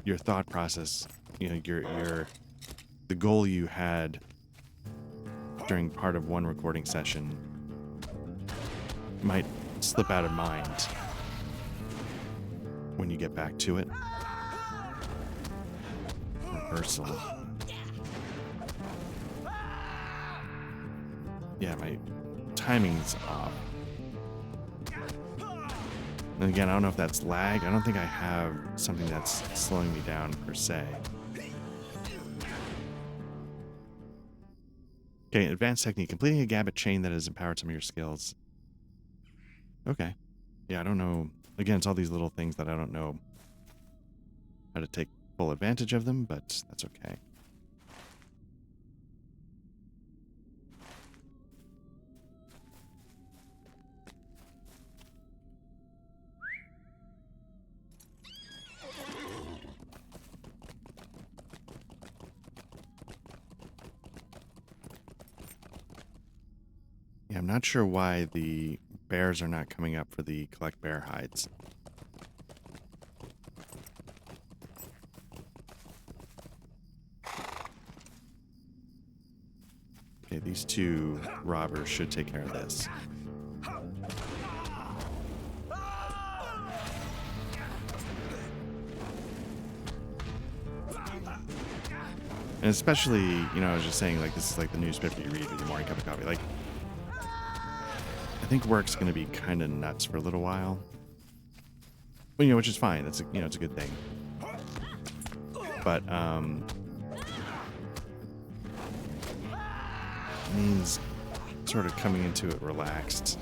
your thought process, you know, the goal you had during part of one recording session might slip out of mind when you get back to it. Reversal. Yeah, my timing's off. And again, I don't know if that's lag. I don't think I have something that's slowing me down per se. Okay, advanced technique. Completing a Gabbett chain that has empowered some of your skills. Okay. Yeah, I don't know. Again, it's all these little things that I don't know how to take full advantage of them, but that's okay. Yeah, I'm not sure why the bears are not coming up for the collect bear hides. Okay, these two robbers should take care of this. And especially, you know, I was just saying, like, this is like the newspaper you read with your morning cup of coffee. Like, I think work's going to be kind of nuts for a little while. Well, you know, which is fine. That's, you know, it's a good thing. But, means sort of coming into it relaxed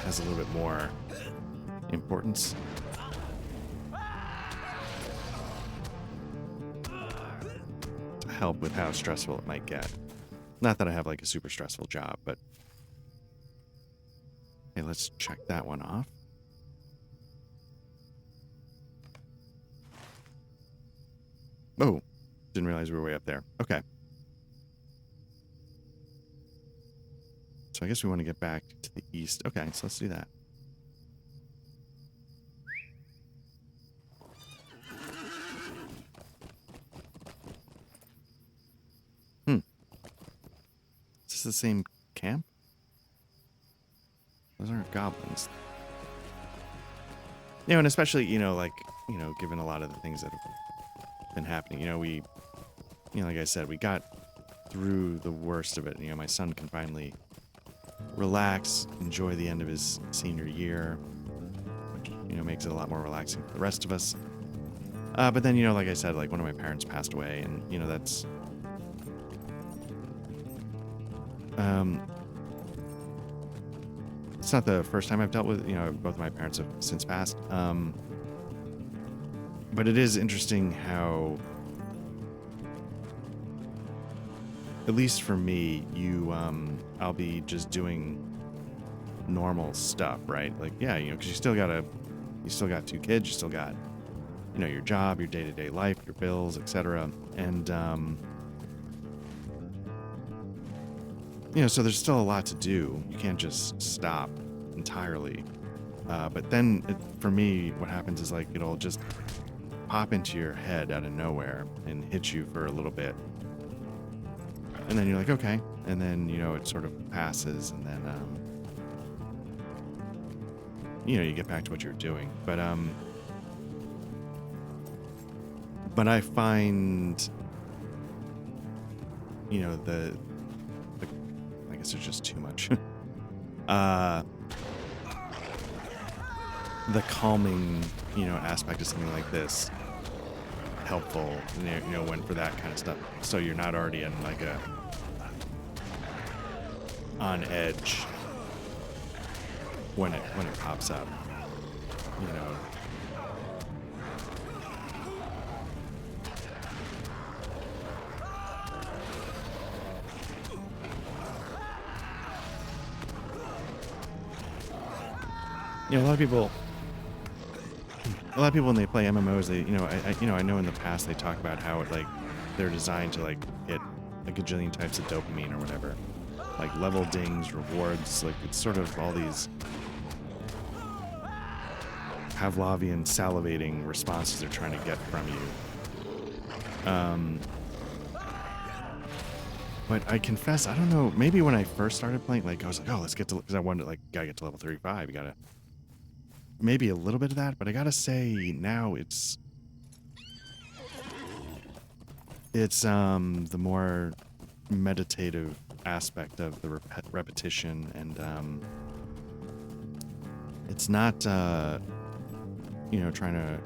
has a little bit more importance. To help with how stressful it might get. Not that I have like a super stressful job, but hey, let's check that one off. Oh, didn't realize we were way up there. Okay. So I guess we want to get back to the east. Okay, so let's do that. Is this the same camp? Those aren't goblins. You know, and especially, you know, like, you know, given a lot of the things that have been happening, you know, we, you know, like I said, we got through the worst of it. You know, my son can finally relax, enjoy the end of his senior year, which, you know, makes it a lot more relaxing for the rest of us. But then, you know, like I said, like one of my parents passed away, and, you know, that's, it's not the first time I've dealt with, you know, both of my parents have since passed. But it is interesting how, at least for me, I'll be just doing normal stuff, right? Like, yeah, you know, because you still got two kids, you still got, you know, your job, your day-to-day life, your bills, etc. And, you know, so there's still a lot to do. You can't just stop entirely. But then, for me, what happens is, like, it'll just pop into your head out of nowhere and hit you for a little bit. And then you're like, okay. And then, you know, it sort of passes, and then, you know, you get back to what you're doing. But I find, you know, I guess there's just too much. The calming, you know, aspect of something like this helpful, you know, when for that kind of stuff. So you're not already in like a on edge when it pops up, you know. You know, a lot of people when they play MMOs, they, I know in the past they talk about how it, like, they're designed to, like, hit a gajillion types of dopamine or whatever, like level dings, rewards, like it's sort of all these Pavlovian salivating responses they're trying to get from you. But I confess, I don't know, maybe when I first started playing, like, I was like, oh, let's get to, because I wanted, like, gotta get to level 35, you gotta, maybe a little bit of that, but I gotta say, now it's the more meditative aspect of the repetition, and it's not, you know, trying to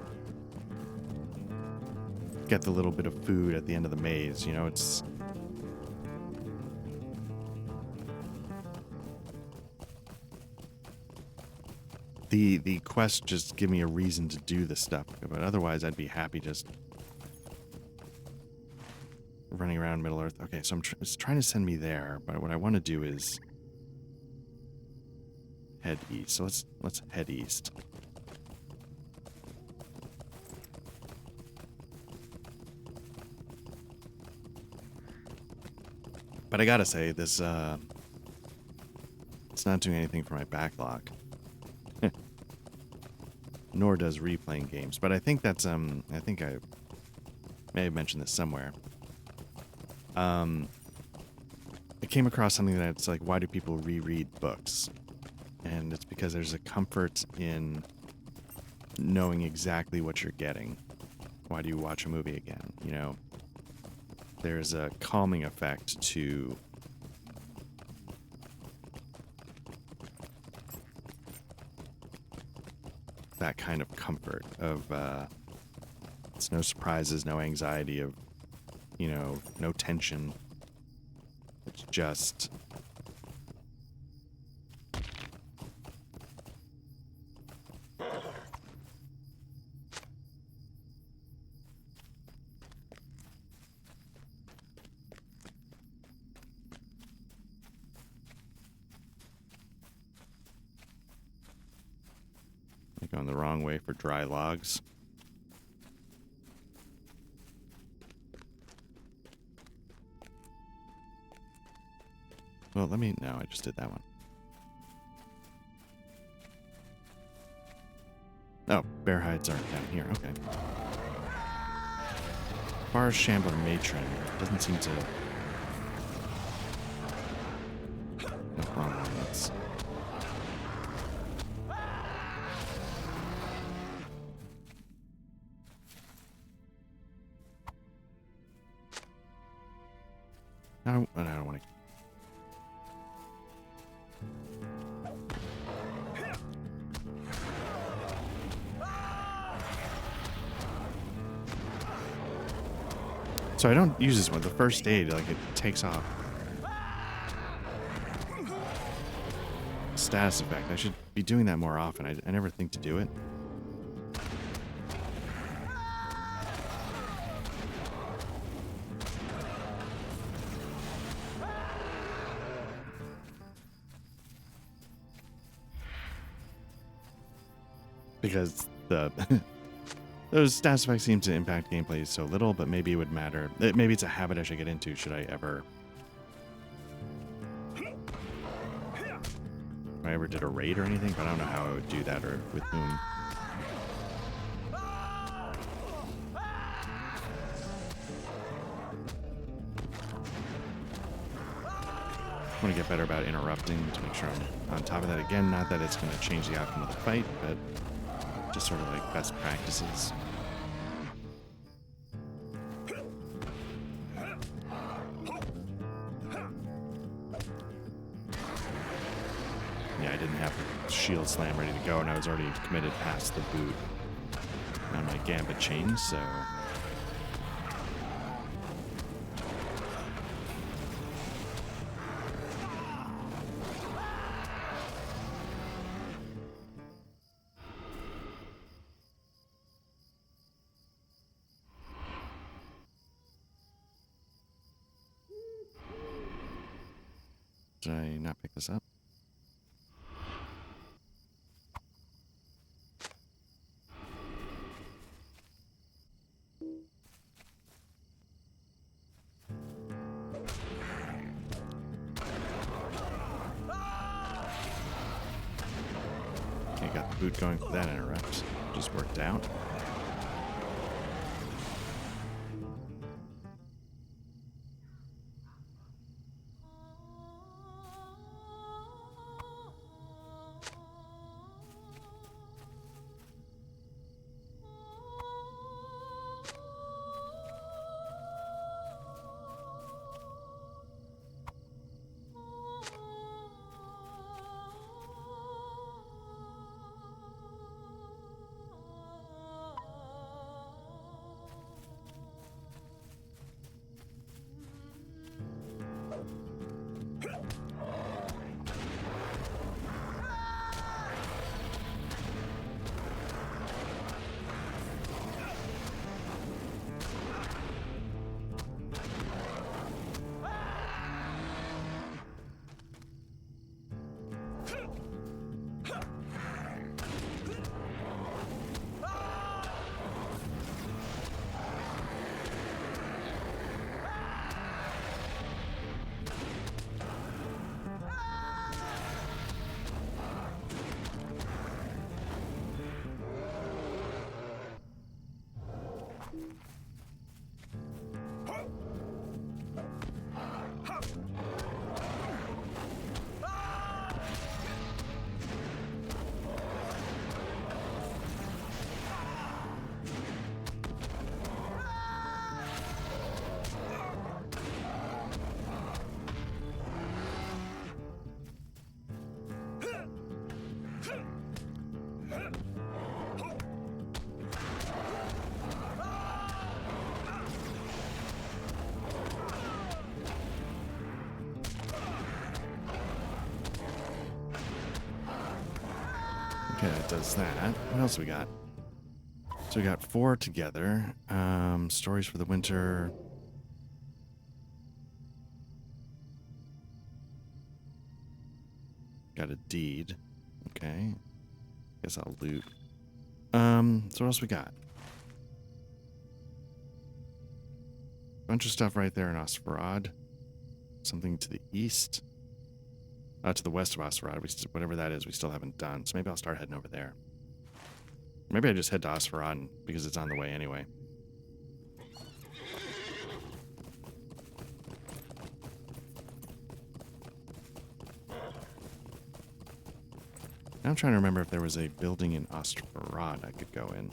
get the little bit of food at the end of the maze, you know, it's, the quest just give me a reason to do the stuff, but otherwise I'd be happy just running around Middle Earth. Okay, so it's trying to send me there, but what I want to do is head east. So let's head east. But I gotta say, this It's not doing anything for my backlog. Nor does replaying games. But I think that's, I think I may have mentioned this somewhere. I came across something that's like, why do people reread books? And it's because there's a comfort in knowing exactly what you're getting. Why do you watch a movie again? You know, there's a calming effect to that kind of comfort of, it's no surprises, no anxiety of, you know, no tension. It's just going the wrong way for dry logs. Well, no, I just did that one. Oh, bear hides aren't down here, okay. Bar Shambler Matron doesn't seem to... No, wrong one, that's... I don't want to... So I don't use this one. The first aid, like, it takes off. Status effect. I should be doing that more often. I never think to do it. Because the those status effects seem to impact gameplay so little, but maybe it would matter. Maybe it's a habit I should get into should I ever... If I ever did a raid or anything, but I don't know how I would do that or with whom. I want to get better about interrupting to make sure I'm on top of that. Again, not that it's going to change the outcome of the fight, but just sort of like best practices. Yeah, I didn't have the shield slam ready to go, and I was already committed past the boot on my gambit chain, so... Did I not pick this up? Okay, got the boot going for that interrupt. Just worked out. Okay, that does that. What else we got? So we got 4 together. Stories for the winter. Got a deed. Okay. Guess I'll loot. So what else we got? Bunch of stuff right there in Osferad. Something to the east. To the west of Osferad. Whatever that is, we still haven't done. So maybe I'll start heading over there. Maybe I just head to Osferad because it's on the way anyway. Now I'm trying to remember if there was a building in Osferad I could go in.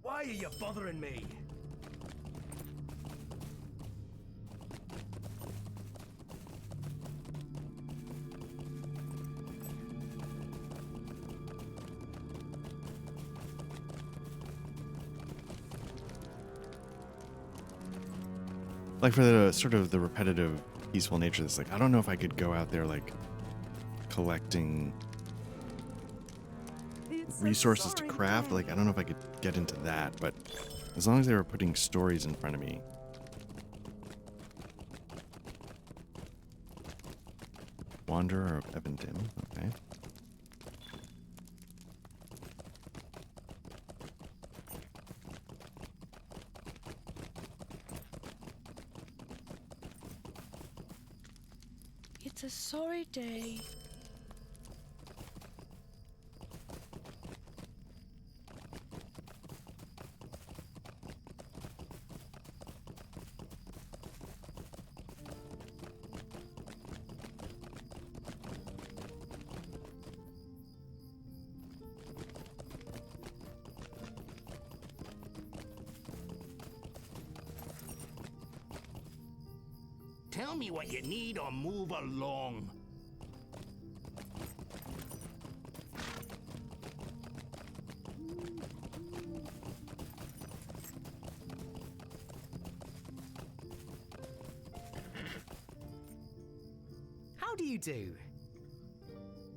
Why are you bothering me? Like for the sort of the repetitive, peaceful nature of this, like I don't know if I could go out there like collecting resources to craft. Like I don't know if I could get into that, but as long as they were putting stories in front of me. Wanderer of Evendim, okay. It's a sorry day. Tell me what you need or move along. How do you do?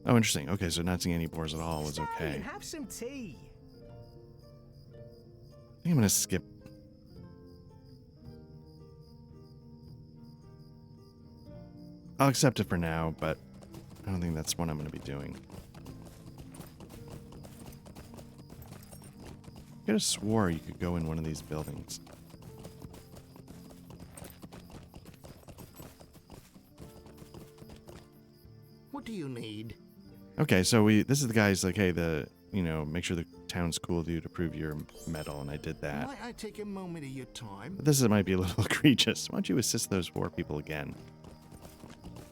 Oh, interesting. Okay, so not seeing any boars at all was Stay okay. and have some tea. I think I'm gonna skip. I'll accept it for now, but I don't think that's what I'm gonna be doing. I could have swore you could go in one of these buildings. What do you need? Okay, so this is the guy who's like, hey, make sure the town's cool with you to prove your medal, and I did that. Might I take a moment of your time? But this might be a little egregious. Why don't you assist those 4 people again?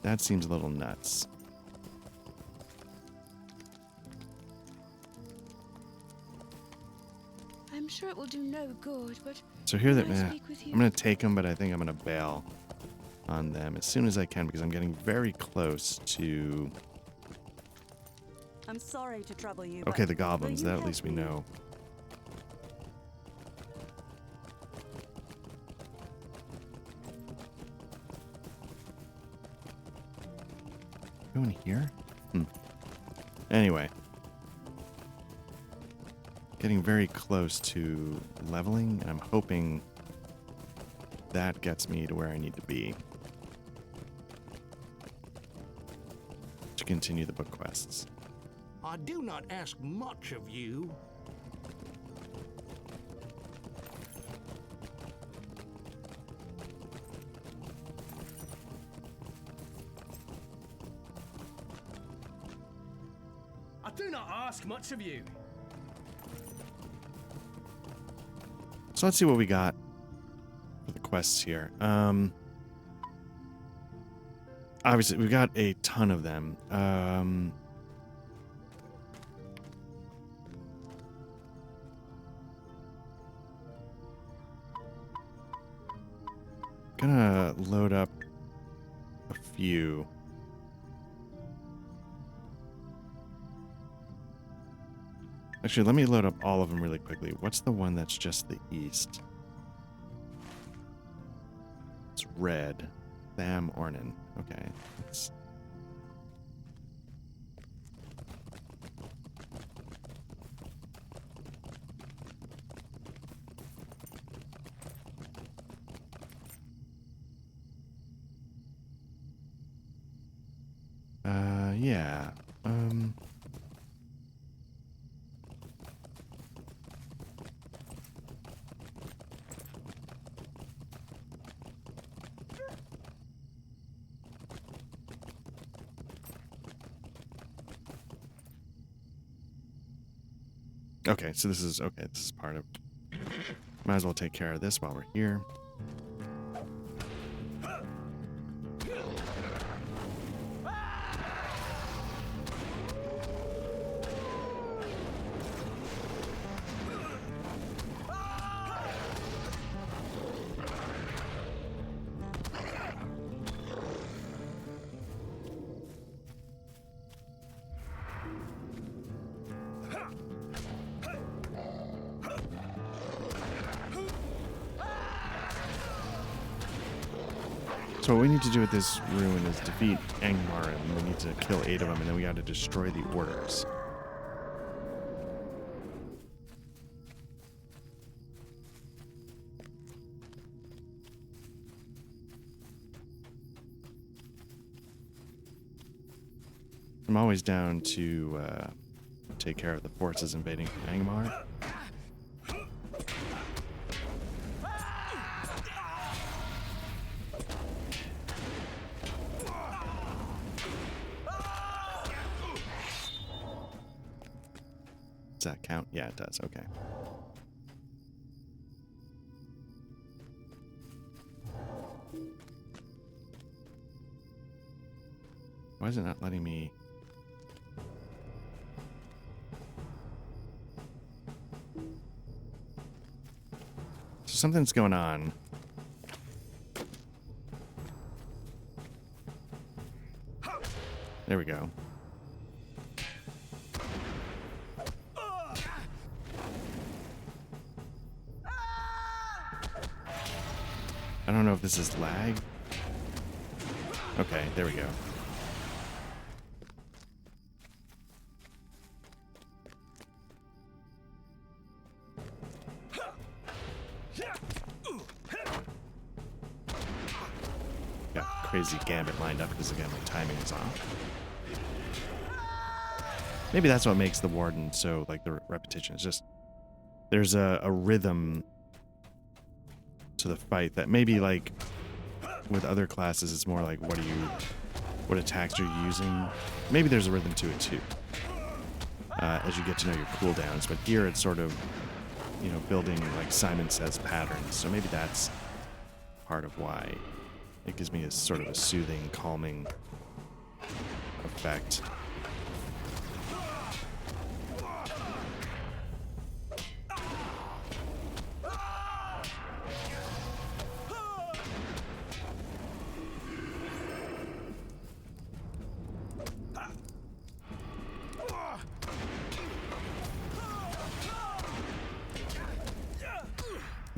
That seems a little nuts. I'm sure it will do no good, but So here that can I speak with you? I'm gonna take them, but I think I'm gonna bail on them as soon as I can because I'm getting very close to. I'm sorry to trouble you. Okay, but the goblins. will you That at least we help me? know. Go in here? Anyway. getting very close to leveling, and I'm hoping that gets me to where I need to be to continue the book quests. I do not ask much of you. I do not ask much of you. So let's see what we got for the quests here. Obviously, we've got a ton of them. Gonna load up a few. Actually, let me load up all of them really quickly. What's the one that's just the east? It's red. Tham Ornan. Okay. Let's... yeah. Okay, so this is okay. This is part of. Might as well take care of this while we're here. So what we need to do with this ruin is defeat Angmar, and we need to kill 8 of them, and then we got to destroy the orders. I'm always down to take care of the forces invading Angmar. Does that count? Yeah, it does. Okay. Why is it not letting me? So something's going on. There we go. I don't know if this is lag. Okay, there we go. Got crazy gambit lined up because again my timing is off. Maybe that's what makes the warden so like the repetition. It's just there's a rhythm to the fight that maybe like with other classes it's more like what attacks are you using. Maybe there's a rhythm to it too as you get to know your cooldowns, but here it's sort of, you know, building like Simon Says patterns, so maybe that's part of why it gives me a sort of a soothing, calming effect.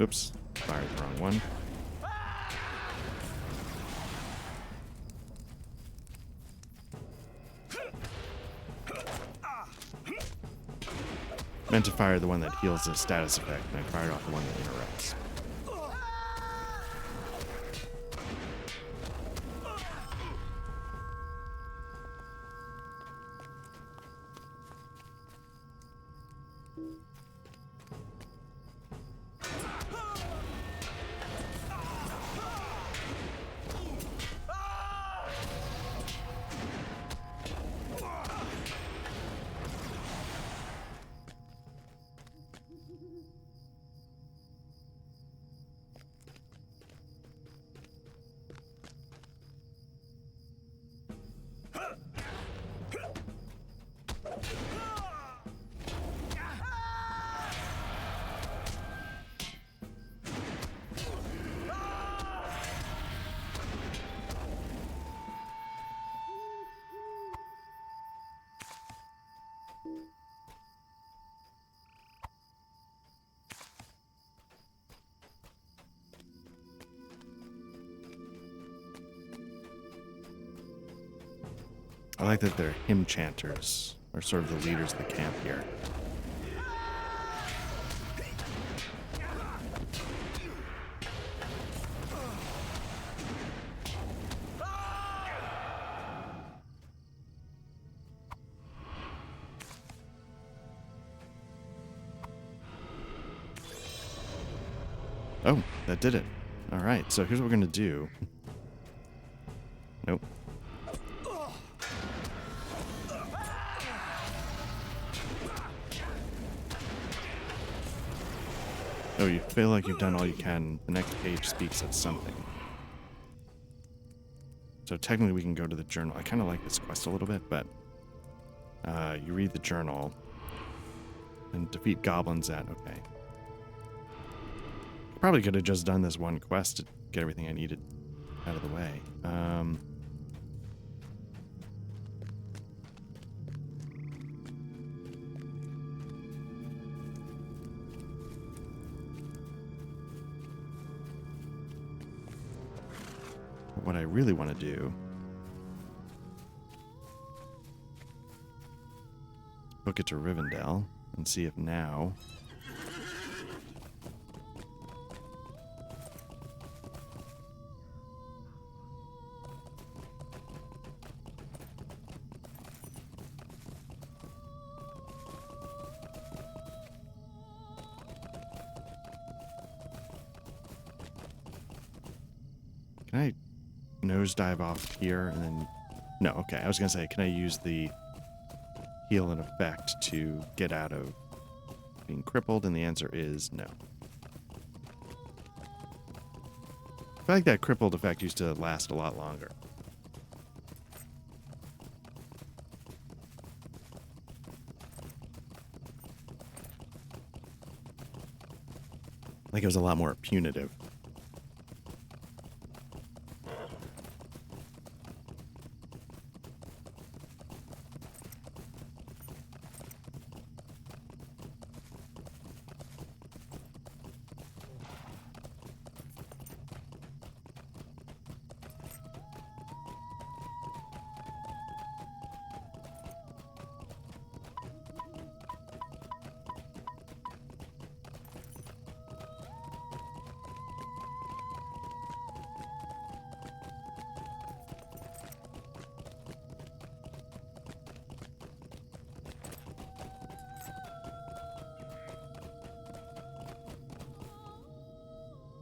Oops, fired the wrong one. Meant to fire the one that heals the status effect, and I fired off the one that interrupts. I like that they're hymn chanters, or sort of the leaders of the camp here. Oh, that did it. All right, so here's what we're going to do. Nope. Oh, you feel like you've done all you can. The next page speaks of something. So technically we can go to the journal. I kind of like this quest a little bit, but you read the journal and defeat goblins at... Okay. Probably could have just done this one quest to get everything I needed out of the way. What I really want to do is book it to Rivendell and see if now can I nosedive off here and then... No, okay. I was going to say, can I use the heal and effect to get out of being crippled? And the answer is no. I feel like that crippled effect used to last a lot longer. Like it was a lot more punitive.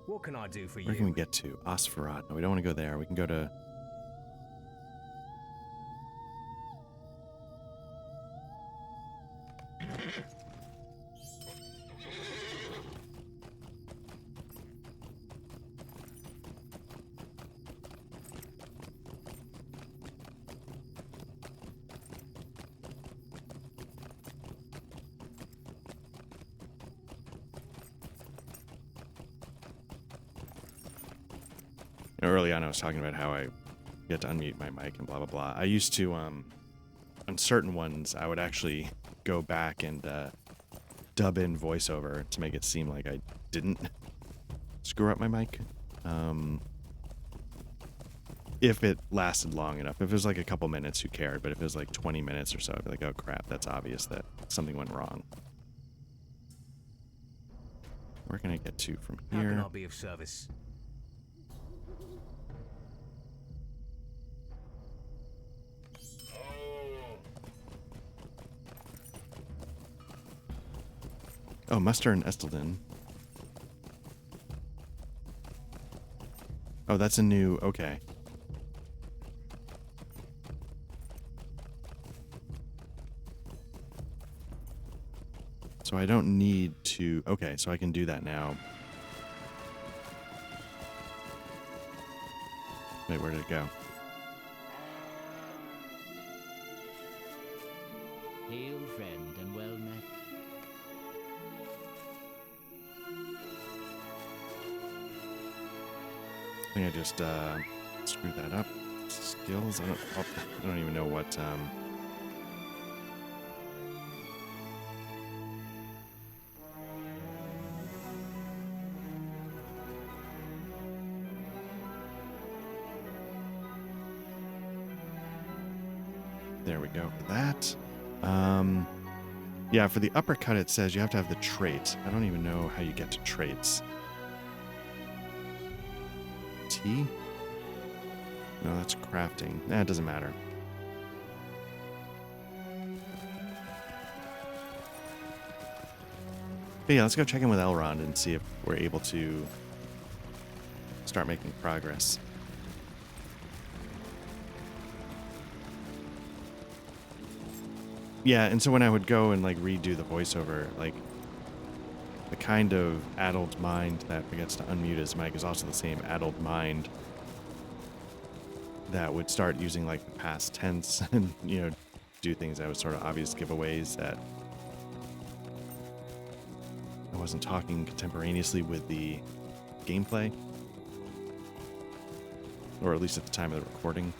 What can I do for Where can we you? get to? Osferat. No, we don't want to go there. We can go to... Early on I was talking about how I get to unmute my mic and blah blah blah. I used to on certain ones I would actually go back and dub in voiceover to make it seem like I didn't screw up my mic. If it lasted long enough. If it was like a couple minutes, who cared? But if it was like 20 minutes or so, I'd be like, oh crap, that's obvious that something went wrong. Where can I get to from How can here? I be of service? Oh, Muster and Estelden. Oh, that's a new... Okay. So I don't need to... Okay, so I can do that now. Wait, where did it go? Hail, friend, and well met. I think I just screwed that up. Skills? I don't even know what... There we go for that. Yeah, for the uppercut it says you have to have the trait. I don't even know how you get to traits. T? No, that's crafting. Nah, it doesn't matter. But yeah, let's go check in with Elrond and see if we're able to start making progress. Yeah, and so when I would go and like redo the voiceover, like the kind of addled mind that forgets to unmute his mic is also the same addled mind that would start using like the past tense and, you know, do things that was sort of obvious giveaways that I wasn't talking contemporaneously with the gameplay, or at least at the time of the recording.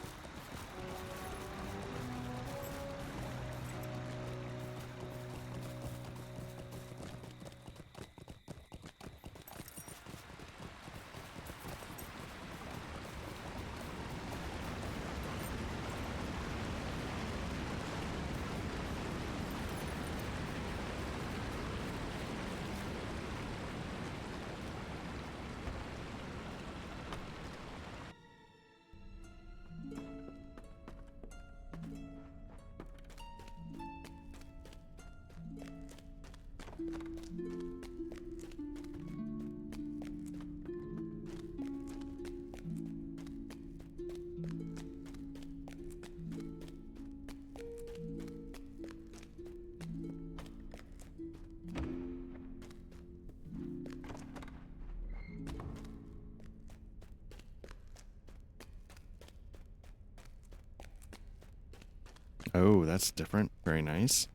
Oh, that's different. Very nice.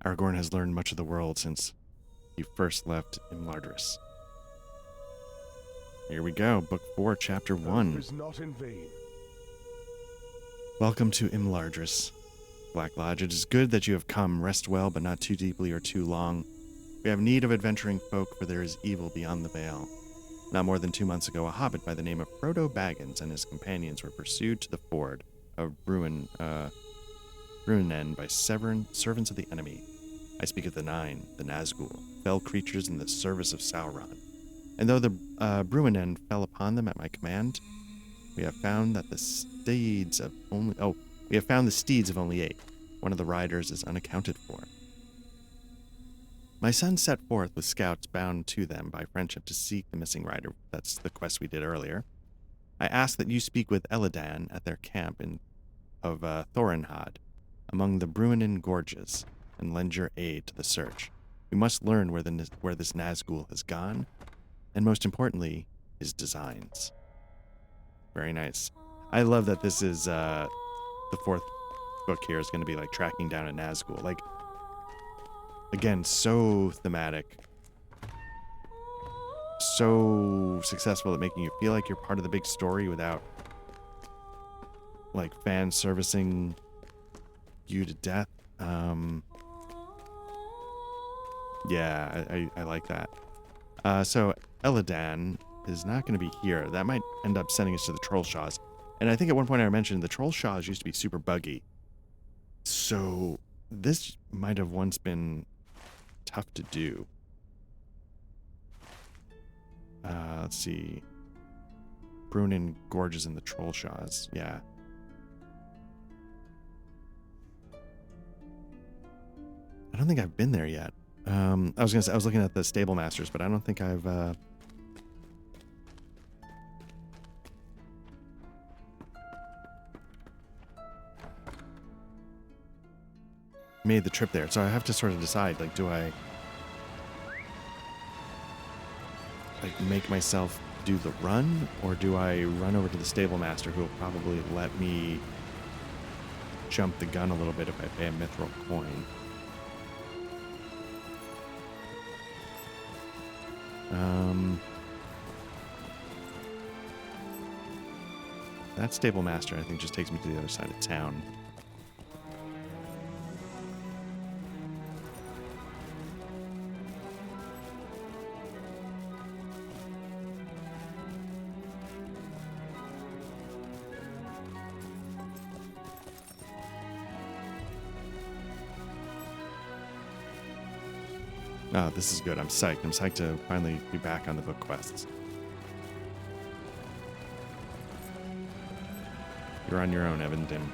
Aragorn has learned much of the world since he first left Imladris. Here we go. Book 4, Chapter 1. Is not in vain. Welcome to Imladris, Black Lodge. It is good that you have come. Rest well, but not too deeply or too long. We have need of adventuring folk, for there is evil beyond the veil. Not more than 2 months ago, a hobbit by the name of Frodo Baggins and his companions were pursued to the ford of Bruinen by servants of the enemy. I speak of the Nine, the Nazgul, fell creatures in the service of Sauron. And though the Bruinen fell upon them at my command, we have found the steeds of only 8. One of the riders is unaccounted for. My son set forth with scouts bound to them by friendship to seek the missing rider. That's the quest we did earlier. I ask that you speak with Elladan at their camp of Thorinhad, among the Bruinen gorges, and lend your aid to the search. We must learn where this Nazgul has gone, and most importantly, his designs. Very nice. I love that this is the 4th book here is going to be like tracking down a Nazgul. Like, again, so thematic, so successful at making you feel like you're part of the big story without like fan servicing you to death. Yeah, I like that. So Elladan is not going to be here. That might end up sending us to the Trollshaws. And I think at one point I mentioned the Trollshaws used to be super buggy. So this might have once been tough to do. Let's see. Brunin Gorges in the Trollshaws. Yeah. I don't think I've been there yet. I was gonna say, I was looking at the Stable Masters, but I don't think I've made the trip there. So I have to sort of decide, like, do I like make myself do the run, or do I run over to the Stable Master, who will probably let me jump the gun a little bit if I pay a mithril coin? That Stable Master, I think, just takes me to the other side of town. Oh, this is good. I'm psyched. I'm psyched to finally be back on the book quests. You're on your own, Evendim.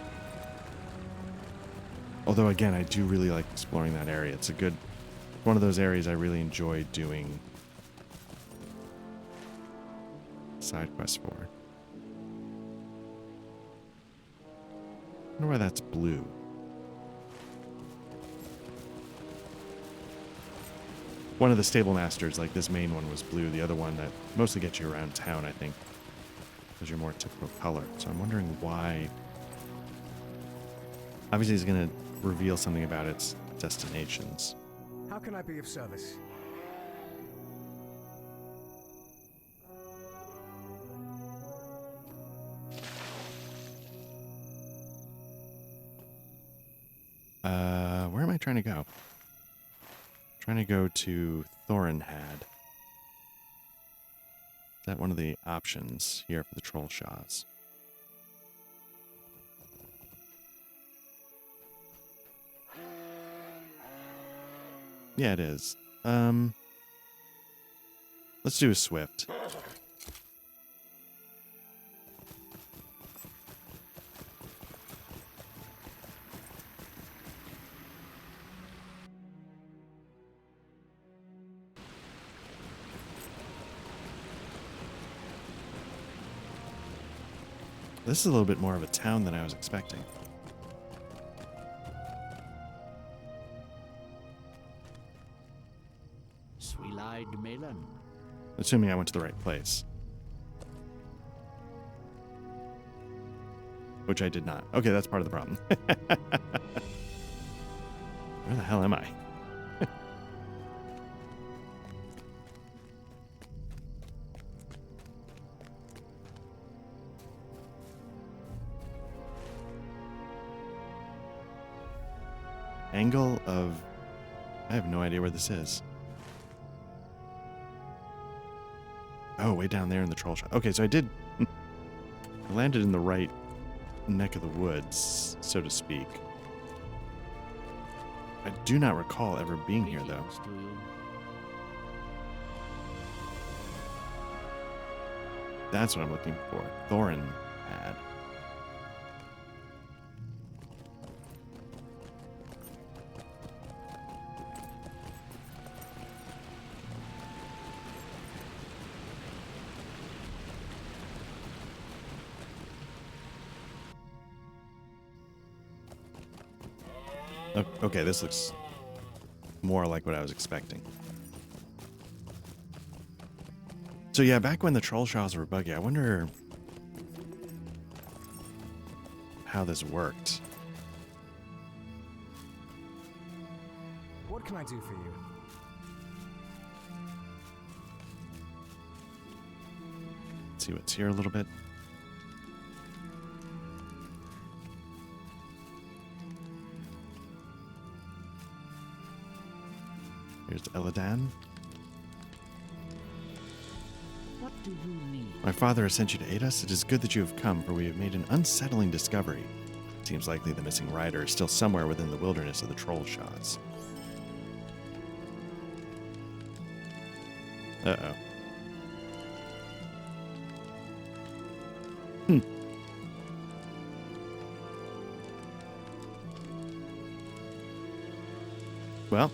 Although, again, I do really like exploring that area. It's a good... one of those areas I really enjoy doing side quests for. I wonder why that's blue. One of the Stable Masters, like this main one, was blue. The other one that mostly gets you around town, I think, is your more typical color. So I'm wondering why. Obviously, it's going to reveal something about its destinations. How can I be of service? Where am I trying to go? Trying to go to Thorinhad. Is that one of the options here for the Trollshaws? Yeah, it is. Let's do a Swift. This is a little bit more of a town than I was expecting. Sweet-eyed Melon. Assuming I went to the right place. Which I did not. Okay, that's part of the problem. Where the hell am I? Angle of... I have no idea where this is. Oh, way down there in the Trollshaws. Okay, so I did... I landed in the right neck of the woods, so to speak. I do not recall ever being here, though. Greetings to you. That's what I'm looking for. Thorinhad. Okay, this looks more like what I was expecting. So yeah, back when the Trollshaws were buggy, I wonder how this worked. What can I do for you? Let's see what's here a little bit. Here's Eladan. What do you need? My father has sent you to aid us. It is good that you have come, for we have made an unsettling discovery. It seems likely the missing rider is still somewhere within the wilderness of the Trollshaws. Uh-oh. Well,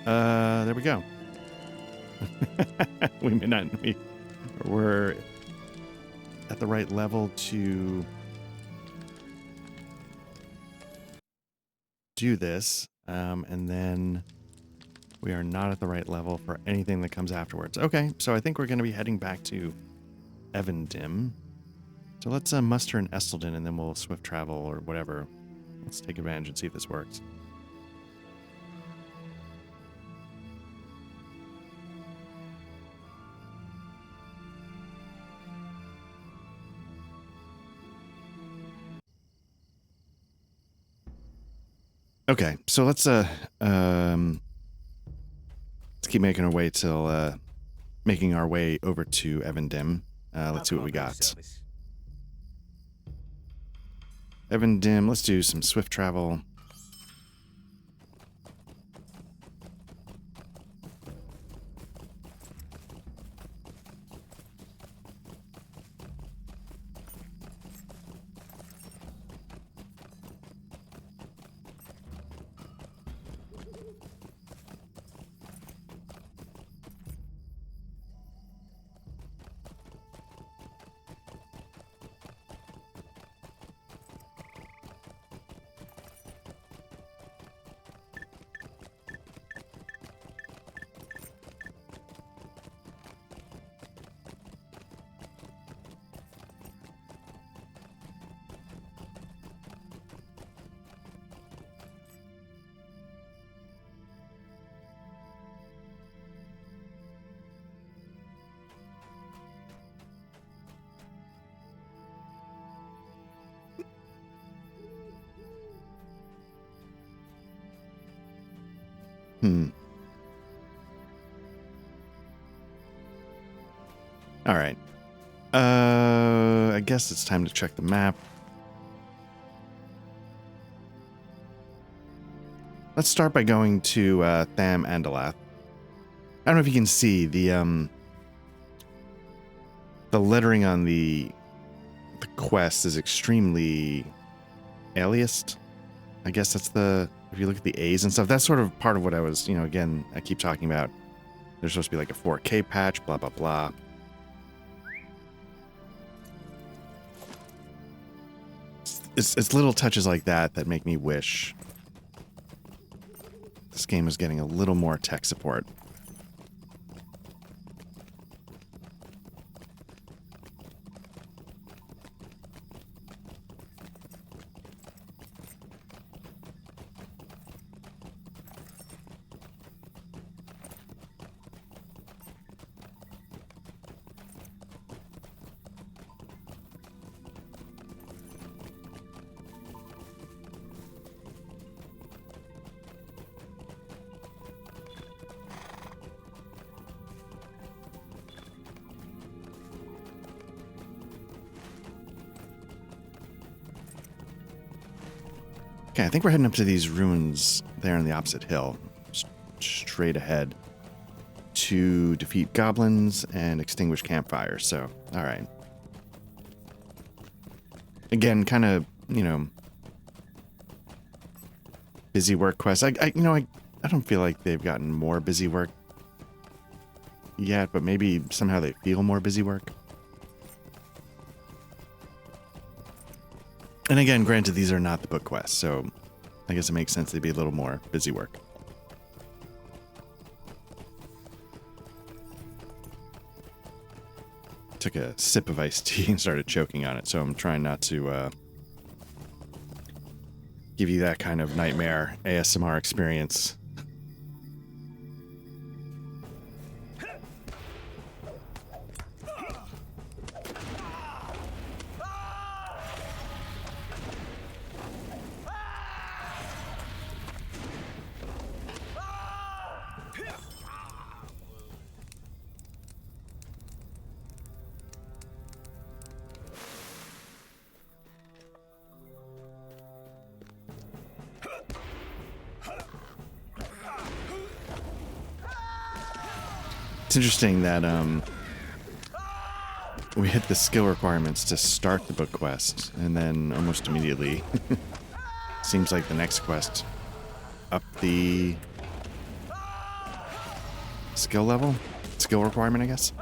there we go. We may not. We're at the right level to do this, and then we are not at the right level for anything that comes afterwards. Okay, so I think we're going to be heading back to Evendim. So let's muster in Estelden, and then we'll swift travel or whatever. Let's take advantage and see if this works. Okay, so let's keep making our way till making our way over to Evendim. Let's see what we got. Evendim, let's do some swift travel. All right. I guess it's time to check the map. Let's start by going to Tham Andalath. I don't know if you can see the lettering on the quest is extremely aliased. I guess that's if you look at the A's and stuff, that's sort of part of what I was, again, I keep talking about. There's supposed to be like a 4K patch, blah, blah, blah. It's little touches like that that make me wish this game was getting a little more tech support. Okay, I think we're heading up to these ruins there on the opposite hill, straight ahead, to defeat goblins and extinguish campfires. So, all right. Again, kind of, busy work quests. I don't feel like they've gotten more busy work yet, but maybe somehow they feel more busy work. And again, granted, these are not the book quests, so I guess it makes sense they'd be a little more busy work. Took a sip of iced tea and started choking on it, so I'm trying not to give you that kind of nightmare ASMR experience. It's interesting that we hit the skill requirements to start the book quest, and then almost immediately, seems like the next quest up the skill level? Skill requirement, I guess?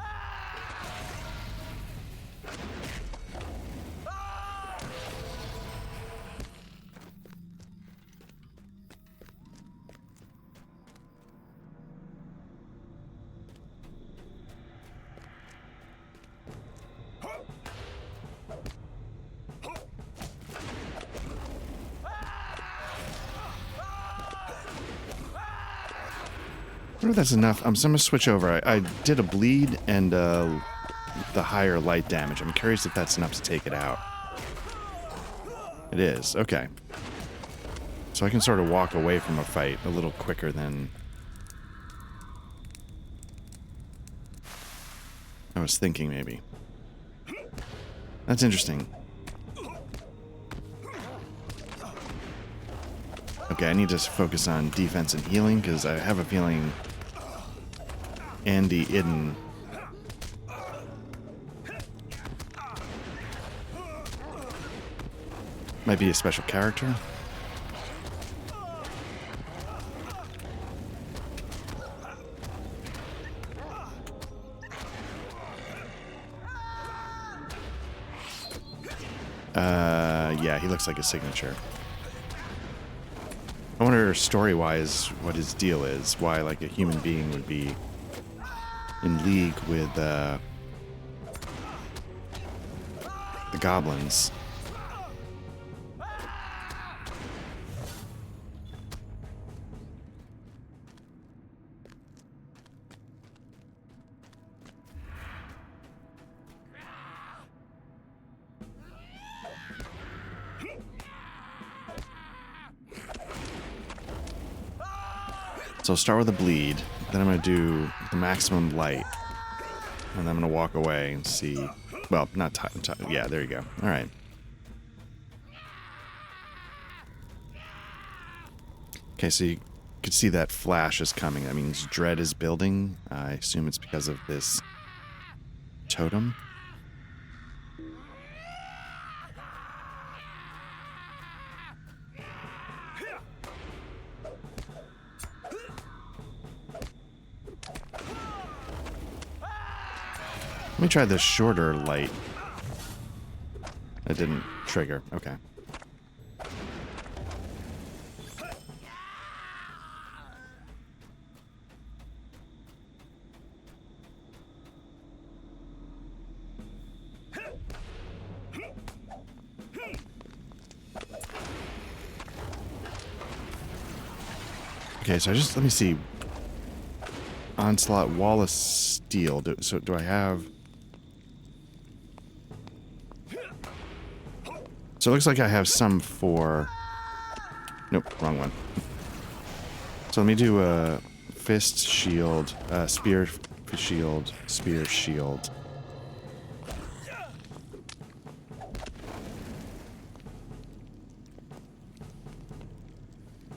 I wonder if that's enough. So I'm going to switch over. I did a bleed and the higher light damage. I'm curious if that's enough to take it out. It is. Okay. So I can sort of walk away from a fight a little quicker than I was thinking, maybe. That's interesting. Okay, I need to focus on defense and healing, because I have a feeling Andy Idden might be a special character. Yeah, he looks like a signature. I wonder, story-wise, what his deal is. Why, like, a human being would be in league with the goblins. So I'll start with a bleed, then I'm going to do the maximum light, and then I'm going to walk away and see. Well, not yeah, there you go. All right. Okay, so you could see that flash is coming. That means dread is building. I assume it's because of this totem. Let me try the shorter light. It didn't trigger. Okay. Okay, so let me see. Onslaught, Wall of Steel. Do I have... So it looks like I have some for... Nope, wrong one. So let me do a fist, shield, spear, shield, spear, shield.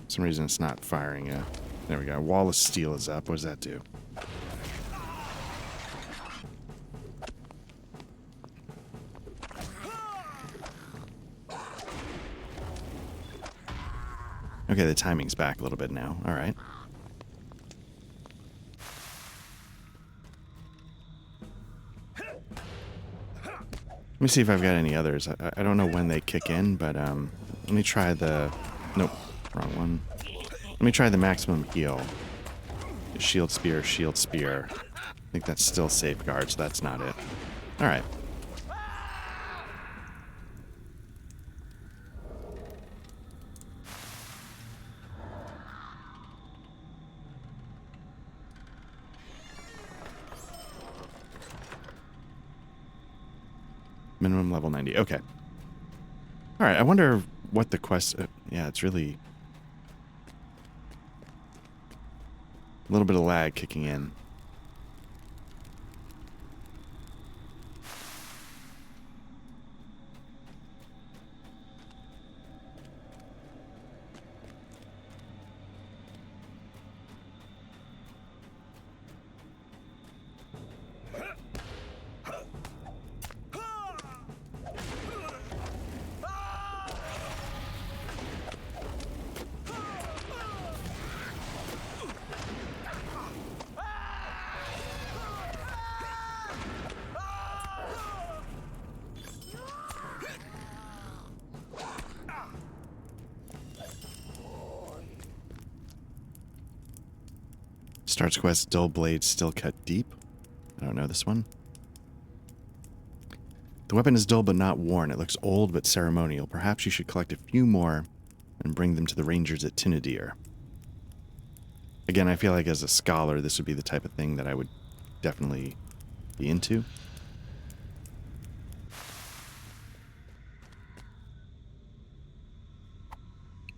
For some reason it's not firing. There we go. Wall of Steel is up. What does that do? Okay, the timing's back a little bit now. All right. Let me see if I've got any others. I don't know when they kick in, but let me try the... Nope, wrong one. Let me try the maximum heal. Shield spear, shield spear. I think that's still safeguard, so that's not it. All right. Minimum level 90. Okay. All right. I wonder what the quest... yeah, it's really... a little bit of lag kicking in. Starts quest, dull blade still cut deep. I don't know this one. The weapon is dull but not worn. It looks old but ceremonial. Perhaps you should collect a few more and bring them to the rangers at Tinadir. Again, I feel like as a scholar, this would be the type of thing that I would definitely be into.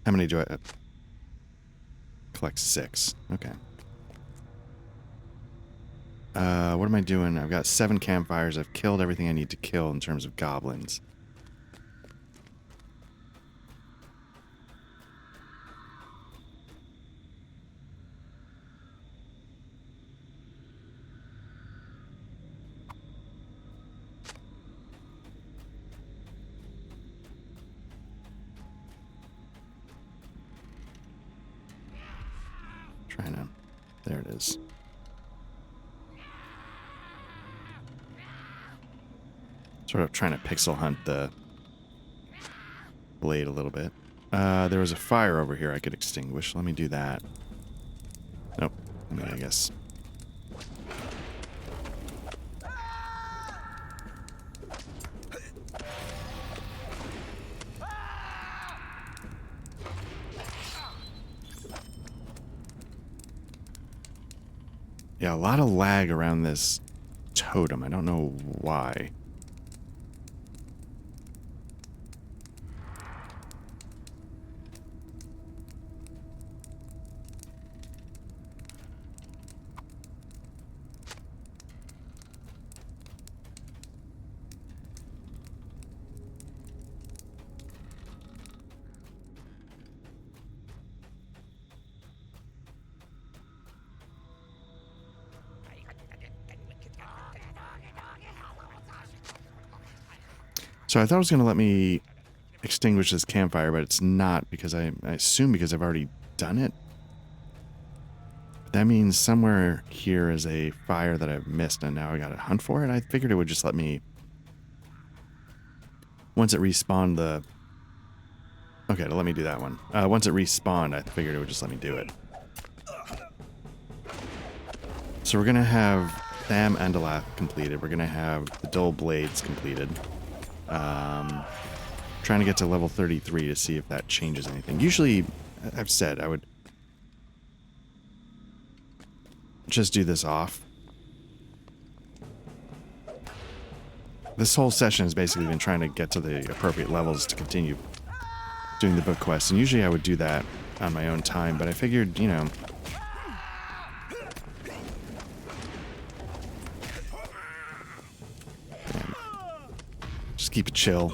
How many do I collect? 6. Okay. What am I doing? I've got 7 campfires. I've killed everything I need to kill in terms of goblins. Trying to... There it is. Sort of trying to pixel hunt the blade a little bit. There was a fire over here I could extinguish. Let me do that. Nope. I mean, I guess. Yeah, a lot of lag around this totem. I don't know why. So I thought it was going to let me extinguish this campfire, but it's not, because I assume because I've already done it. That means somewhere here is a fire that I've missed, and now I got to hunt for it. I figured it would just let me... Once it respawned the... Okay, let me do that one. Once it respawned, I figured it would just let me do it. So we're going to have Tham Andalath completed. We're going to have the Dull Blades completed. Trying to get to level 33 to see if that changes anything. Usually, I've said I would just do this off. This whole session has basically been trying to get to the appropriate levels to continue doing the book quests, and usually I would do that on my own time, but I figured, you know... Just keep it chill.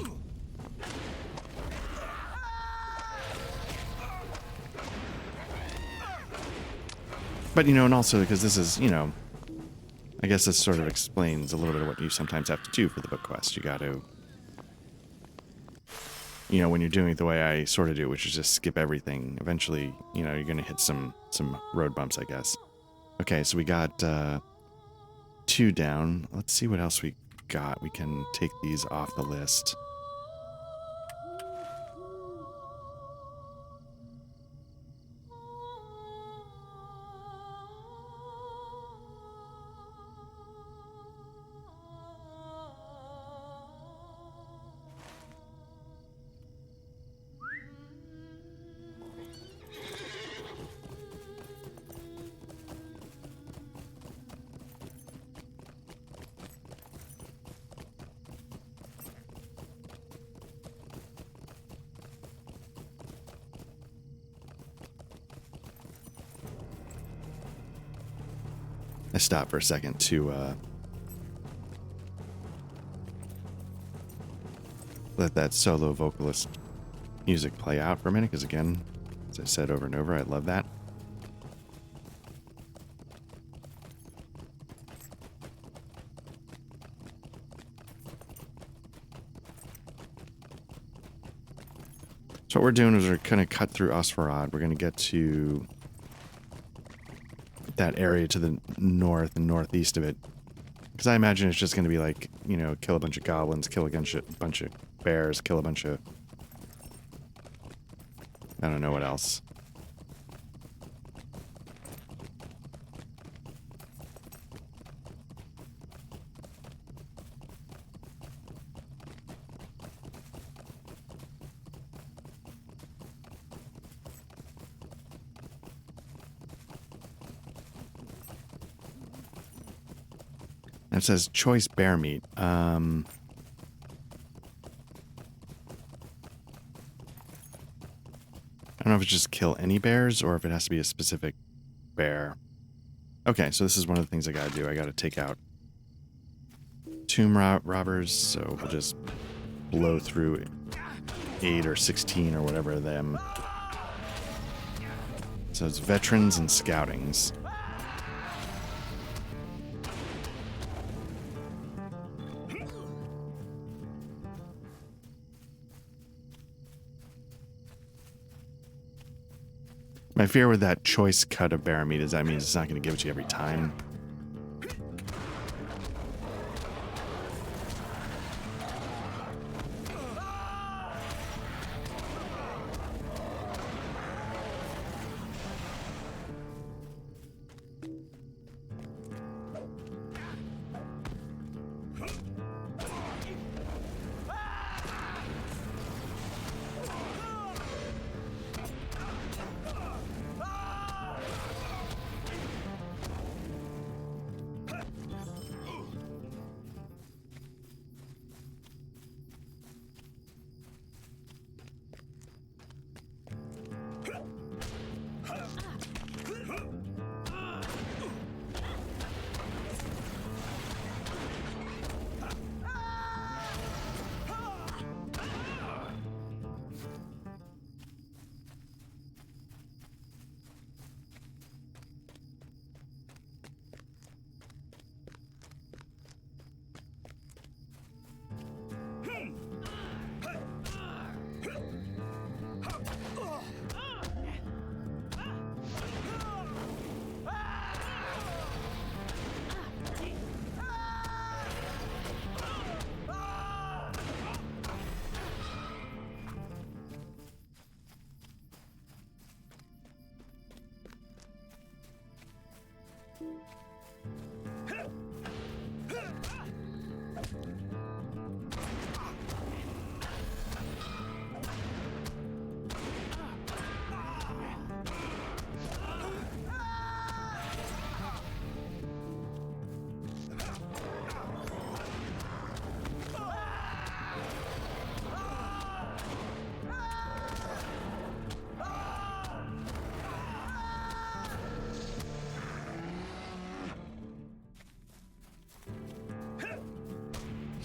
But, you know, and also because this is, you know, I guess this sort of explains a little bit of what you sometimes have to do for the book quest. You got to, you know, when you're doing it the way I sort of do, which is just skip everything, eventually, you know, you're going to hit some road bumps, I guess. Okay, so we got 2 down. Let's see what else we got. We can take these off the list. I stopped for a second to let that solo vocalist music play out for a minute, because again, as I said over and over, I love that. So what we're doing is we're going to cut through Osfarad. We're going to get to that area to the north and northeast of it, because I imagine it's just going to be like, you know, kill a bunch of goblins, kill a bunch of bears, kill a bunch of, I don't know what else. It says choice bear meat. I don't know if it's just kill any bears or if it has to be a specific bear. Okay, so this is one of the things I gotta do. I gotta take out tomb robbers, so we'll just blow through 8 or 16 or whatever of them. So it's veterans and scoutings. My fear with that choice cut of bear meat is that means it's not going to give it to you every time.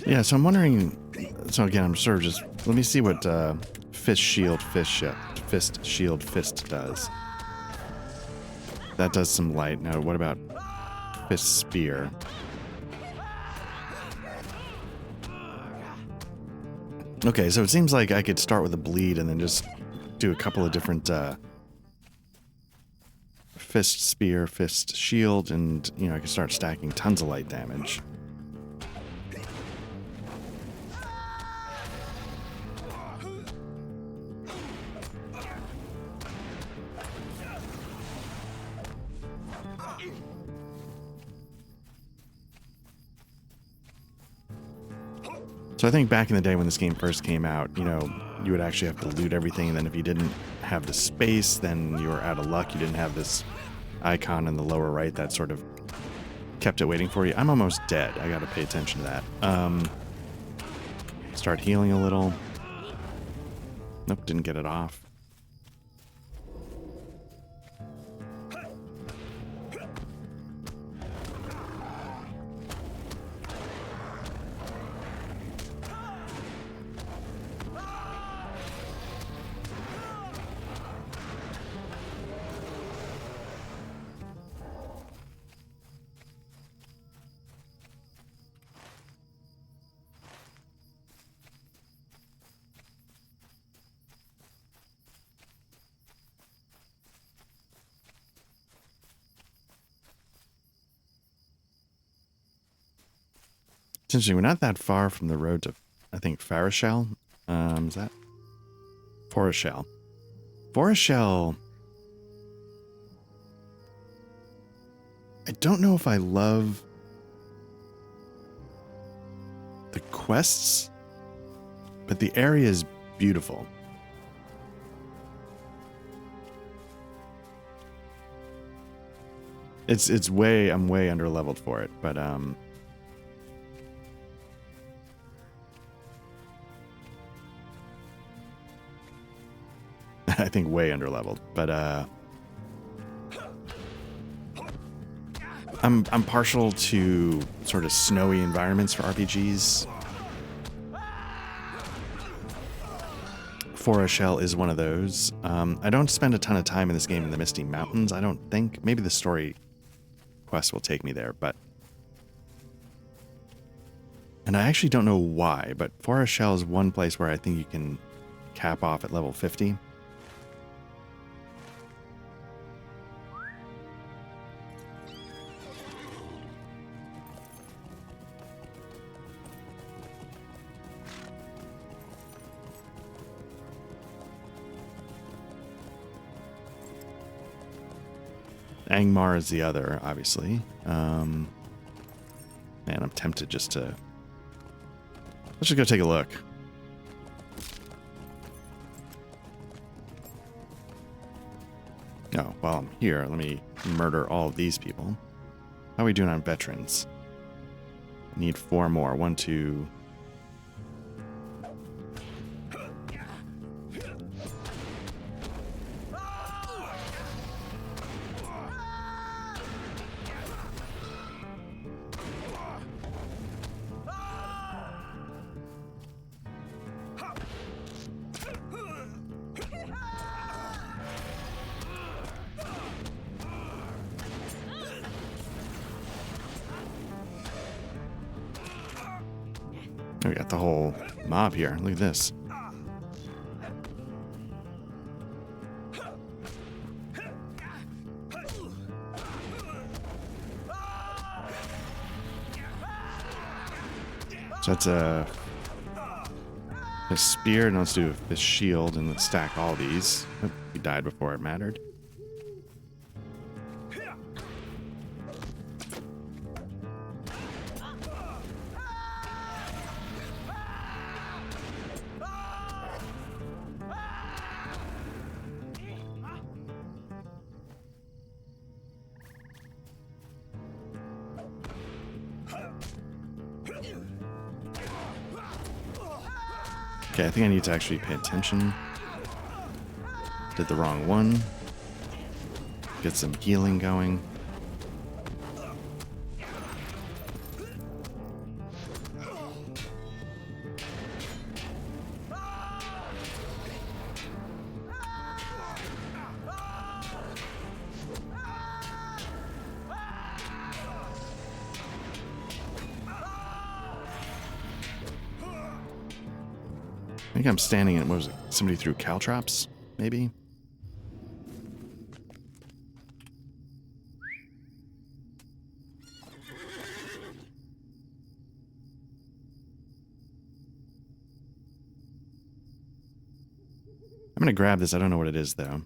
Yeah, so I'm wondering. So again, I'm sort of just let me see what fist shield fist does. That does some light. Now, what about fist spear? Okay, so it seems like I could start with a bleed and then just do a couple of different fist spear, fist shield, and you know I can start stacking tons of light damage. So I think back in the day when this game first came out, you know, you would actually have to loot everything, and then if you didn't have the space, then you were out of luck. You didn't have this icon in the lower right that sort of kept it waiting for you. I'm almost dead. I gotta pay attention to that. Start healing a little. Nope, didn't get it off. It's interesting, we're not that far from the road to, I think, Farishel. Is that? Forishel. Forishel. I don't know if I love the quests, but the area is beautiful. I'm way under leveled for it, but I think way underleveled. But I'm partial to sort of snowy environments for RPGs. Forest Shell is one of those. I don't spend a ton of time in this game in the Misty Mountains, I don't think. Maybe the story quest will take me there, but... And I actually don't know why, but Forest Shell is one place where I think you can cap off at level 50. Angmar is the other, obviously. Man, I'm tempted just to... Let's just go take a look. Oh, while I'm here, let me murder all of these people. How are we doing on veterans? Need 4 more. 1, 2... We got the whole mob here. Look at this. So that's a spear, and let's do this shield, and let's stack all these. Oh, he died before it mattered. Okay, I think I need to actually pay attention. Did the wrong one. Get some healing going. I think I'm standing in, what was it? Somebody threw caltrops, maybe? I'm gonna grab this. I don't know what it is, though.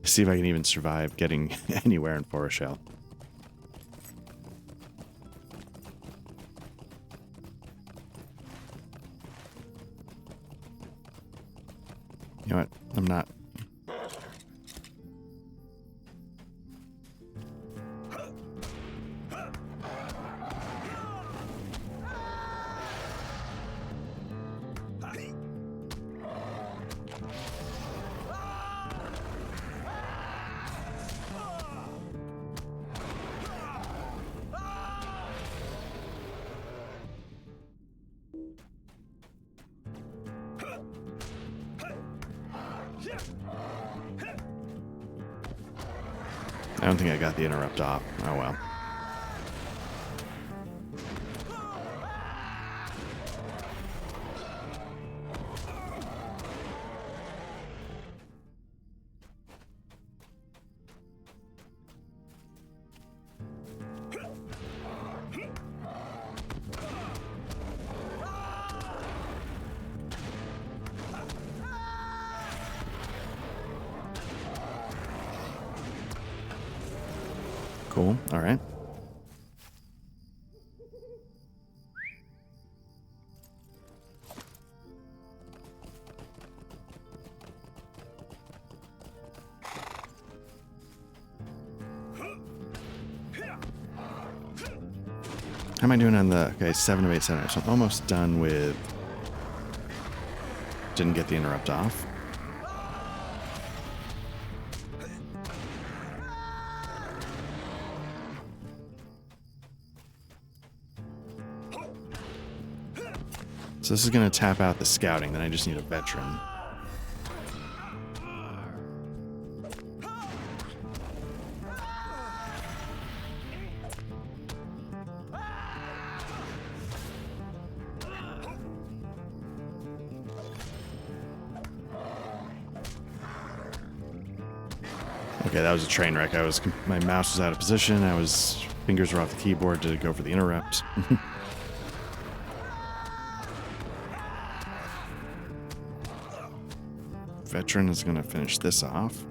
See if I can even survive getting anywhere in Forest Shell. You know what? I'm not. I don't think I got the interrupt off. Oh well. Cool. All right. How am I doing on the... Okay, 7 of 8 centimeters. So I'm almost done with... Didn't get the interrupt off. So this is going to tap out the scouting. Then I just need a veteran. Okay, that was a train wreck. My mouse was out of position. Fingers were off the keyboard to go for the interrupt. Veteran is going to finish this off.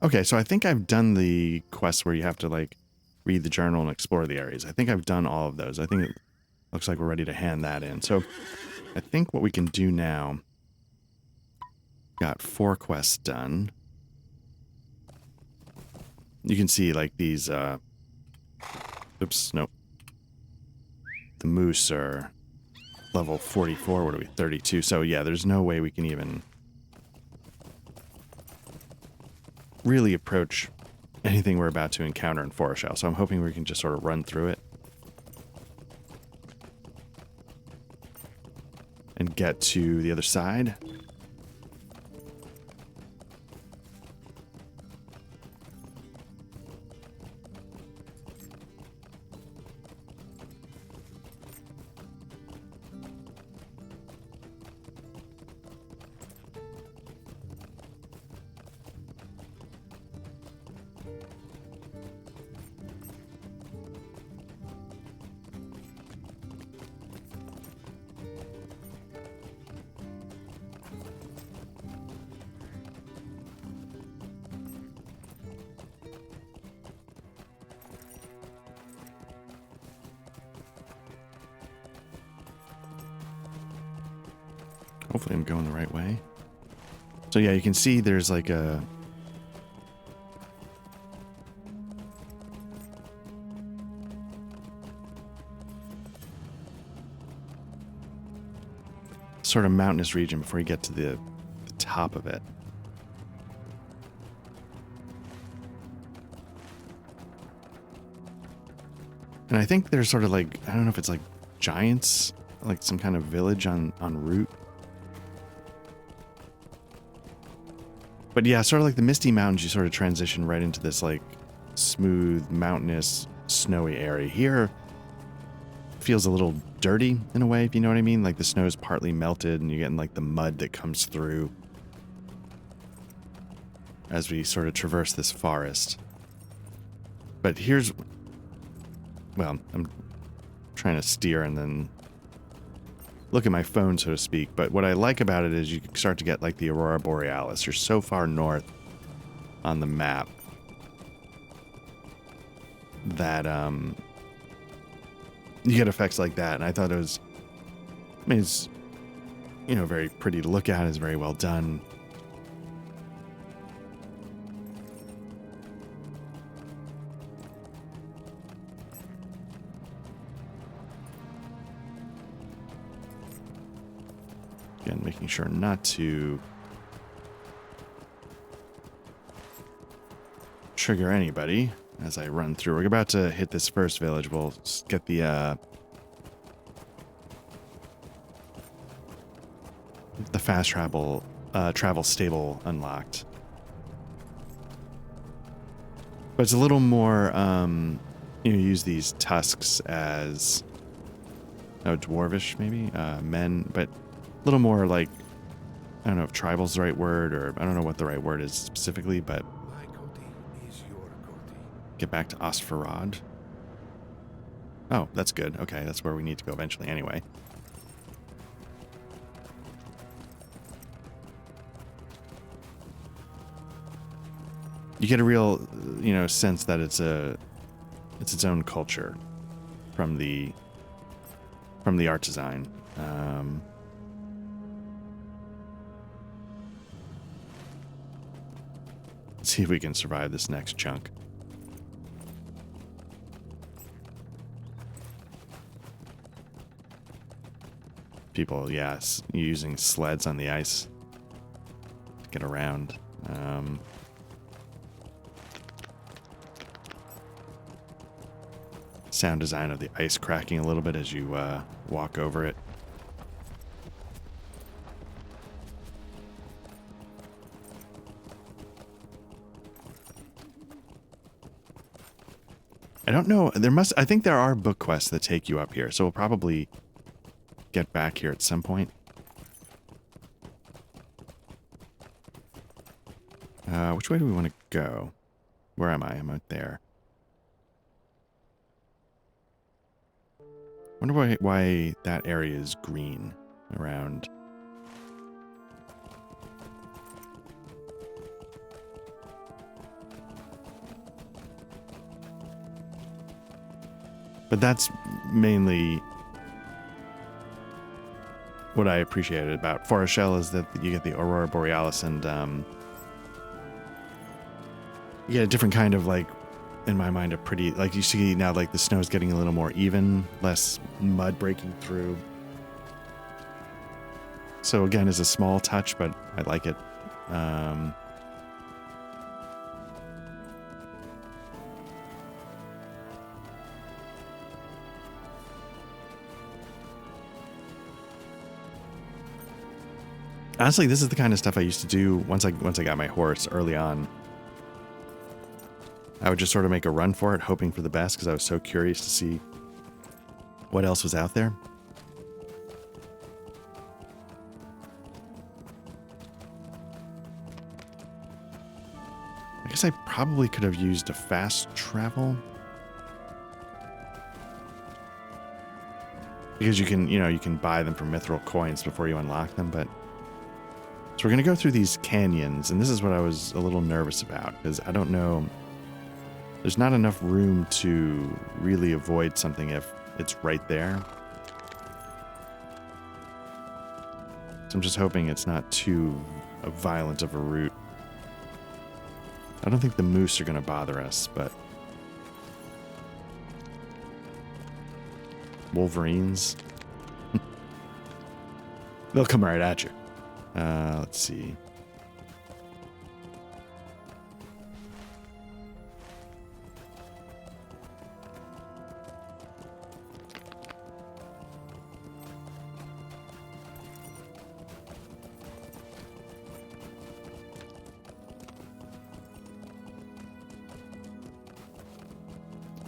Okay, so I think I've done the quests where you have to, like, read the journal and explore the areas. I think I've done all of those. I think it looks like we're ready to hand that in. So I think what we can do now... Got 4 quests done. You can see, like, these, oops, nope. The moose are level 44. What are we, 32? So, yeah, there's no way we can even... really approach anything we're about to encounter in Trollshaws. So I'm hoping we can just sort of run through it and get to the other side. Hopefully I'm going the right way. So yeah, you can see there's like a... sort of mountainous region before you get to the top of it. And I think there's sort of like, I don't know if it's like giants, like some kind of village en route. But yeah, sort of like the Misty Mountains, you sort of transition right into this like smooth, mountainous, snowy area. Here feels a little dirty in a way, if you know what I mean. Like the snow's partly melted and you're getting like the mud that comes through as we sort of traverse this forest. But here's... Well, I'm trying to steer and then look at my phone, so to speak. But what I like about it is you start to get like the Aurora Borealis. You're so far north on the map that you get effects like that. And I thought it was, I mean, it's, you know, very pretty to look at. It's very well done. Again, making sure not to trigger anybody as I run through. We're about to hit this first village. We'll get the fast travel stable unlocked. But it's a little more, you know, use these tusks as, oh, dwarvish maybe, men, but a little more like, I don't know if tribal's the right word, or I don't know what the right word is specifically, but My Cody is your Cody. get back to Osferod. Oh, that's good. Okay, that's where we need to go eventually anyway. you get a real, sense that it's its own culture from the art design. Let's see if we can survive this next chunk. People, yes, using sleds on the ice to get around. Sound design of the ice cracking a little bit as you walk over it. I don't know. I think there are book quests that take you up here, so we'll probably get back here at some point. Which way do we want to go? Where am I? I'm out there. Wonder why that area is green around. But that's mainly what I appreciated about Forest Shell, is that you get the Aurora Borealis and you get a different kind of, like, in my mind, a pretty, like, you see now, like, the snow's getting a little more even, less mud breaking through. So again, it's a small touch, but I like it. Honestly, this is the kind of stuff I used to do once I got my horse early on. I would just sort of make a run for it, hoping for the best, because I was so curious to see what else was out there. I guess I probably could have used a fast travel. Because you can buy them for mithril coins before you unlock them, but... So we're going to go through these canyons, and this is what I was a little nervous about, because I don't know... There's not enough room to really avoid something if it's right there. So I'm just hoping it's not too violent of a route. I don't think the moose are going to bother us, but... Wolverines? They'll come right at you. Let's see.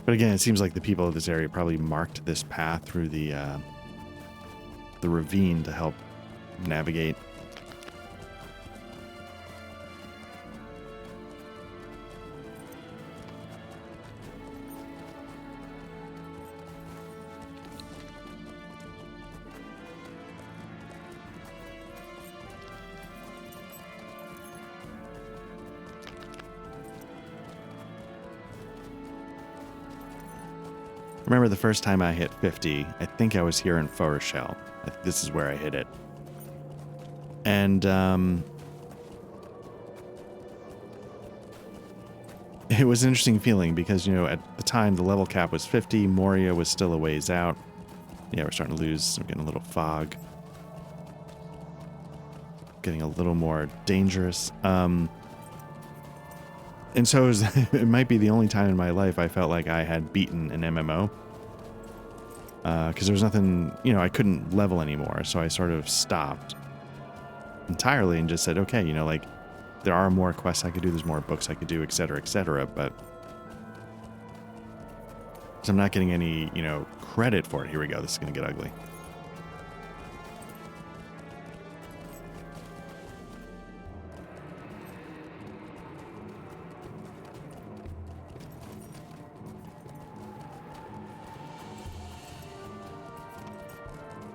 But again, it seems like the people of this area probably marked this path through the ravine to help navigate. Remember the first time I hit 50, I think I was here in Forest Shell. This is where I hit it. And it was an interesting feeling because, at the time the level cap was 50, Moria was still a ways out. Yeah, we're starting to lose, we're getting a little fog. Getting a little more dangerous. And so it might be the only time in my life I felt like I had beaten an MMO. Because there was nothing, I couldn't level anymore. So I sort of stopped entirely and just said, okay, there are more quests I could do. There's more books I could do, et cetera, but so I'm not getting any, credit for it. Here we go. This is going to get ugly.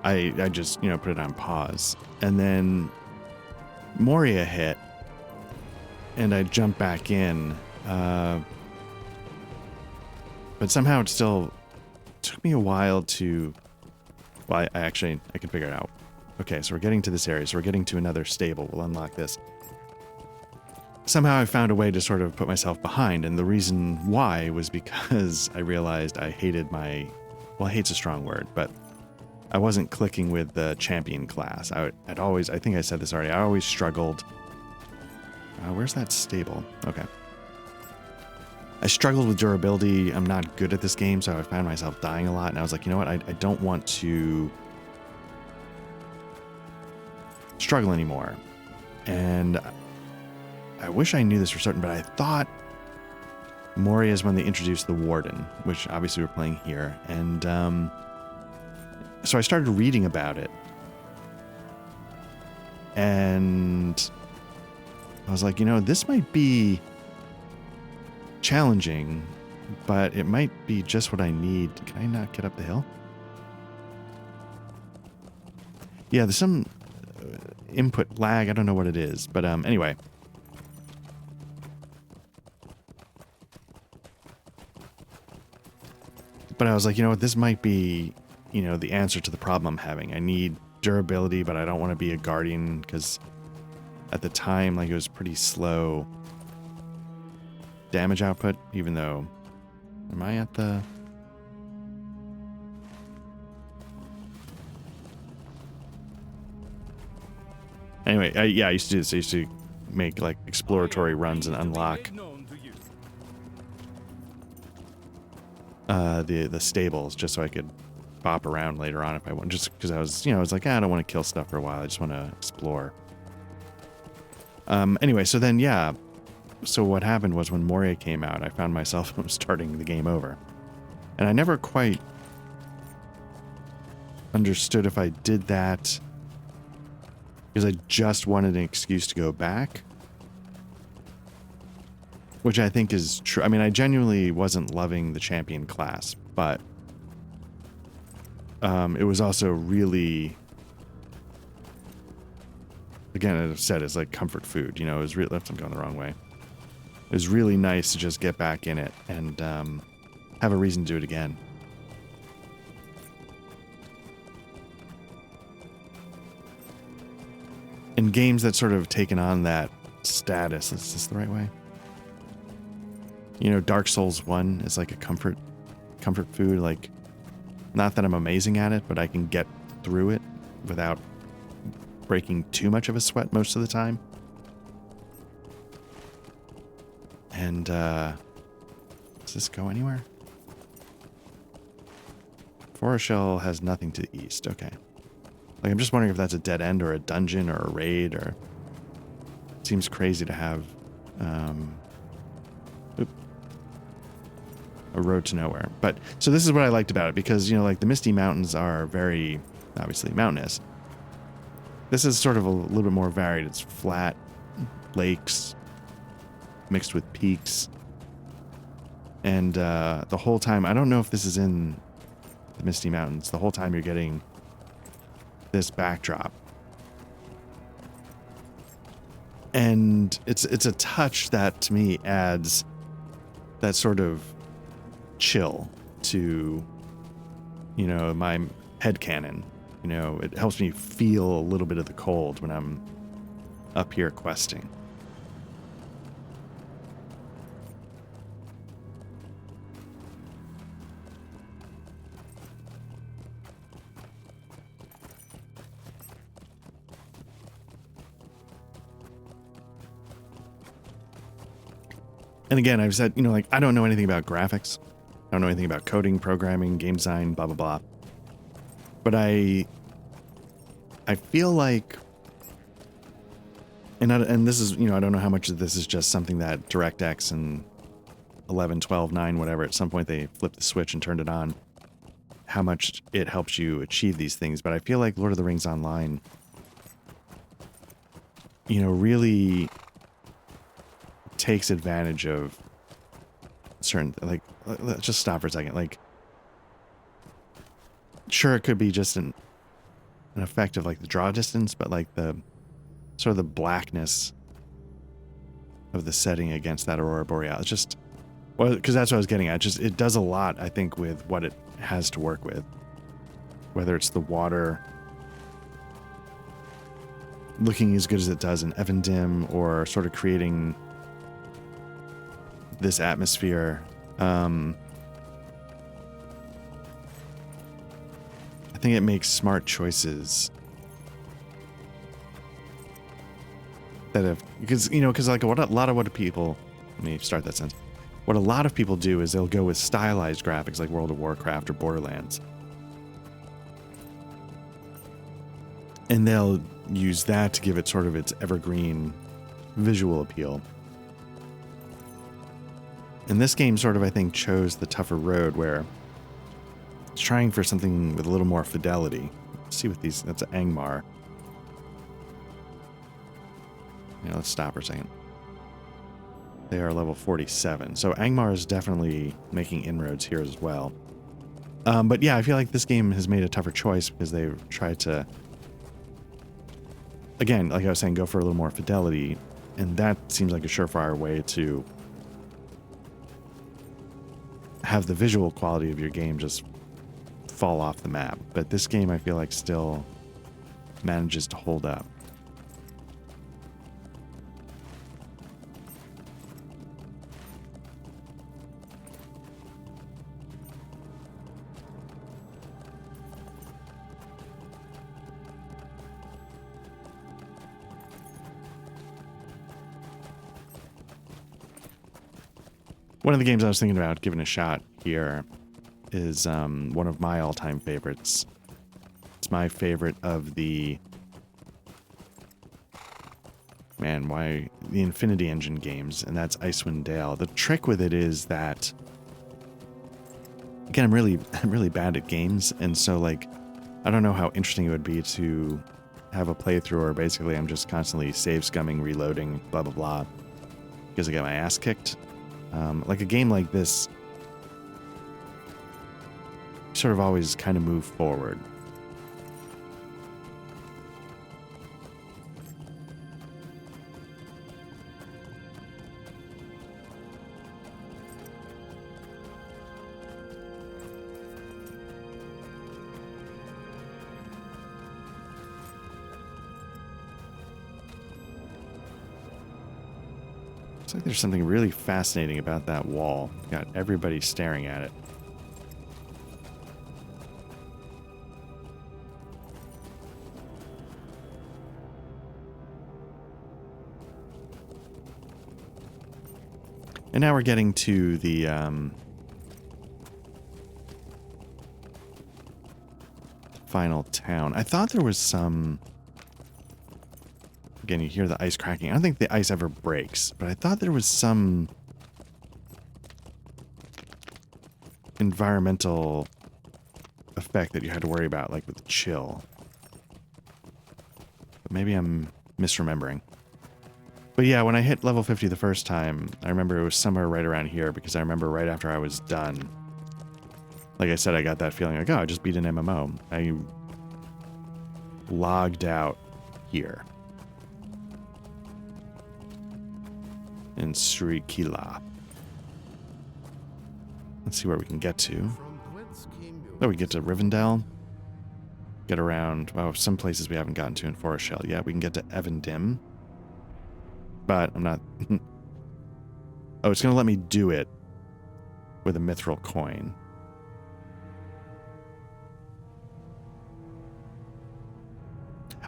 I just, put it on pause. And then Moria hit, and I jumped back in, But somehow it still took me a while to... Well, I can figure it out. Okay, so we're getting to this area. So we're getting to another stable. We'll unlock this. Somehow I found a way to sort of put myself behind, and the reason why was because I realized I hated my... Well, hate's a strong word, but I wasn't clicking with the champion class. I think I said this already, I always struggled... where's that stable? Okay. I struggled with durability. I'm not good at this game, so I found myself dying a lot, and I was like, you know what, I don't want to struggle anymore. And I wish I knew this for certain, but I thought Moria is when they introduced the Warden, which obviously we're playing here. And so I started reading about it. And I was like, you know, this might be challenging, but it might be just what I need. Can I not get up the hill? Yeah, there's some input lag. I don't know what it is, but anyway. But I was like, you know what, this might be, you know, the answer to the problem I'm having. I need durability, but I don't want to be a guardian because at the time, like, it was pretty slow damage output, even though... Am I at the... Anyway, yeah, I used to do this. I used to make, like, exploratory runs and unlock the stables just so I could bop around later on if I want. Just because I was, you know, I was like, I don't want to kill stuff for a while. I just want to explore. Anyway, so then, yeah. So what happened was when Moria came out, I found myself starting the game over. And I never quite understood if I did that because I just wanted an excuse to go back. Which I think is true. I mean, I genuinely wasn't loving the champion class, but it was also really... Again, as I've said, it's like comfort food. You know, it was really... I'm going the wrong way. It was really nice to just get back in it and have a reason to do it again. In games that sort of taken on that status, is this the right way? You know, Dark Souls 1 is like a comfort food. Like, not that I'm amazing at it, but I can get through it without breaking too much of a sweat most of the time. And, does this go anywhere? Foreshell has nothing to the east. Okay. Like, I'm just wondering if that's a dead end or a dungeon or a raid or... It seems crazy to have, a road to nowhere. But, so this is what I liked about it because, you know, like, the Misty Mountains are very, obviously, mountainous. This is sort of a little bit more varied. It's flat lakes mixed with peaks. And the whole time, I don't know if this is in the Misty Mountains, the whole time you're getting this backdrop. And it's a touch that, to me, adds that sort of chill to, you know, my headcanon. You know, it helps me feel a little bit of the cold when I'm up here questing. And again, I've said, you know, like, I don't know anything about graphics. I don't know anything about coding, programming, game design, blah, blah, blah. But I feel like, and this is, you know, I don't know how much of this is just something that DirectX and 11, 12, 9, whatever, at some point they flipped the switch and turned it on, how much it helps you achieve these things. But I feel like Lord of the Rings Online, you know, really takes advantage of certain, like, let's just stop for a second. Like, sure, it could be just an effect of, like, the draw distance, but, like, the sort of the blackness of the setting against that Aurora Borealis. Just, well, because that's what I was getting at. Just, it does a lot, I think, with what it has to work with. Whether it's the water looking as good as it does in Evendim, or sort of creating this atmosphere. I think it makes smart choices that have, because like what a lot of what people, let me start that sentence. What a lot of people do is they'll go with stylized graphics like World of Warcraft or Borderlands, and they'll use that to give it sort of its evergreen visual appeal. And this game sort of, I think, chose the tougher road where it's trying for something with a little more fidelity. Let's see what these, that's an Angmar. Yeah, let's stop for a second. They are level 47. So Angmar is definitely making inroads here as well. But yeah, I feel like this game has made a tougher choice because they've tried to, again, like I was saying, go for a little more fidelity. And that seems like a surefire way to have the visual quality of your game just fall off the map. But this game, I feel like, still manages to hold up. One of the games I was thinking about giving a shot here is one of my all-time favorites. It's my favorite of the... Man, why... The Infinity Engine games, and that's Icewind Dale. The trick with it is that... Again, I'm really bad at games, and so, like, I don't know how interesting it would be to have a playthrough where basically I'm just constantly save scumming, reloading, blah, blah, blah, because I get my ass kicked. Like a game like this, you sort of always kind of move forward. Looks like there's something really fascinating about that wall. Got everybody staring at it. And now we're getting to the final town. I thought there was some... Again, you hear the ice cracking. I don't think the ice ever breaks, but I thought there was some environmental effect that you had to worry about, like with the chill. But maybe I'm misremembering. But yeah, when I hit level 50 the first time, I remember it was somewhere right around here, because I remember right after I was done, like I said, I got that feeling like, oh, I just beat an MMO. I logged out here. In Srikila. Let's see where we can get to. Oh, we get to Rivendell. Get around, well, some places we haven't gotten to in Forest Shell yet. We can get to Evendim. But I'm not... Oh, it's going to let me do it with a mithril coin.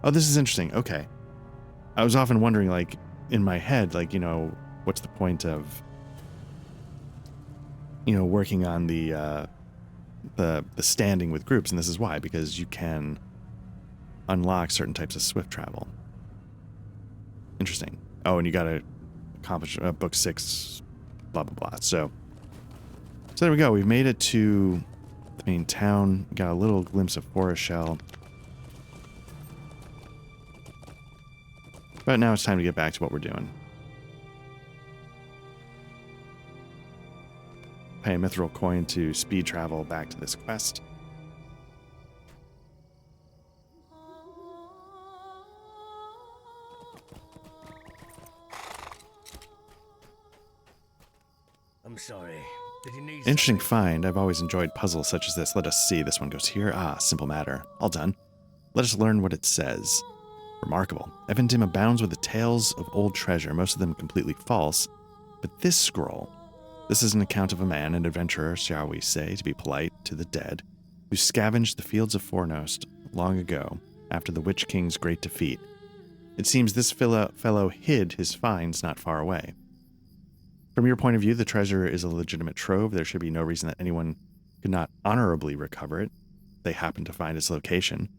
Oh, this is interesting. Okay. I was often wondering, like, in my head, like, you know, what's the point of, you know, working on the standing with groups? And this is why, because you can unlock certain types of swift travel. Interesting. Oh, and you got to accomplish book 6, blah, blah, blah. So there we go. We've made it to the main town. Got a little glimpse of Forest Shell. But now it's time to get back to what we're doing. Pay a mithril coin to speed travel back to this quest. I'm sorry. Did you need Interesting something? find. I've always enjoyed puzzles such as this. Let us see. This one goes here. Ah, simple matter. All done. Let us learn what it says. Remarkable. Evendim abounds with the tales of old treasure, most of them completely false. But this scroll, this is an account of a man, an adventurer, shall we say, to be polite, to the dead, who scavenged the fields of Fornost long ago, after the Witch King's great defeat. It seems this fellow hid his finds not far away. From your point of view, the treasure is a legitimate trove. There should be no reason that anyone could not honorably recover it. They happen to find its location.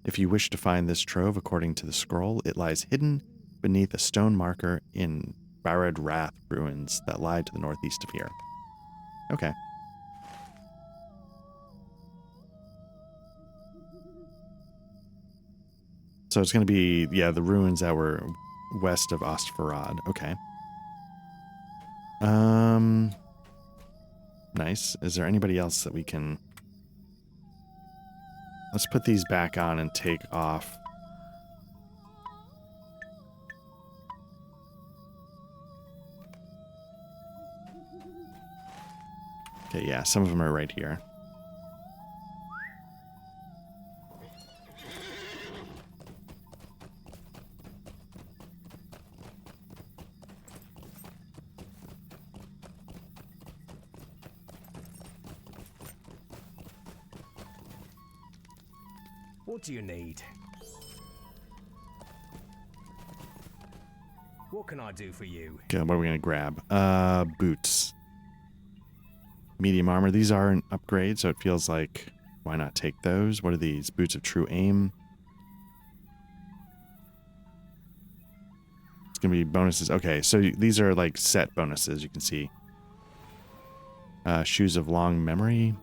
If you wish to find this trove, according to the scroll, it lies hidden beneath a stone marker in Barad Rath ruins that lie to the northeast of here. Okay. So it's going to be, yeah, the ruins that were west of Ostfarad. Okay. Nice. Is there anybody else that we can... Let's put these back on and take off. Okay, yeah, some of them are right here. What do you need? What can I do for you? Okay, what are we going to grab? Boots. Medium armor. These are an upgrade, so it feels like, why not take those? What are these? Boots of true aim. It's going to be bonuses. Okay, so these are like set bonuses, you can see. Shoes of long memory.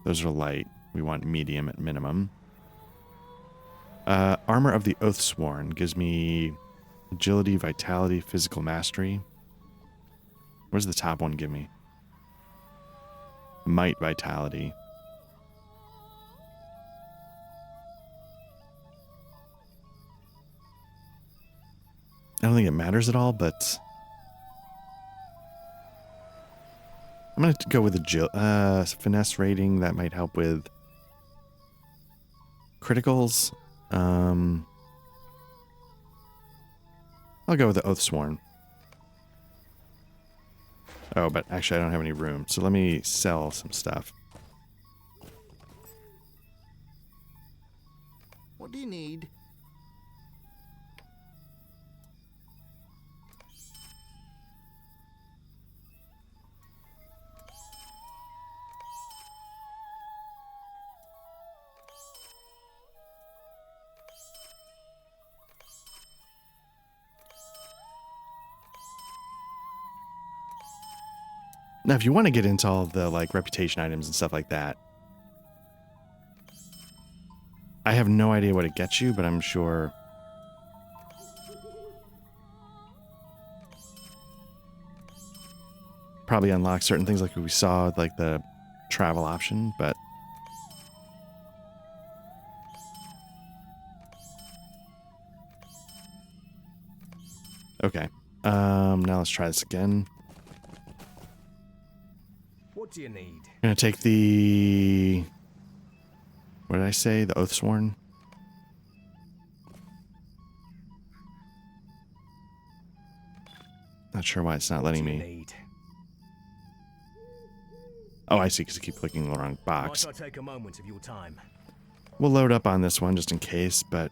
Those are light. We want medium at minimum. Armor of the Oathsworn gives me agility, vitality, physical mastery. What does the top one give me? Might, vitality. I don't think it matters at all, but I'm going to go with a finesse rating. That might help with criticals. I'll go with the Oathsworn. Oh, but actually I don't have any room, so let me sell some stuff. What do you need? Now, if you want to get into all the like reputation items and stuff like that, I have no idea what it gets you, but I'm sure probably unlock certain things like we saw, like the travel option, but okay. Now let's try this again. What do you need? I'm gonna take the... What did I say? The Oathsworn? Not sure why it's not letting What do me. you need? Oh, I see, because I keep clicking the wrong box. Might I take a moment of your time? We'll load up on this one just in case, but...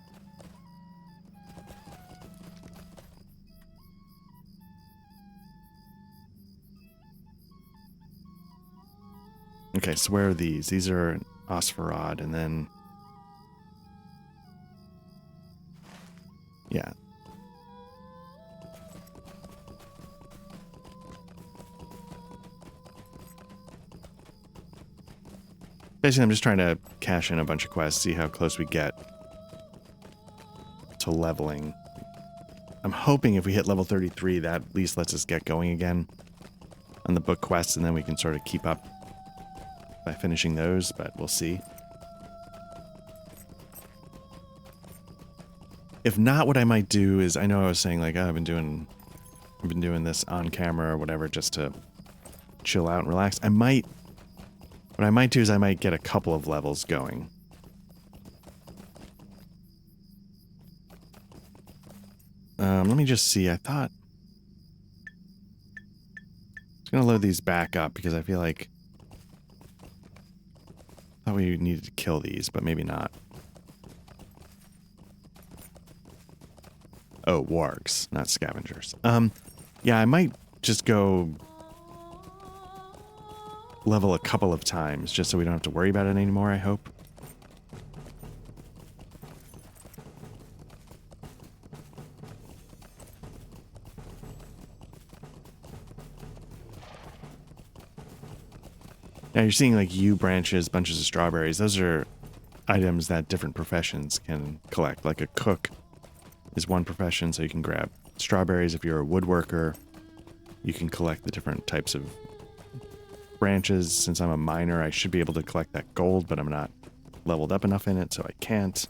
Okay, so where are these? These are Osfarad, and then... Yeah. Basically, I'm just trying to cash in a bunch of quests, see how close we get to leveling. I'm hoping if we hit level 33, that at least lets us get going again on the book quests, and then we can sort of keep up by finishing those, but we'll see. If not, what I might do is, I know I was saying like, oh, I've been doing I've been doing this on camera or whatever just to chill out and relax. What I might do is I might get a couple of levels going. Let me just see. I thought I was going to load these back up because I feel like I thought we needed to kill these, but maybe not. Oh, wargs, not scavengers. Yeah, I might just go level a couple of times just so we don't have to worry about it anymore, I hope. Now you're seeing like yew branches, bunches of strawberries. Those are items that different professions can collect. Like a cook is one profession, so you can grab strawberries. If you're a woodworker, you can collect the different types of branches. Since I'm a miner, I should be able to collect that gold, but I'm not leveled up enough in it, so I can't.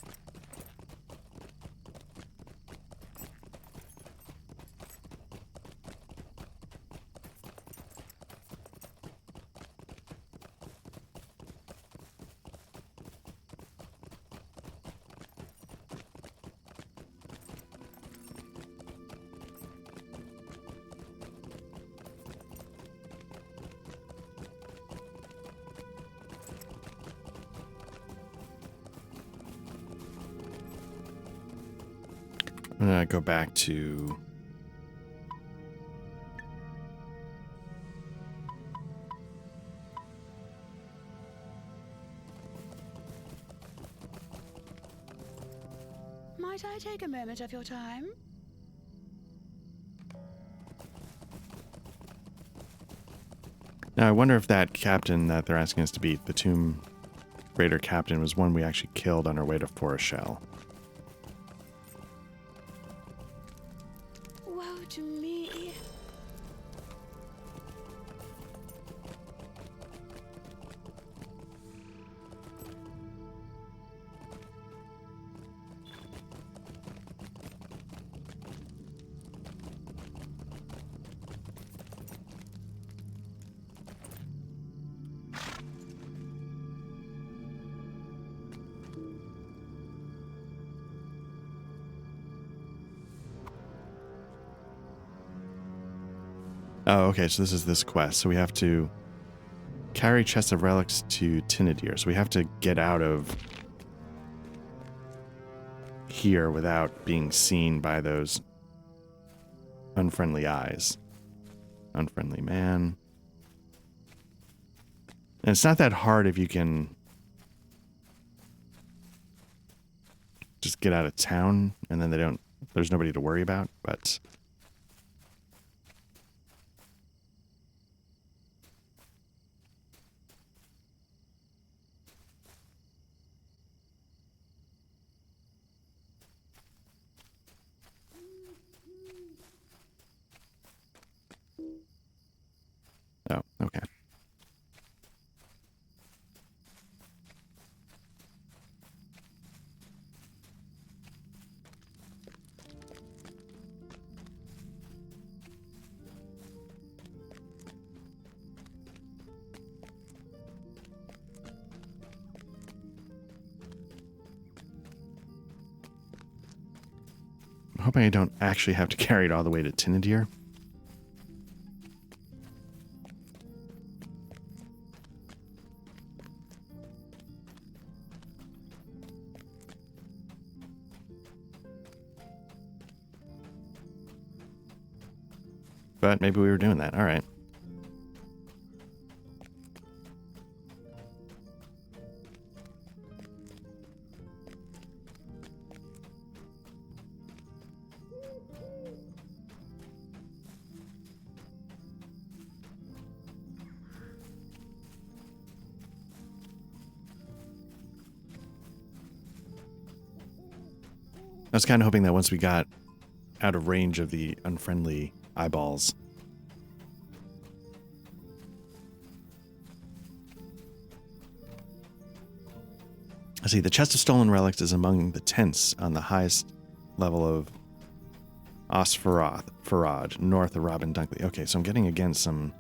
I'm gonna go back to Might I take a moment of your time? now. I wonder if that captain that they're asking us to beat, the Tomb Raider captain, was one we actually killed on our way to Forest Shell. Woe to me. Oh, okay, so this is this quest. So we have to carry chests of relics to Tinadir. So we have to get out of here without being seen by those unfriendly eyes. Unfriendly man. And it's not that hard if you can just get out of town and then there's nobody to worry about, but oh, okay. I'm hoping I don't actually have to carry it all the way to Tinadir. But maybe we were doing that. All right. I was kind of hoping that once we got out of range of the unfriendly eyeballs. I see the chest of stolen relics is among the tents on the highest level of Farad, north of Robin Dunkley. Okay, so I'm getting again some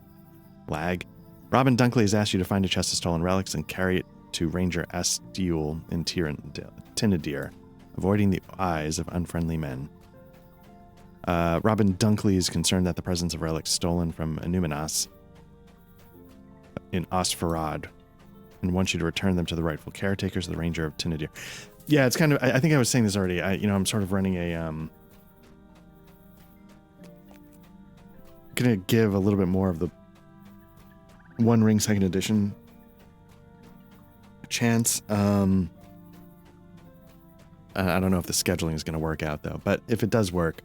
lag. Robin Dunkley has asked you to find a chest of stolen relics and carry it to Ranger Estiel in Tinadir, avoiding the eyes of unfriendly men. Robin Dunkley is concerned that the presence of relics stolen from Anuminas in Osfarad and wants you to return them to the rightful caretakers of the Ranger of Tinadir. Yeah, it's kind of, I think I was saying this already. I'm sort of running a, gonna give a little bit more of the One Ring second edition chance. I don't know if the scheduling is going to work out though, but if it does work,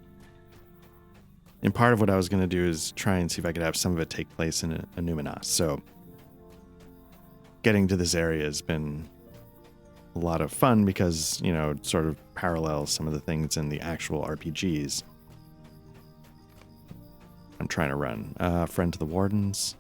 and part of what I was going to do is try and see if I could have some of it take place in Anuminas. So getting to this area has been a lot of fun because, it sort of parallels some of the things in the actual RPGs I'm trying to run. Friend to the Wardens.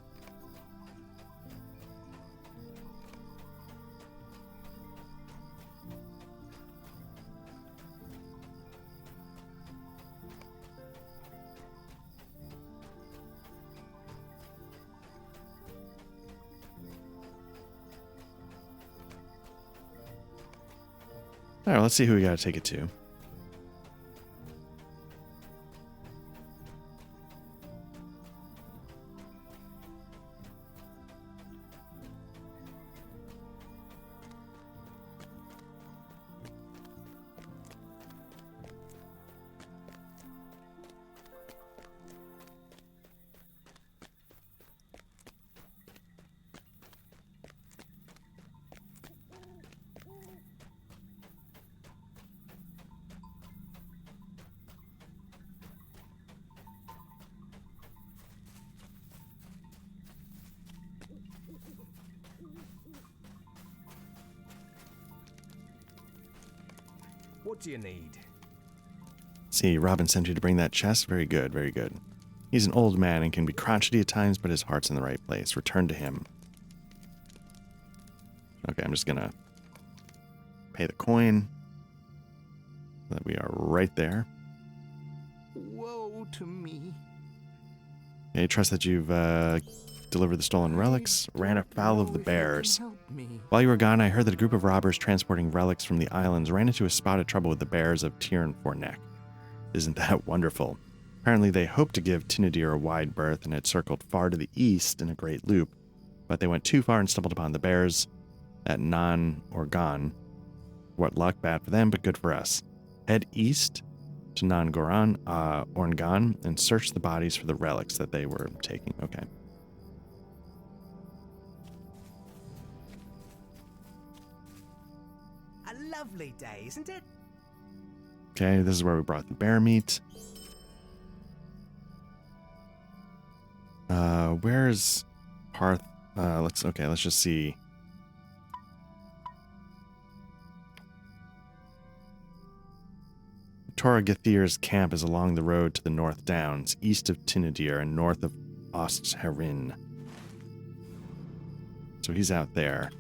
All right, let's see who we got to take it to. What do you need? See, Robin sent you to bring that chest. Very good, very good. He's an old man and can be crotchety at times, but his heart's in the right place. Return to him. Okay, I'm just gonna pay the coin. So that we are right there. Woe to me. Okay, trust that you've delivered the stolen relics. Ran afoul of the bears. Help me. While you were gone, I heard that a group of robbers transporting relics from the islands ran into a spot of trouble with the bears of Tir Forneck. Isn't that wonderful? Apparently they hoped to give Tinadir a wide berth and had circled far to the east in a great loop, but they went too far and stumbled upon the bears at Nan-Organ. What luck, bad for them, but good for us. Head east to Nan-Goran, Orngan, and search the bodies for the relics that they were taking. Okay. A lovely day, isn't it? Okay, this is where we brought the bear meat. Where's Parth? Let's just see. Tora Gathir's camp is along the road to the North Downs, east of Tinadir and north of Ostherin. So he's out there.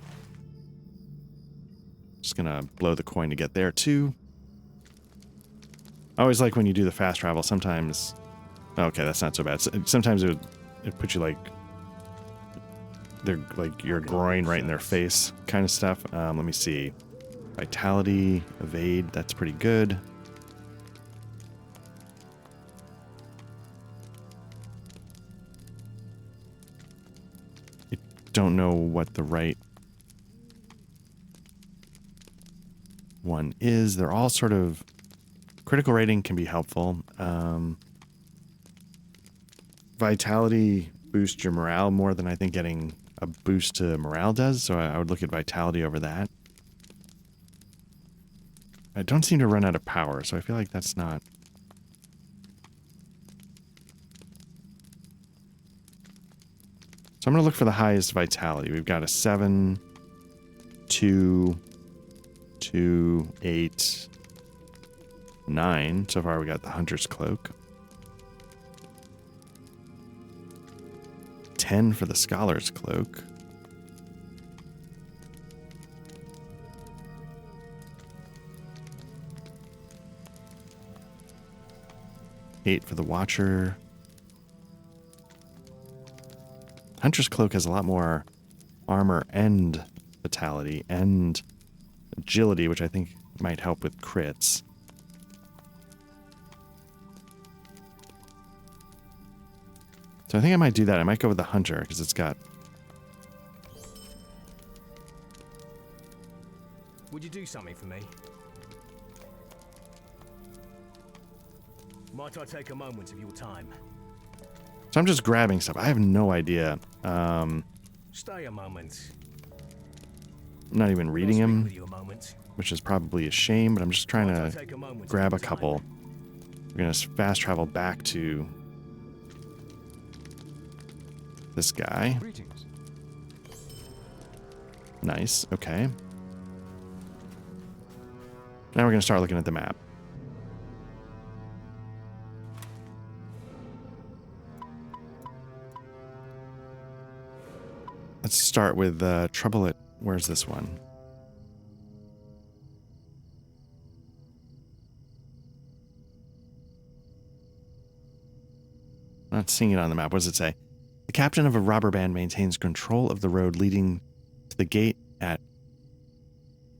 Just gonna blow the coin to get there too. I always like when you do the fast travel, sometimes... Okay, that's not so bad. Sometimes it puts you like... They're like your groin right in their face kind of stuff. Let me see. Vitality, evade, that's pretty good. I don't know what the right one is. They're all sort of... Critical rating can be helpful. Vitality boosts your morale more than I think getting a boost to morale does, so I would look at vitality over that. I don't seem to run out of power, so I feel like that's not... So I'm going to look for the highest vitality. We've got a 7, 2, 2, 8, 9. So far we got the Hunter's Cloak. 10 for the Scholar's Cloak. 8 for the Watcher. Hunter's Cloak has a lot more armor and vitality and agility, which I think might help with crits. So I think I might do that. I might go with the Hunter because it's got... Would you do something for me? Might I take a moment of your time? So I'm just grabbing stuff. I have no idea. Stay a moment. I'm not even reading I'll speak them, with you a moment. which is probably a shame, but I'm just trying Might I to take a moment of grab your a couple. time? We're going to fast travel back to this guy. Greetings. Nice. Okay. Now we're going to start looking at the map. Let's start with trouble at... Where's this one? Not seeing it on the map. What does it say? The captain of a robber band maintains control of the road leading to the gate at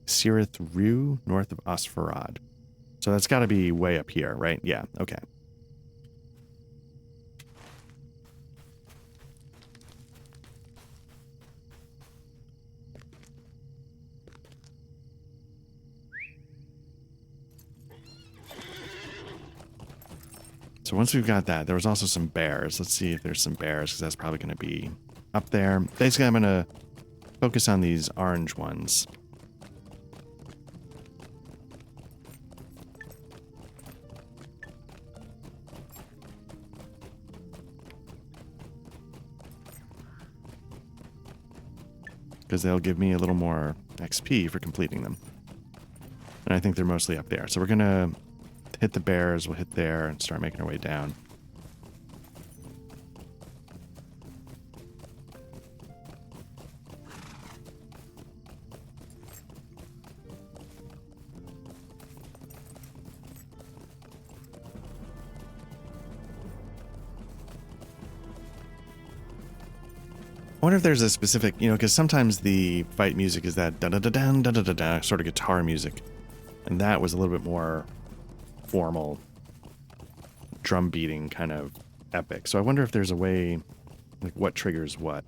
Sirith Rue, north of Osfarad. So that's got to be way up here, right? Yeah, okay. So once we've got that, there was also some bears. Let's see if there's some bears, because that's probably going to be up there. Basically, I'm going to focus on these orange ones. Because they'll give me a little more XP for completing them. And I think they're mostly up there. So we're going to hit the bears, we'll hit there, and start making our way down. I wonder if there's a specific, because sometimes the fight music is that da-da-da-dan, da-da-da-da sort of guitar music. And that was a little bit more formal, drum beating kind of epic. So I wonder if there's a way, like what triggers what.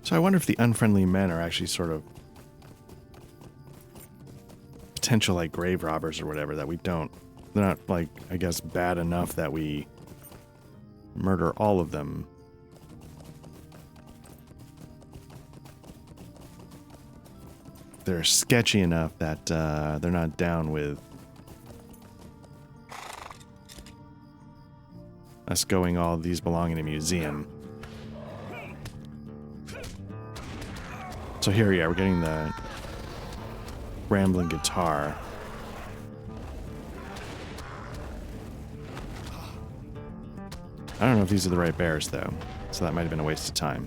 So I wonder if the unfriendly men are actually sort of potential like grave robbers or whatever that we don't. They're not like, I guess, bad enough that we murder all of them. They're sketchy enough that they're not down with us going all these belong in a museum. So here we are, we're getting the rambling guitar. I don't know if these are the right bears, though, so that might have been a waste of time.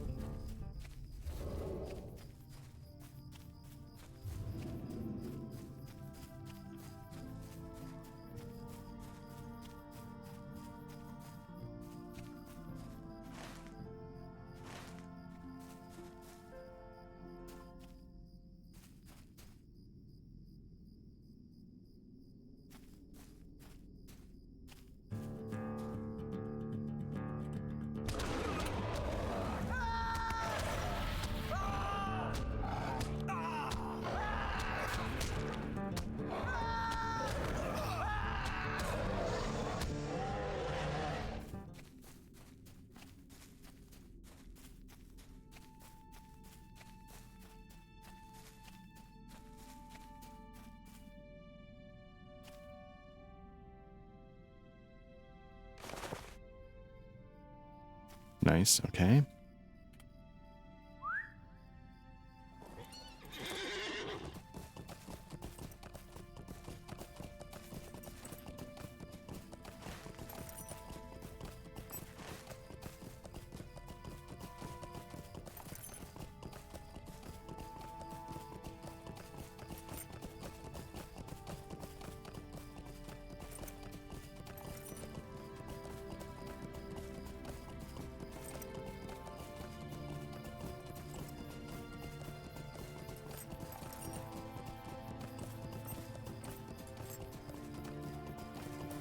Nice. Okay.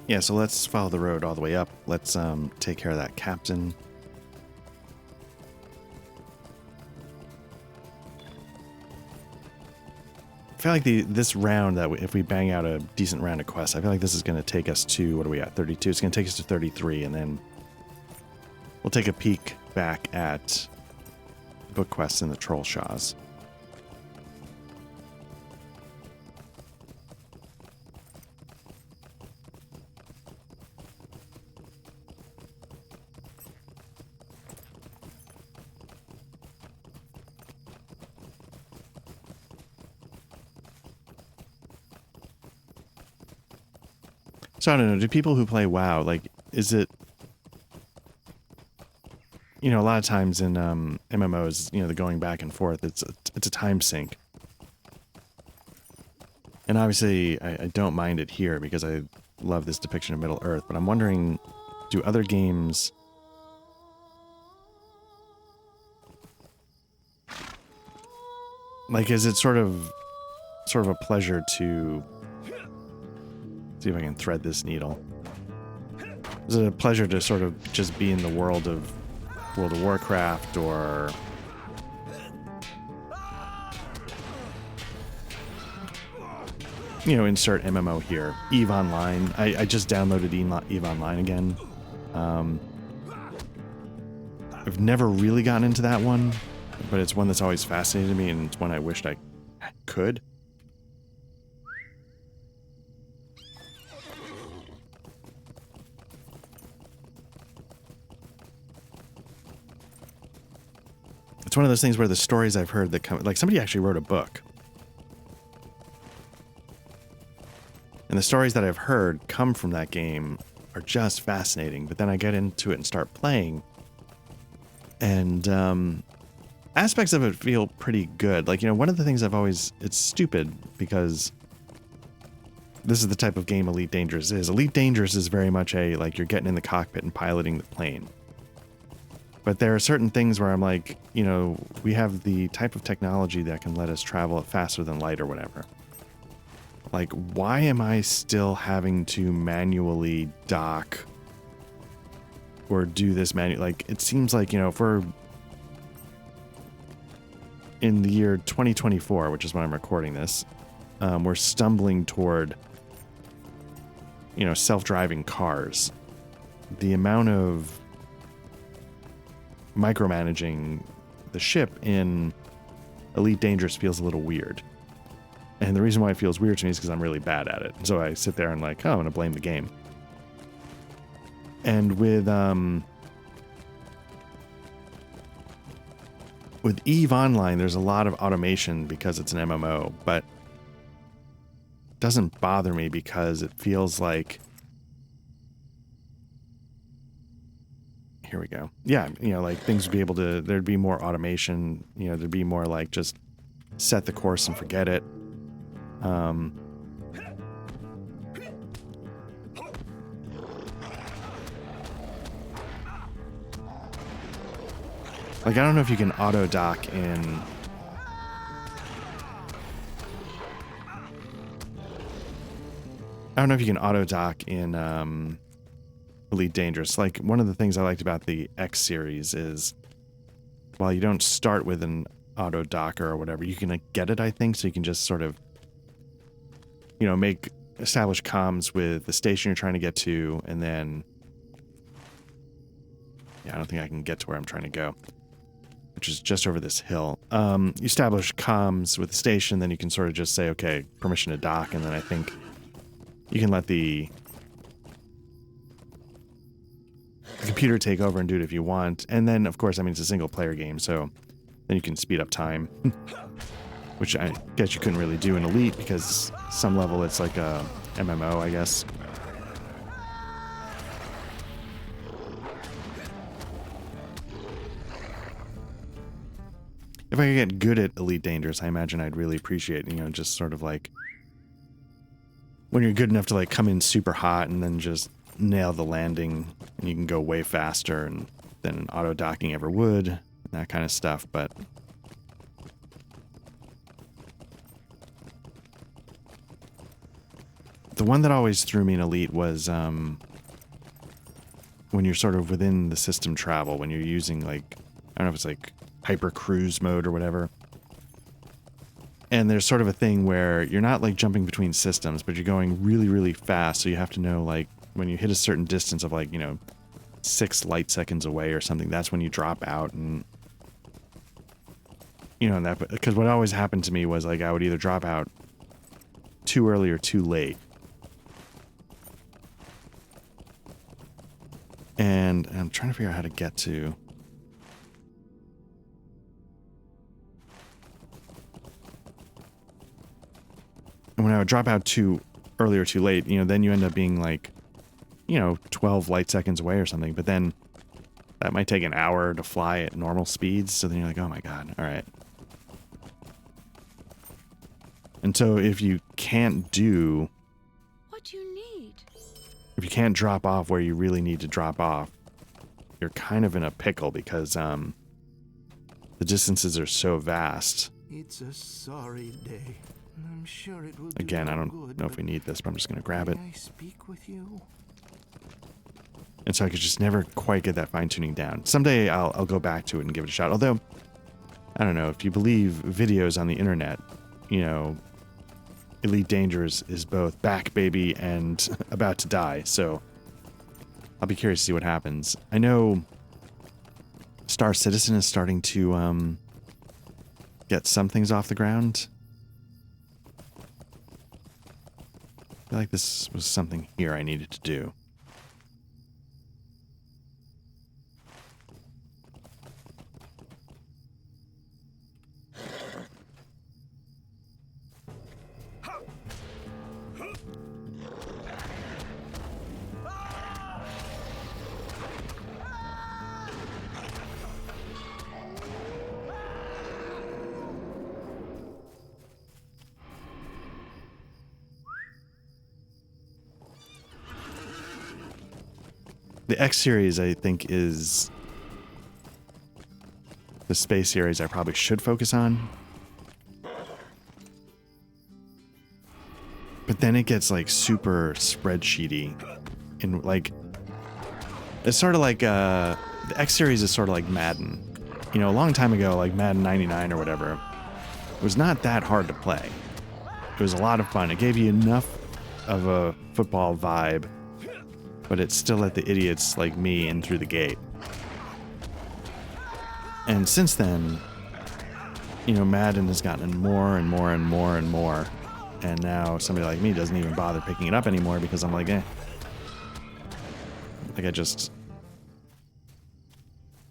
Yeah, so let's follow the road all the way up. Let's take care of that captain. I feel like this round, if we bang out a decent round of quests, I feel like this is going to take us to, what are we at, 32? It's going to take us to 33, and then we'll take a peek back at book quests in the Trollshaws. So I don't know, do people who play WoW, like, is it, you know, a lot of times in MMOs, you know, the going back and forth, it's a time sink. And obviously, I don't mind it here because I love this depiction of Middle Earth, but I'm wondering, do other games... Like, is it sort of a pleasure to... See if I can thread this needle. Is it a pleasure to sort of just be in the world of World of Warcraft or... You know, insert MMO here. EVE Online. I just downloaded EVE Online again. I've never really gotten into that one, but it's one that's always fascinated me, and it's one I wished I could. It's one of those things where the stories I've heard that come... Like, somebody actually wrote a book. And the stories that I've heard come from that game are just fascinating. But then I get into it and start playing. And aspects of it feel pretty good. Like, you know, one of the things I've always... It's stupid because this is the type of game Elite Dangerous is. Elite Dangerous is very much a, like, you're getting in the cockpit and piloting the plane. But there are certain things where I'm like, you know, we have the type of technology that can let us travel faster than light or whatever. Like, why am I still having to manually dock or do this like, it seems like, you know, if we're in the year 2024, which is when I'm recording this, we're stumbling toward, you know, self-driving cars. The amount of micromanaging the ship in Elite Dangerous feels a little weird. And the reason why it feels weird to me is because I'm really bad at it. So I sit there and like, oh, I'm going to blame the game. And with EVE Online, there's a lot of automation because it's an MMO, but it doesn't bother me because it feels like... Here we go. Yeah, you know, like things would be able to... There'd be more automation. You know, there'd be more like just set the course and forget it. Like, I don't know if you can auto dock in... I don't know if you can auto dock in Elite Dangerous. Like, one of the things I liked about the X series is, while you don't start with an auto docker or whatever, you can get it, I think, so you can just sort of, you know, establish comms with the station you're trying to get to, and then... Yeah, I don't think I can get to where I'm trying to go, which is just over this hill. You establish comms with the station, then you can sort of just say, okay, permission to dock, and then I think you can let the the computer take over and do it if you want. And then, of course, I mean, it's a single-player game, so then you can speed up time, which I guess you couldn't really do in Elite because some level it's like a MMO, I guess. If I could get good at Elite Dangerous, I imagine I'd really appreciate, you know, just sort of like when you're good enough to like come in super hot and then just nail the landing and you can go way faster and than an auto docking ever would, and that kind of stuff. But the one that always threw me in Elite was when you're sort of within the system travel, when you're using like, I don't know if it's like hyper cruise mode or whatever. And there's sort of a thing where you're not like jumping between systems, but you're going really, really fast. So you have to know like when you hit a certain distance of like, you know, 6 light seconds away or something, that's when you drop out. And, you know, and that, because what always happened to me was like I would either drop out too early or too late. And I'm trying to figure out how to get to. And when I would drop out too early or too late, you know, then you end up being like, you know, 12 light seconds away or something. But then that might take an hour to fly at normal speeds. So then you're like, oh my God, all right. And so if you can't do... What do you need? If you can't drop off where you really need to drop off, you're kind of in a pickle because the distances are so vast. It's a sorry day. I'm sure it will do Again, I no don't good, know if we need this, but I'm just going to grab it. May I speak with you? And so I could just never quite get that fine-tuning down. Someday I'll go back to it and give it a shot. Although, I don't know, if you believe videos on the internet, you know, Elite Dangerous is both back, baby, and about to die. So I'll be curious to see what happens. I know Star Citizen is starting to get some things off the ground. I feel like this was something here I needed to do. The X series, I think, is the space series I probably should focus on. But then it gets like super spreadsheety. And like, it's sort of like, the X series is sort of like Madden. You know, a long time ago, like Madden 99 or whatever, it was not that hard to play. It was a lot of fun. It gave you enough of a football vibe, but it still let the idiots like me in through the gate. And since then, you know, Madden has gotten more and more and more and more. And now somebody like me doesn't even bother picking it up anymore because I'm like, eh. Like I just...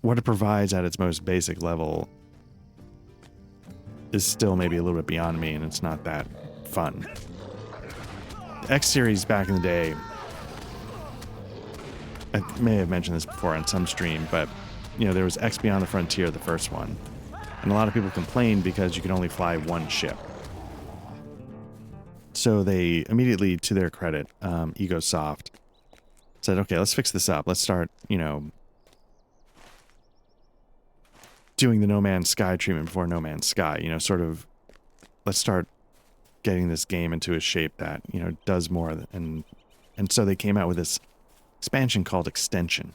What it provides at its most basic level is still maybe a little bit beyond me, and it's not that fun. The X series back in the day, I may have mentioned this before on some stream, but, you know, there was X Beyond the Frontier, the first one. And a lot of people complained because you could only fly one ship. So they immediately, to their credit, Egosoft said, okay, let's fix this up. Let's start, you know, doing the No Man's Sky treatment before No Man's Sky. You know, sort of, let's start getting this game into a shape that, you know, does more. And so they came out with this expansion called Extension.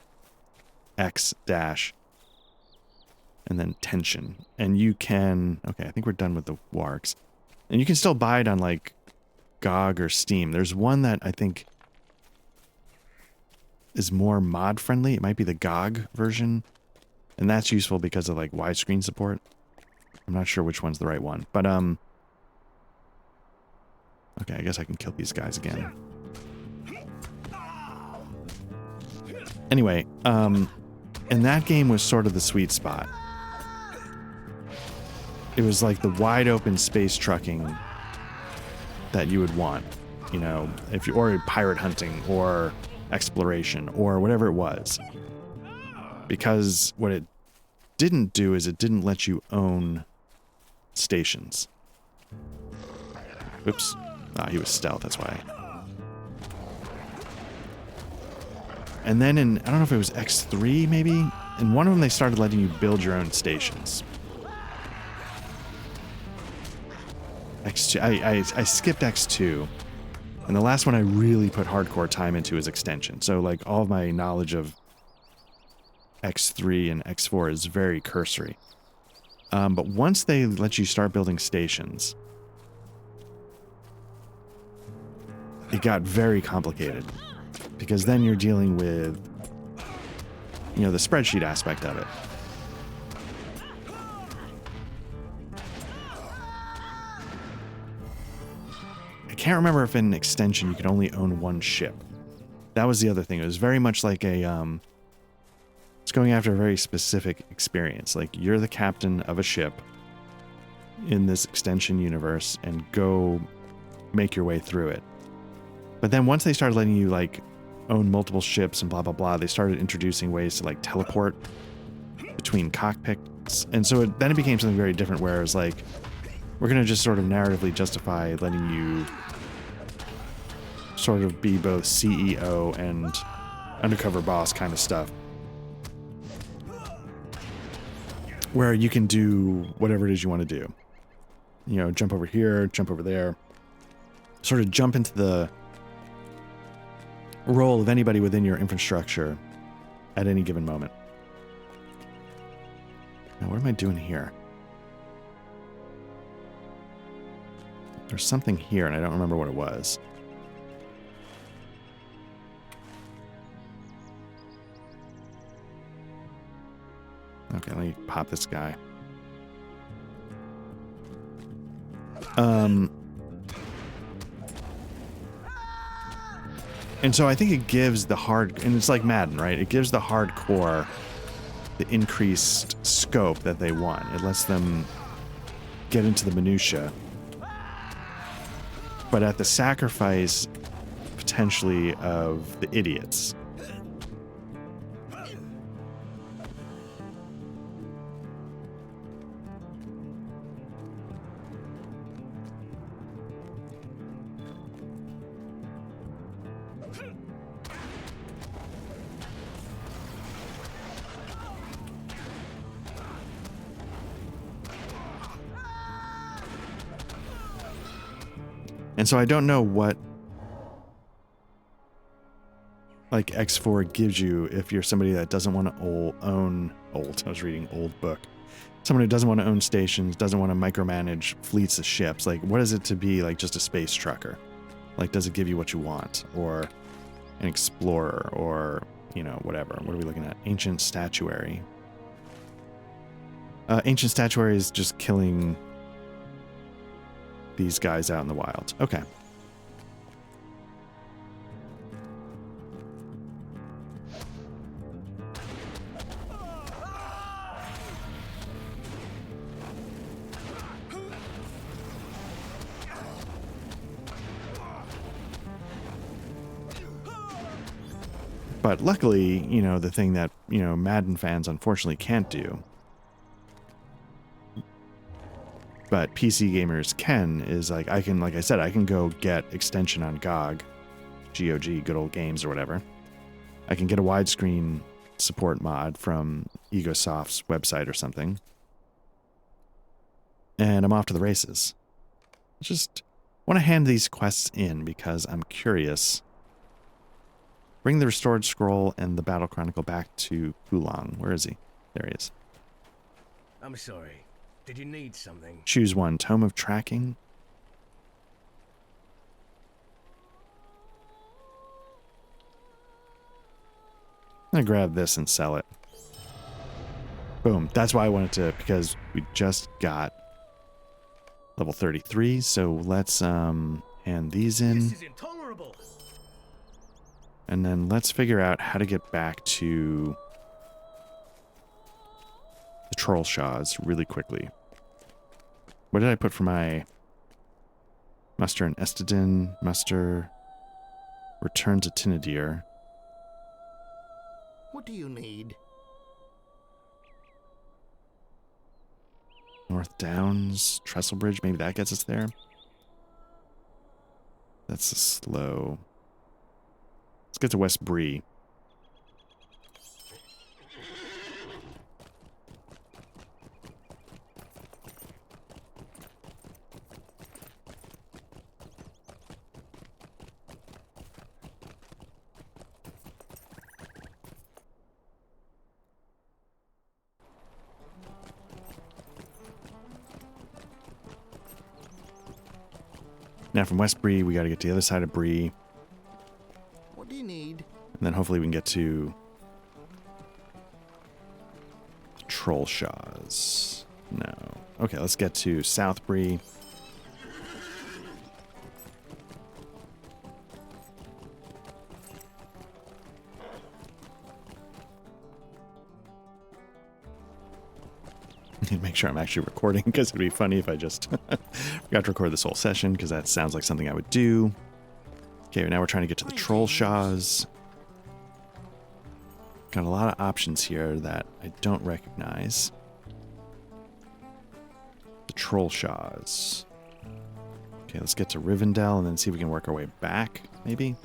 X dash and then Tension. And you can, okay, I think we're done with the Warks. And you can still buy it on like GOG or Steam. There's one that I think is more mod friendly. It might be the GOG version. And that's useful because of like widescreen support. I'm not sure which one's the right one. But okay, I guess I can kill these guys again. Anyway, And that game was sort of the sweet spot. It was like the wide open space trucking that you would want, you know, if you, or pirate hunting or exploration or whatever it was. Because what it didn't do is it didn't let you own stations. Oops. Ah, he was stealth, that's why. And then in, I don't know if it was X3 maybe, in one of them they started letting you build your own stations. X2, I skipped X2, and the last one I really put hardcore time into is Extension. So like all of my knowledge of X3 and X4 is very cursory. But once they let you start building stations, it got very complicated. Because then you're dealing with, you know, the spreadsheet aspect of it. I can't remember if in Extension you could only own one ship. That was the other thing. It was very much like a, it's going after a very specific experience. Like, you're the captain of a ship in this Extension universe and go make your way through it. But then once they started letting you, like, own multiple ships and blah, blah, blah, they started introducing ways to, like, teleport between cockpits. And so then it became something very different, where it's like, we're going to just sort of narratively justify letting you sort of be both CEO and undercover boss kind of stuff. Where you can do whatever it is you want to do. You know, jump over here, jump over there. Sort of jump into the role of anybody within your infrastructure at any given moment. Now, what am I doing here? There's something here, and I don't remember what it was. Okay, let me pop this guy. And so I think it gives the hard, and it's like Madden, right? It gives the hardcore the increased scope that they want. It lets them get into the minutia, but at the sacrifice, potentially, of the idiots. And so I don't know what, like, X4 gives you if you're somebody that doesn't want to I was reading old book. Someone who doesn't want to own stations, doesn't want to micromanage fleets of ships. Like, what is it to be, like, just a space trucker? Like, does it give you what you want? Or an explorer? Or, you know, whatever. What are we looking at? Ancient statuary. Ancient statuary is just killing these guys out in the wild. Okay. But luckily, you know, the thing that, you know, Madden fans unfortunately can't do, but PC gamers can, is like, I can, like I said, I can go get Extension on GOG, GOG, Good Old Games or whatever. I can get a widescreen support mod from Egosoft's website or something. And I'm off to the races. Just want to hand these quests in because I'm curious. Bring the restored scroll and the battle chronicle back to Kulong. Where is he? There he is. I'm sorry. Did you need something? Choose one. Tome of Tracking. I'm gonna grab this and sell it. Boom. That's why I wanted to, because we just got level 33. So let's hand these in. This is intolerable. And then let's figure out how to get back to the Trollshaws really quickly. What did I put for my muster and Estedin? Muster, return to Tinadir. What do you need? North Downs, Trestlebridge, maybe that gets us there. That's a slow. Let's get to West Bree. Now from West Bree, we got to get to the other side of Bree. What do you need? And then hopefully we can get to the Trollshaws. No. Okay, let's get to South Bree. Need to make sure I'm actually recording, because it'd be funny if I just forgot to record this whole session, because that sounds like something I would do. Okay, now we're trying to get to the Trollshaws. Got a lot of options here that I don't recognize. The Trollshaws. Okay, let's get to Rivendell and then see if we can work our way back, maybe.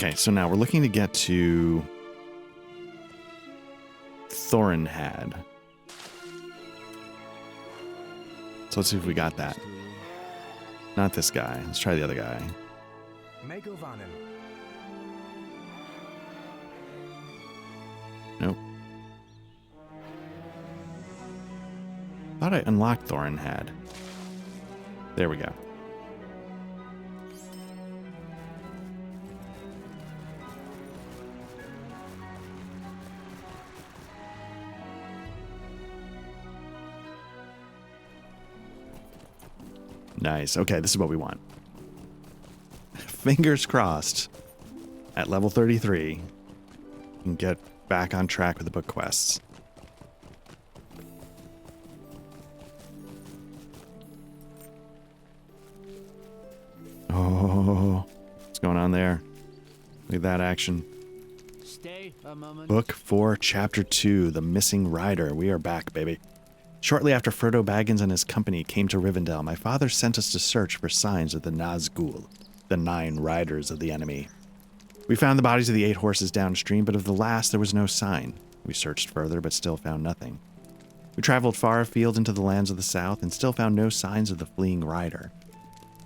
Okay, so now we're looking to get to Thorinhad. So let's see if we got that. Not this guy. Let's try the other guy. Megovanen. Nope. Thought I unlocked Thorinhad. There we go. Nice. Okay, this is what we want. Fingers crossed. At level 33, we can get back on track with the book quests. Oh, what's going on there? Look at that action. Stay a moment. Book 4, Chapter 2, The Missing Rider. We are back, baby. Shortly after Frodo Baggins and his company came to Rivendell, my father sent us to search for signs of the Nazgul, the 9 riders of the enemy. We found the bodies of the 8 horses downstream, but of the last there was no sign. We searched further, but still found nothing. We traveled far afield into the lands of the south and still found no signs of the fleeing rider.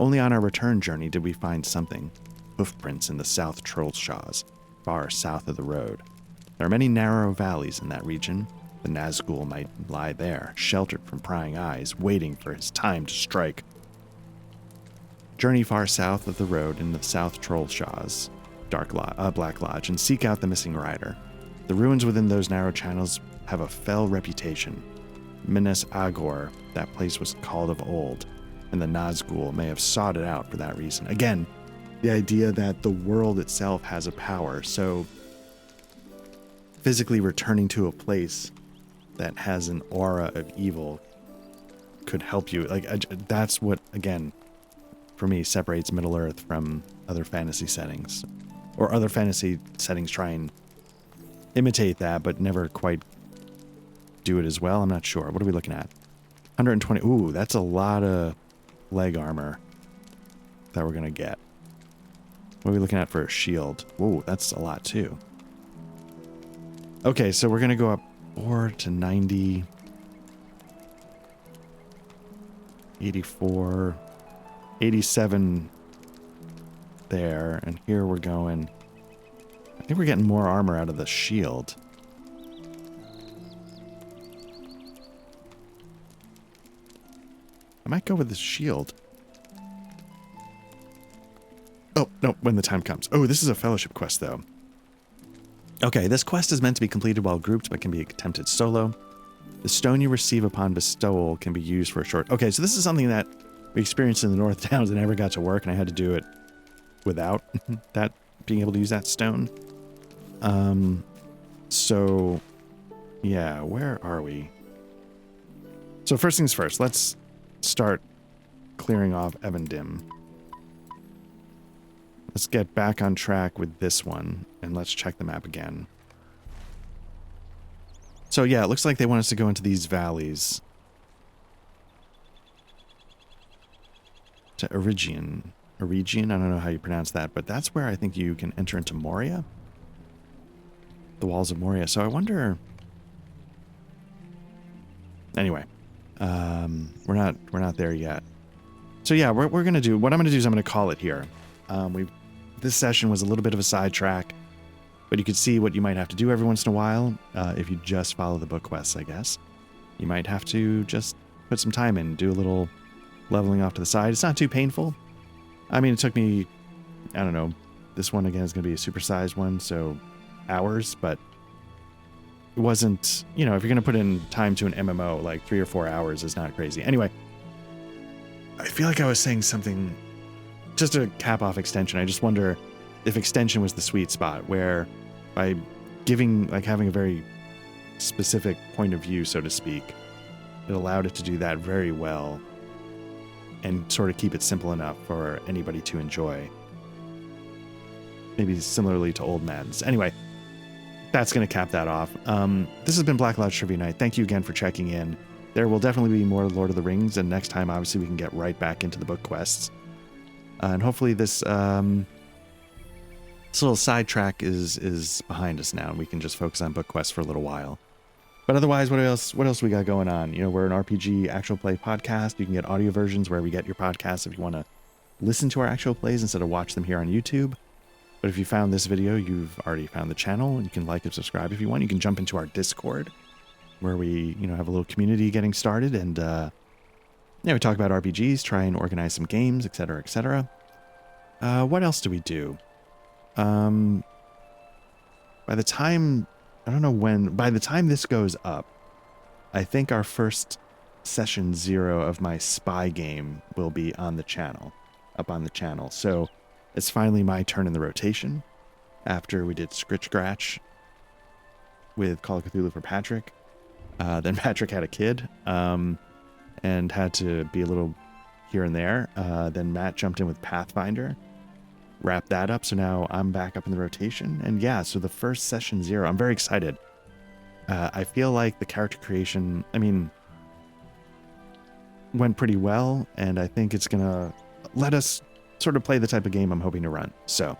Only on our return journey did we find something. Hoofprints in the South Trollshaws, far south of the road. There are many narrow valleys in that region. The Nazgul might lie there, sheltered from prying eyes, waiting for his time to strike. Journey far south of the road in the South Trollshaws, Black Lodge, and seek out the missing rider. The ruins within those narrow channels have a fell reputation. Minas Agor, that place was called of old, and the Nazgul may have sought it out for that reason. Again, the idea that the world itself has a power, so physically returning to a place that has an aura of evil could help you. Like, that's what, again, for me, separates Middle-earth from other fantasy settings. Or other fantasy settings try and imitate that, but never quite do it as well. I'm not sure. What are we looking at? 120. Ooh, that's a lot of leg armor that we're going to get. What are we looking at for a shield? Whoa, that's a lot too. Okay, so we're going to go up 4 to 90, 84, 87 there, and here we're going, I think we're getting more armor out of the shield. I might go with the shield. Oh, no, when the time comes. Oh, this is a fellowship quest, though. Okay, this quest is meant to be completed while grouped, but can be attempted solo. The stone you receive upon bestowal can be used for a short... Okay, so this is something that we experienced in the North Towns and never got to work, and I had to do it without that being able to use that stone. So, yeah, where are we? So first things first, let's start clearing off Evendim. Let's get back on track with this one, and let's check the map again. So yeah, it looks like they want us to go into these valleys. To Erigian. Erigian, I don't know how you pronounce that, but that's where I think you can enter into Moria. The walls of Moria. So I wonder... Anyway, we're not there yet. So yeah, we're gonna do... What I'm gonna do is I'm gonna call it here. This session was a little bit of a sidetrack, but you could see what you might have to do every once in a while if you just follow the book quests, I guess. You might have to just put some time in, do a little leveling off to the side. It's not too painful. I mean, it took me, I don't know, this one again is going to be a supersized one, so hours, but it wasn't, you know, if you're going to put in time to an MMO, like 3 or 4 hours is not crazy. Anyway, I feel like I was saying something... Just to cap off extension, I just wonder if extension was the sweet spot where by giving, like having a very specific point of view, so to speak, it allowed it to do that very well and sort of keep it simple enough for anybody to enjoy. Maybe similarly to old Madden's. Anyway, that's going to cap that off. This has been Black Lodge Trivia Night. Thank you again for checking in. There will definitely be more Lord of the Rings, and next time, obviously, we can get right back into the book quests. And hopefully this little sidetrack is behind us now, and we can just focus on book quests for a little while. But otherwise, what else we got going on? You know, we're an RPG actual play podcast. You can get audio versions where we get your podcasts if you want to listen to our actual plays instead of watch them here on YouTube. But if you found this video, you've already found the channel. You can like and subscribe if you want. You can jump into our Discord where we, you know, have a little community getting started, and yeah, we talk about RPGs, try and organize some games, etc., etc. What else do we do? By the time, I don't know when, by the time this goes up, I think our first session 0 of my spy game will be on the channel, up on the channel. So it's finally my turn in the rotation after we did Scritch Scratch with Call of Cthulhu for Patrick. Then Patrick had a kid. And had to be a little here and there. Then Matt jumped in with Pathfinder, wrapped that up. So now I'm back up in the rotation. And yeah, so the first session 0, I'm very excited. I feel like the character creation, I mean, went pretty well. And I think it's going to let us sort of play the type of game I'm hoping to run. So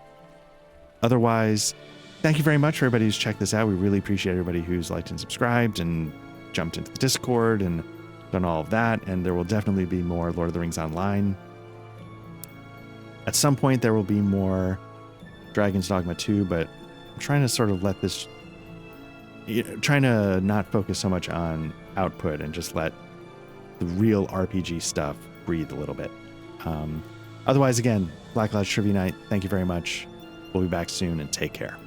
otherwise, thank you very much for everybody who's checked this out. We really appreciate everybody who's liked and subscribed and jumped into the Discord and done all of that, and there will definitely be more Lord of the Rings Online. At some point there will be more Dragon's Dogma 2, but I'm trying to sort of let this, trying to not focus so much on output and just let the real RPG stuff breathe a little bit. Otherwise, again, Black Lodge Trivia Night, thank you very much. We'll be back soon, and take care.